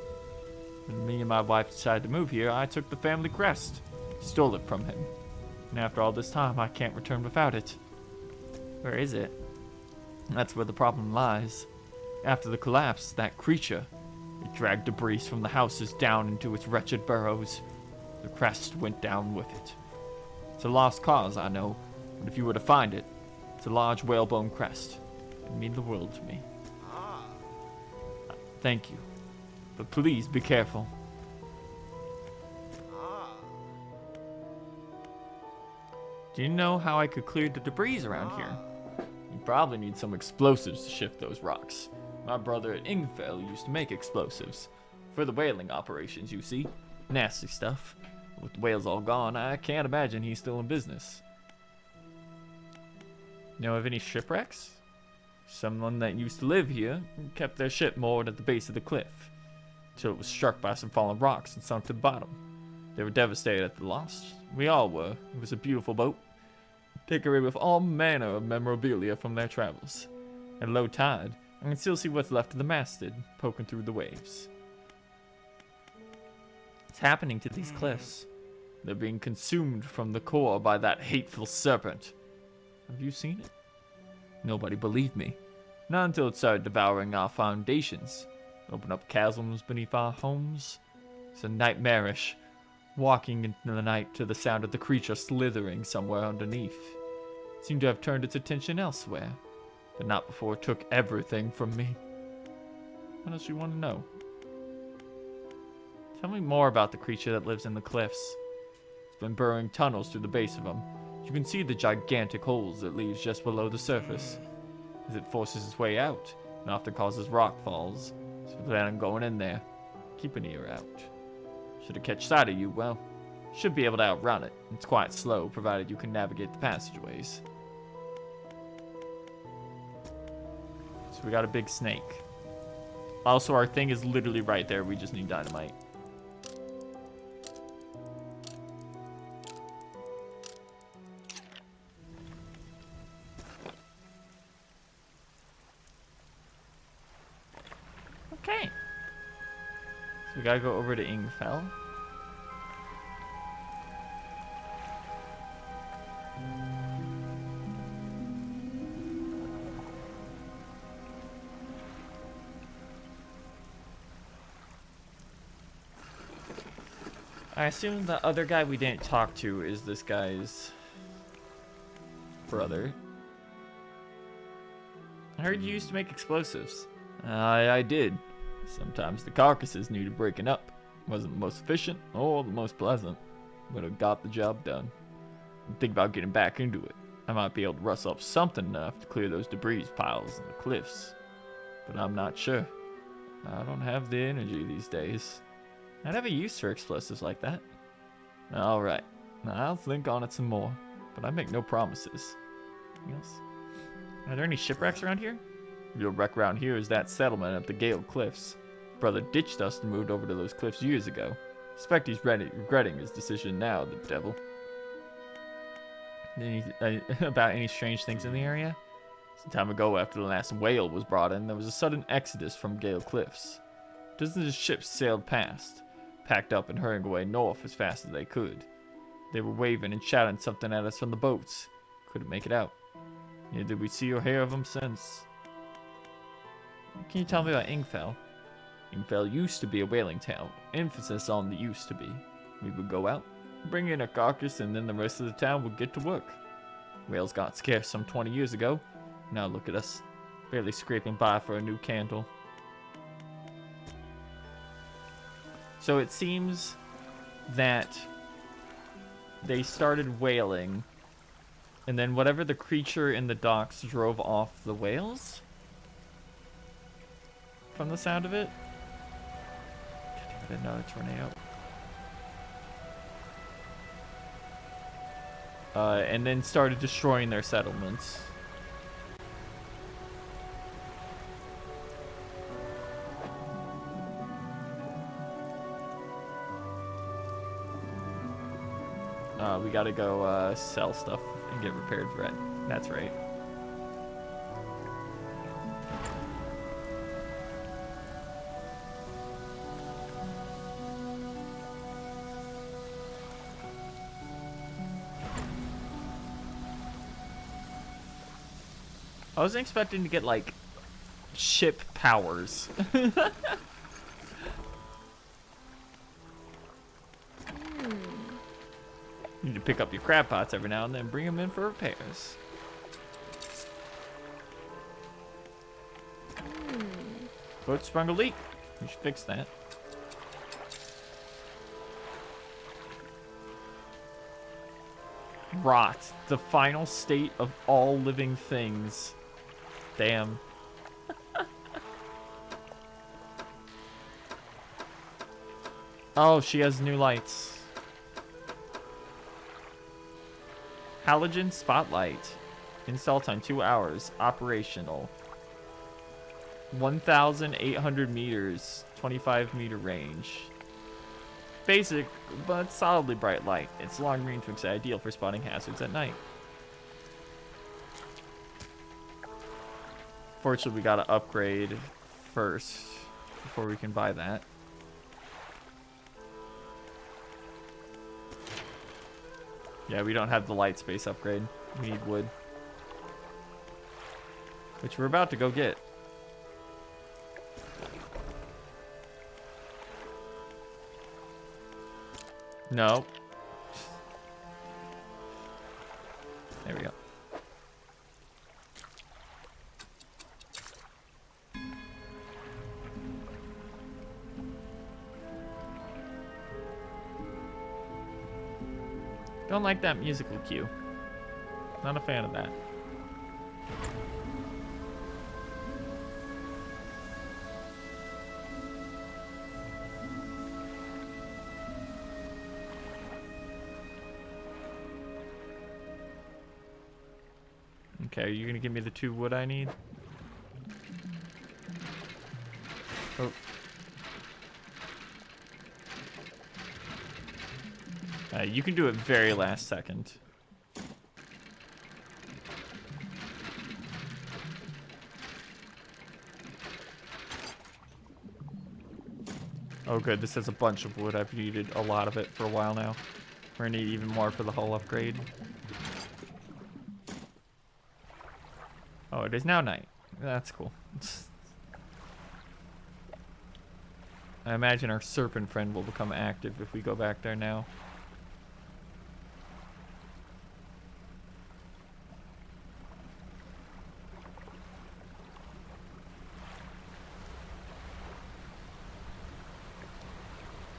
Speaker 1: When me and my wife decided to move here, I took the family crest, stole it from him. And after all this time, I can't return without it.
Speaker 2: Where is it?
Speaker 1: That's where the problem lies. After the collapse, that creature, it dragged debris from the houses down into its wretched burrows. The crest went down with it. It's a lost cause, I know, but if you were to find it, it's a large whalebone crest. It'd mean the world to me. Thank you. But please be careful. Do you know how I could clear the debris around here? You probably need some explosives to shift those rocks. My brother at Ingfell used to make explosives. For the whaling operations, you see. Nasty stuff. With the whales all gone, I can't imagine he's still in business. Know of any shipwrecks? Someone that used to live here kept their ship moored at the base of the cliff, till it was struck by some fallen rocks and sunk to the bottom. They were devastated at the loss. We all were. It was a beautiful boat, decorated with all manner of memorabilia from their travels. At low tide, I can still see what's left of the masthead poking through the waves.
Speaker 2: What's happening to these cliffs?
Speaker 1: They're being consumed from the core by that hateful serpent. Have you seen it? Nobody believed me. Not until it started devouring our foundations. Opened up chasms beneath our homes. It's nightmarish. Walking into the night to the sound of the creature slithering somewhere underneath. It seemed to have turned its attention elsewhere. But not before it took everything from me. What else you want to know?
Speaker 2: Tell me more about the creature that lives in the cliffs.
Speaker 1: It's been burrowing tunnels through the base of them. You can see the gigantic holes it leaves just below the surface. As it forces its way out, it often causes rock falls. So I plan on going in there. Keep an ear out. Should it catch sight of you, well, should be able to outrun it. It's quite slow, provided you can navigate the passageways.
Speaker 2: So we got a big snake. Also, our thing is literally right there. We just need dynamite. Okay. So we gotta go over to Ingfell. I assume the other guy we didn't talk to is this guy's brother. I heard you used to make explosives.
Speaker 1: I did. Sometimes the carcasses needed breaking up. Wasn't the most efficient or the most pleasant, but it got the job done. Think about getting back into it. I might be able to rustle up something enough to clear those debris piles in the cliffs, but I'm not sure. I don't have the energy these days.
Speaker 2: I'd have a use for explosives like that.
Speaker 1: Alright, I'll think on it some more, but I make no promises.
Speaker 2: Anything else? Are there any shipwrecks around here?
Speaker 1: Real wreck around here is that settlement at the Gale Cliffs. Brother ditched us and moved over to those cliffs years ago. Suspect he's regretting his decision now, the devil.
Speaker 2: About any strange things in the area?
Speaker 1: Some time ago, after the last whale was brought in, there was a sudden exodus from Gale Cliffs. Dozens of ships sailed past, packed up and hurrying away north as fast as they could. They were waving and shouting something at us from the boats. Couldn't make it out. Neither did we see or hear of them since.
Speaker 2: Can you tell me about Ingfell?
Speaker 1: Ingfell used to be a whaling town. Emphasis on the used to be. We would go out, bring in a carcass, and then the rest of the town would get to work. Whales got scarce some 20 years ago. Now look at us, barely scraping by for a new candle.
Speaker 2: So it seems that they started whaling, and then whatever the creature in the docks drove off the whales? From the sound of it? God damn, I didn't know a tornado. And then started destroying their settlements. We gotta go sell stuff and get repaired for it. That's right.
Speaker 1: I wasn't expecting to get, like, ship powers. You need to pick up your crab pots every now and then, bring them in for repairs. Boat sprung a leak. We should fix that. Rot, the final state of all living things. Damn. Oh, she has new lights. Halogen spotlight. Install time 2 hours. Operational. 1,800 meters. 25 meter range. Basic, but solidly bright light. Its long range makes it ideal for spotting hazards at night. Fortunately, we gotta upgrade first before we can buy that. Yeah, we don't have the light space upgrade. We need wood. Which we're about to go get. No. There we go. Don't like that musical cue. Not a fan of that. Okay, are you gonna give me the 2 wood I need? Oh. You can do it very last second. Oh good, this has a bunch of wood. I've needed a lot of it for a while now. We're gonna need even more for the hull upgrade. Oh, it is now night. That's cool. I imagine our serpent friend will become active if we go back there now.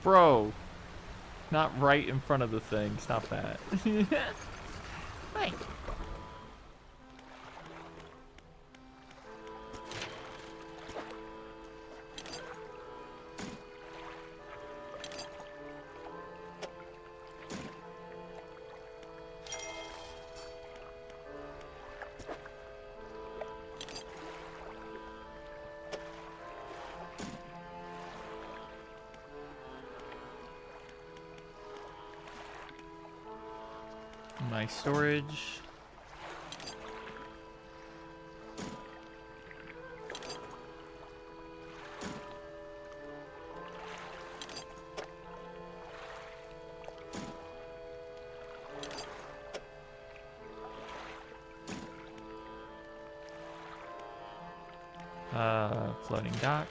Speaker 1: Bro, not right in front of the thing. Stop that.
Speaker 3: Wait.
Speaker 1: My storage. Floating dock.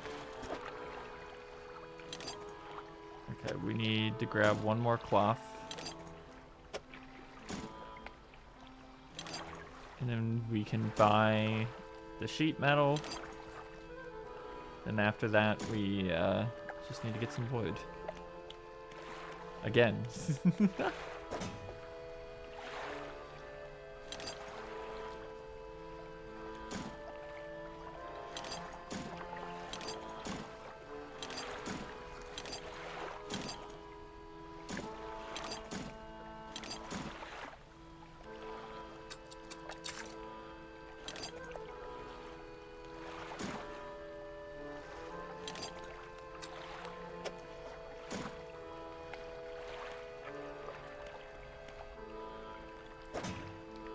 Speaker 1: Okay, we need to grab one more cloth. And then we can buy the sheet metal. And after that, we just need to get some wood. Again.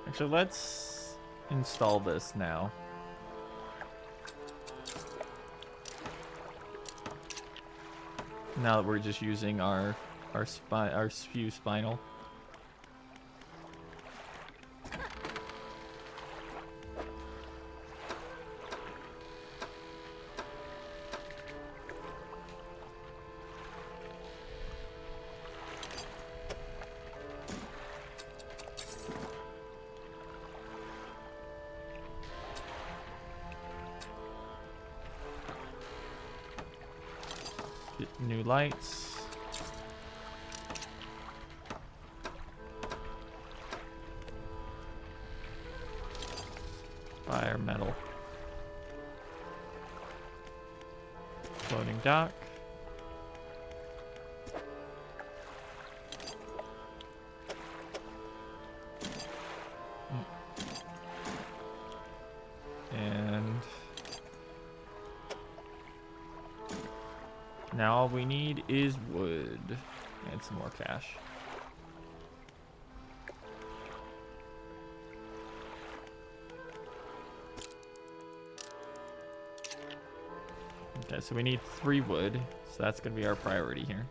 Speaker 1: Actually, let's install this now. Now that we're just using our spew spinal. Get new lights. Fire metal. Floating dock. And now all we need is wood and some more cash. Okay, so we need 3 wood, so that's gonna be our priority here.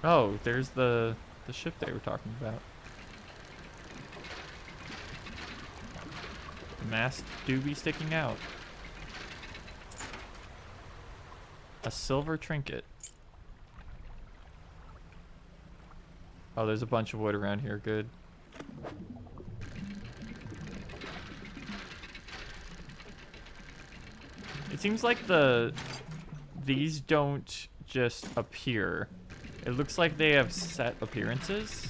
Speaker 1: Oh, there's the ship they were talking about. The mast do be sticking out. A silver trinket. Oh, there's a bunch of wood around here. Good. It seems like these don't just appear. It looks like they have set appearances.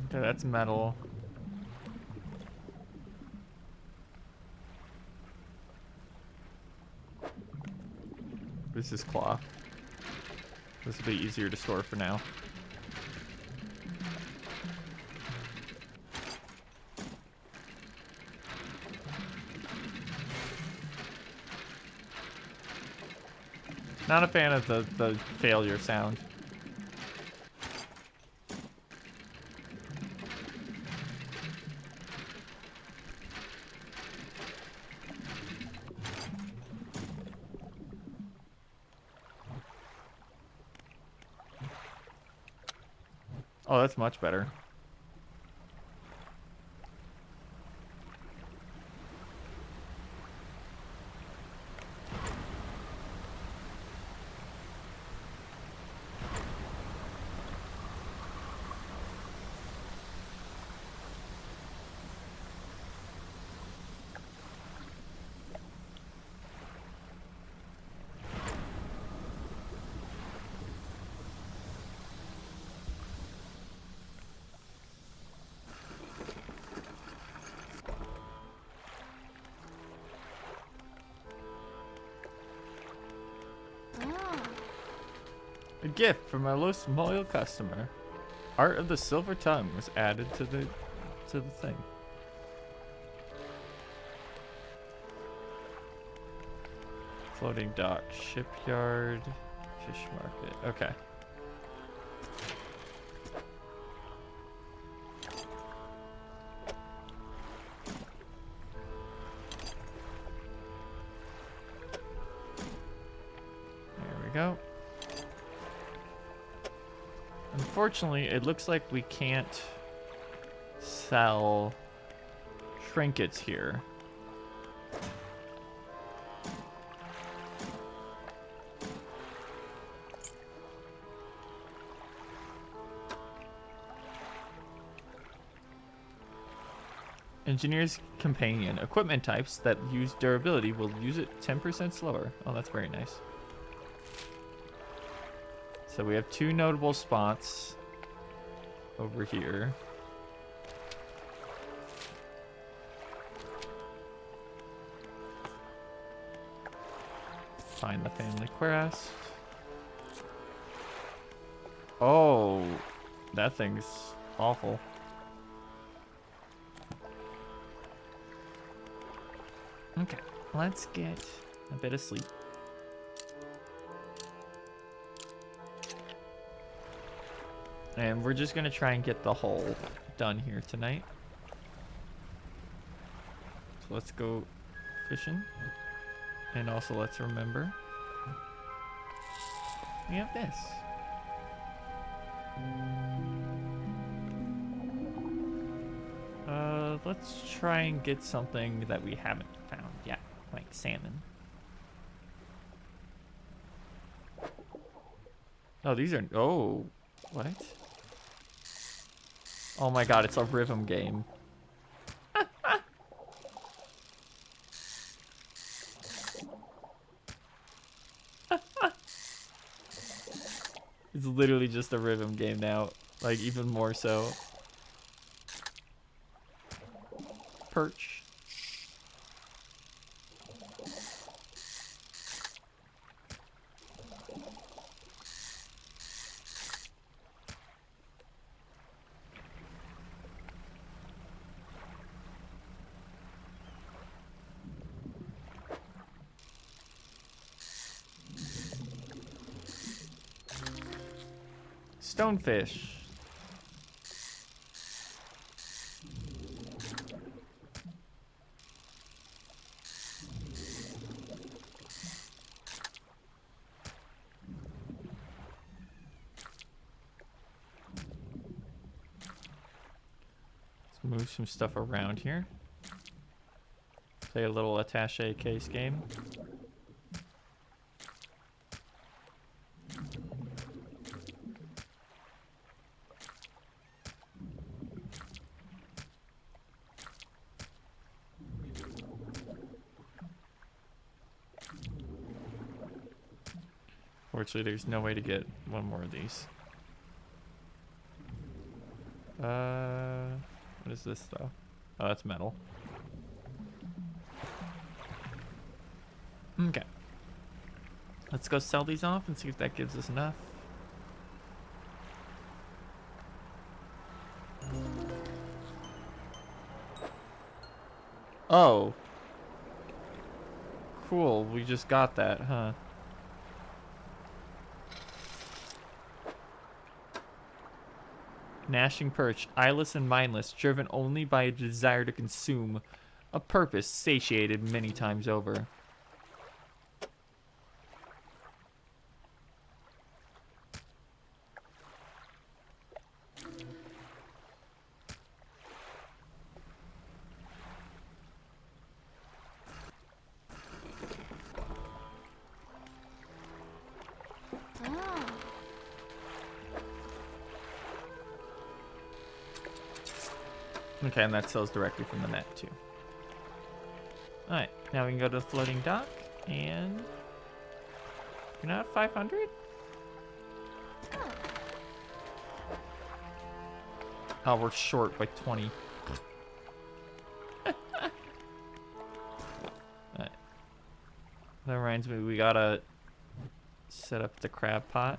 Speaker 1: Okay, that's metal. This is cloth. This will be easier to store for now. Not a fan of the failure sound. Oh, that's much better. A gift from our most loyal customer. Art of the Silver Tongue was added to the thing. Floating dock, shipyard, fish market. Okay. There we go. Unfortunately, it looks like we can't sell trinkets here. Engineer's Companion. Equipment types that use durability will use it 10% slower. Oh, that's very nice. So we have 2 notable spots over here. Find the family quest. Oh, that thing's awful.
Speaker 2: Okay, let's get a bit of sleep.
Speaker 1: And we're just gonna try and get the hole done here tonight. So let's go fishing. And also let's remember we have this. Let's try and get something that we haven't found yet, like salmon. Oh, these are, oh, what? Oh my god, it's a rhythm game. It's literally just a rhythm game now, like even more so. Perch. Stonefish. Let's move some stuff around here. Play a little attaché case game. Fortunately, there's no way to get one more of these. What is this though? Oh, that's metal. Okay. Let's go sell these off and see if that gives us enough. Oh. Cool, we just got that, huh? Gnashing perch, eyeless and mindless, driven only by a desire to consume, a purpose satiated many times over.
Speaker 3: Oh.
Speaker 1: Okay, and that sells directly from the net too. Alright, now we can go to the floating dock and you're not at 500? Oh, we're short by 20. Alright. That reminds me, we gotta set up the crab pot.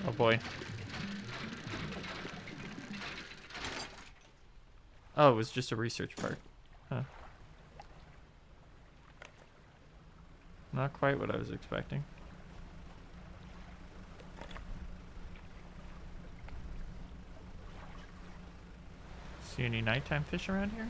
Speaker 1: Oh boy. Oh, it was just a research part. Huh. Not quite what I was expecting. See any nighttime fish around here?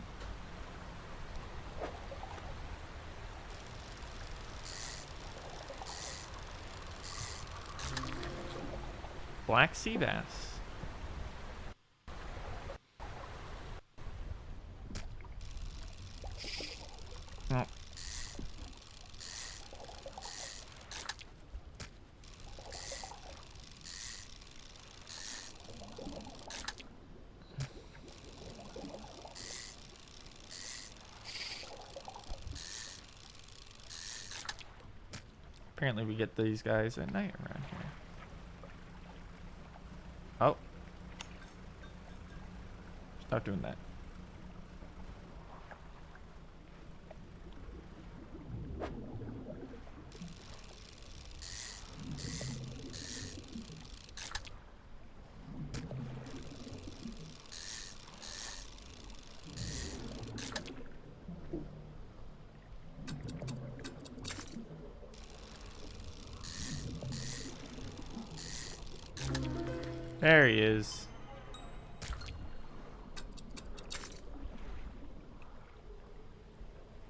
Speaker 1: Black sea bass. Oh. Apparently we get these guys at night around here. Oh. Stop doing that. There he is.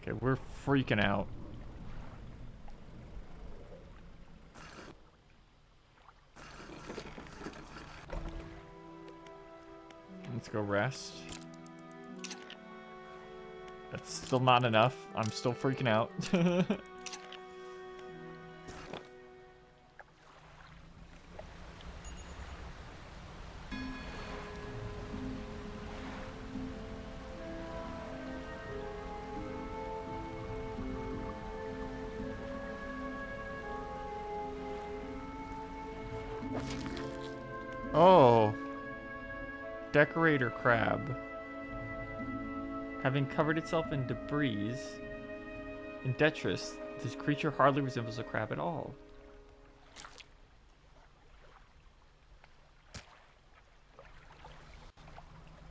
Speaker 1: Okay, we're freaking out. Let's go rest. That's still not enough. I'm still freaking out. Oh. Decorator crab. Having covered itself in debris, in detritus, this creature hardly resembles a crab at all.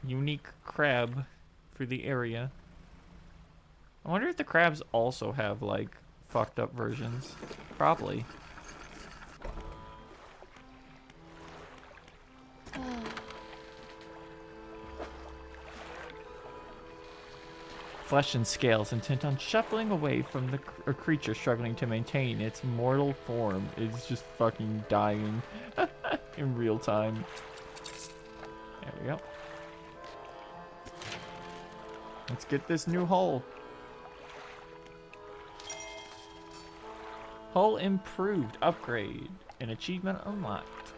Speaker 1: Unique crab for the area. I wonder if the crabs also have, like, fucked up versions. Probably. Flesh and scales, intent on shuffling away from the creature struggling to maintain its mortal form, is just fucking dying in real time. There we go. Let's get this new hull. Hull improved, upgrade, an achievement unlocked.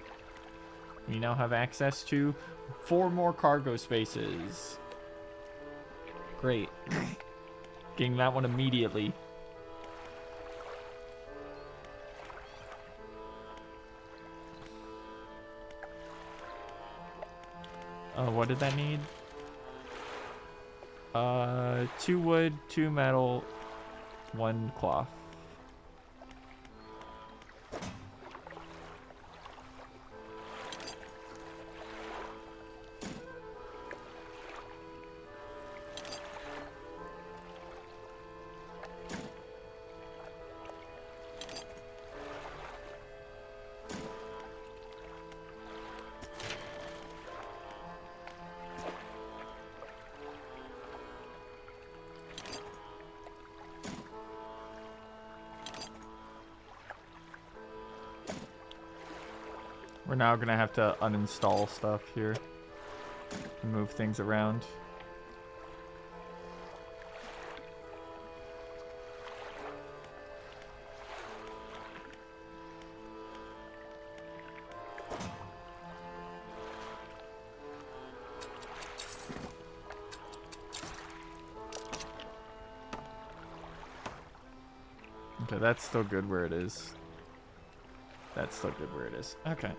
Speaker 1: We now have access to 4 more cargo spaces. Great. Getting that one immediately. What did that need? 2 wood, 2 metal, 1 cloth. We're now gonna have to uninstall stuff here and move things around. Okay, that's still good where it is. That's still good where it is. Okay.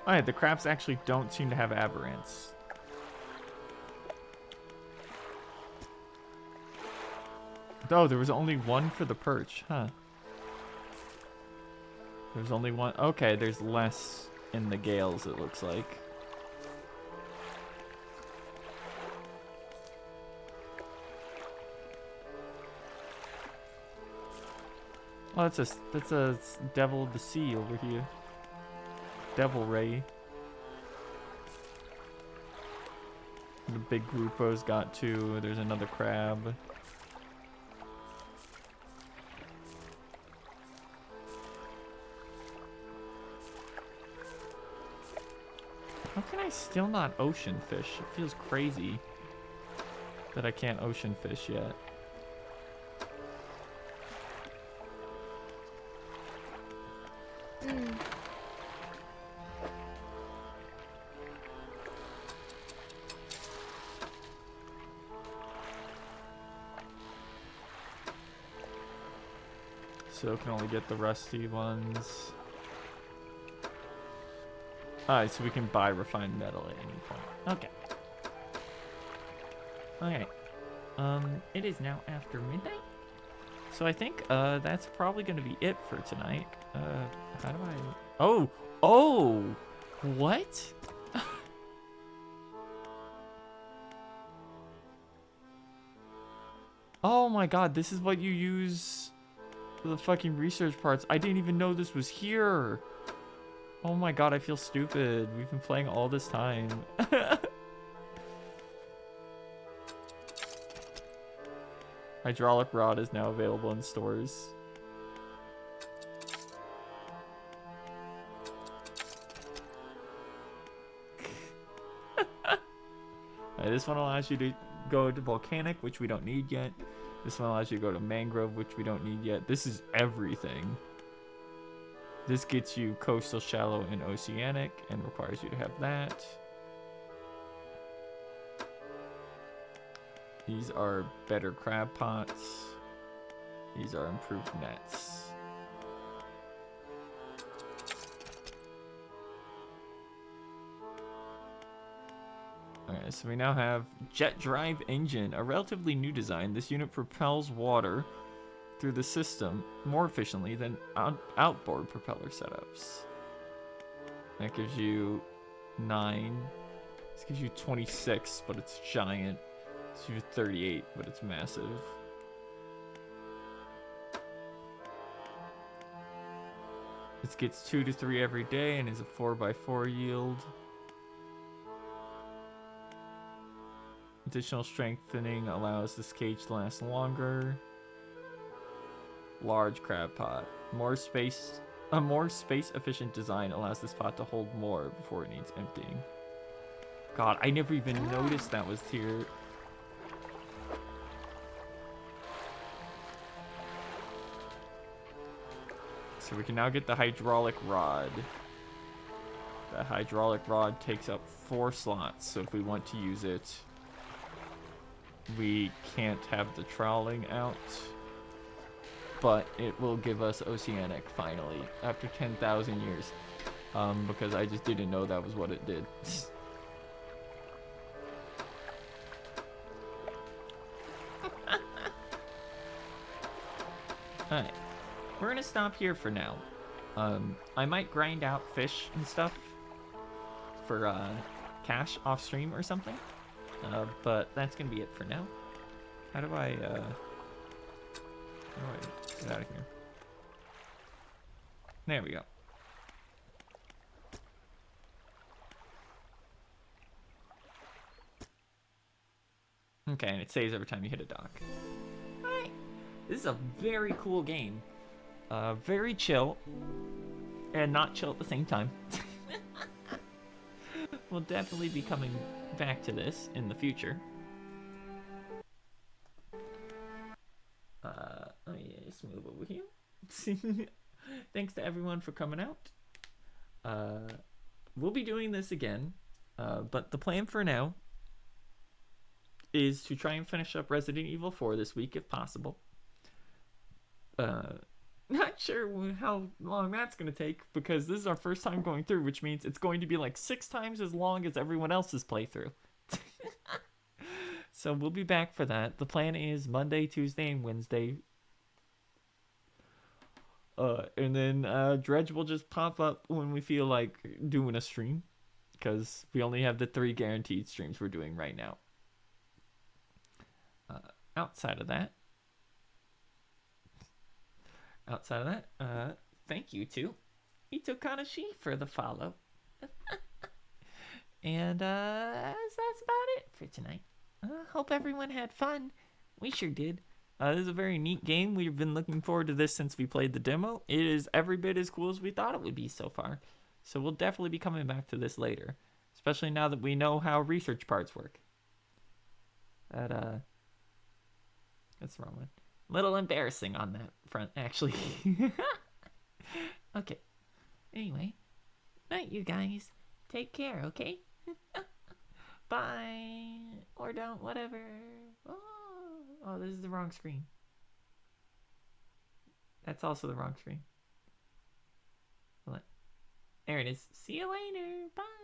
Speaker 1: Alright, the crabs actually don't seem to have aberrants. Oh, there was only one for the perch, huh? There's only one. Okay, there's less in the gales, it looks like. Oh, that's a devil of the sea over here. Devil ray. The big Grupo's got 2. There's another crab. How can I still not ocean fish? It feels crazy that I can't ocean fish yet. So can only get the rusty ones. Alright, so we can buy refined metal at any point.
Speaker 2: Okay. Okay. It is now after midnight. So I think that's probably going to be it for tonight. How do I? Oh, what? Oh my god, this is what you use for the fucking research parts. I didn't even know this was here. Oh my god, I feel stupid. We've been playing all this time. Hydraulic rod is now available in stores. This one allows you to go to volcanic, which we don't need yet. This one allows you to go to mangrove, which we don't need yet. This is everything. This gets you coastal, shallow, and oceanic, and requires you to have that. These are better crab pots. These are improved nets. Okay, so we now have jet drive engine, a relatively new design. This unit propels water through the system more efficiently than outboard propeller setups. That gives you 9. This gives you 26, but it's giant. This gives you 38, but it's massive. This gets 2 to 3 every day and is a 4x4 yield. Additional strengthening allows this cage to last longer. Large crab pot. A more space efficient design allows this pot to hold more before it needs emptying. God, I never even noticed that was here. So we can now get the hydraulic rod. The hydraulic rod takes up 4 slots, so if we want to use it, we can't have the troweling out. But it will give us oceanic finally after 10,000 years, because I just didn't know that was what it did. Alright, we're gonna stop here for now. I might grind out fish and stuff for cash off stream or something, but that's gonna be it for now. How do I get out of here? There we go. Okay, and it saves every time you hit a dock. Alright. This is a very cool game. Very chill. And not chill at the same time. We'll definitely be coming back to this in the future. Let me just move over here. Thanks to everyone for coming out. We'll be doing this again, but the plan for now is to try and finish up Resident Evil 4 this week if possible. Not sure how long that's going to take, because this is our first time going through, which means it's going to be like 6 times as long as everyone else's playthrough. So we'll be back for that. The plan is Monday, Tuesday, and Wednesday. And then Dredge will just pop up when we feel like doing a stream, because we only have the 3 guaranteed streams we're doing right now. Outside of that, thank you to Itokanashi for the follow. And that's about it for tonight. Hope everyone had fun. We sure did. This is a very neat game. We've been looking forward to this since we played the demo. It is every bit as cool as we thought it would be so far. So we'll definitely be coming back to this later, especially now that we know how research parts work. That's the wrong one. Little embarrassing on that front, actually. Okay. Anyway, night, you guys. Take care, okay? Bye. Or don't, whatever. Oh, this is the wrong screen. That's also the wrong screen. Hold on. There it is. See you later. Bye.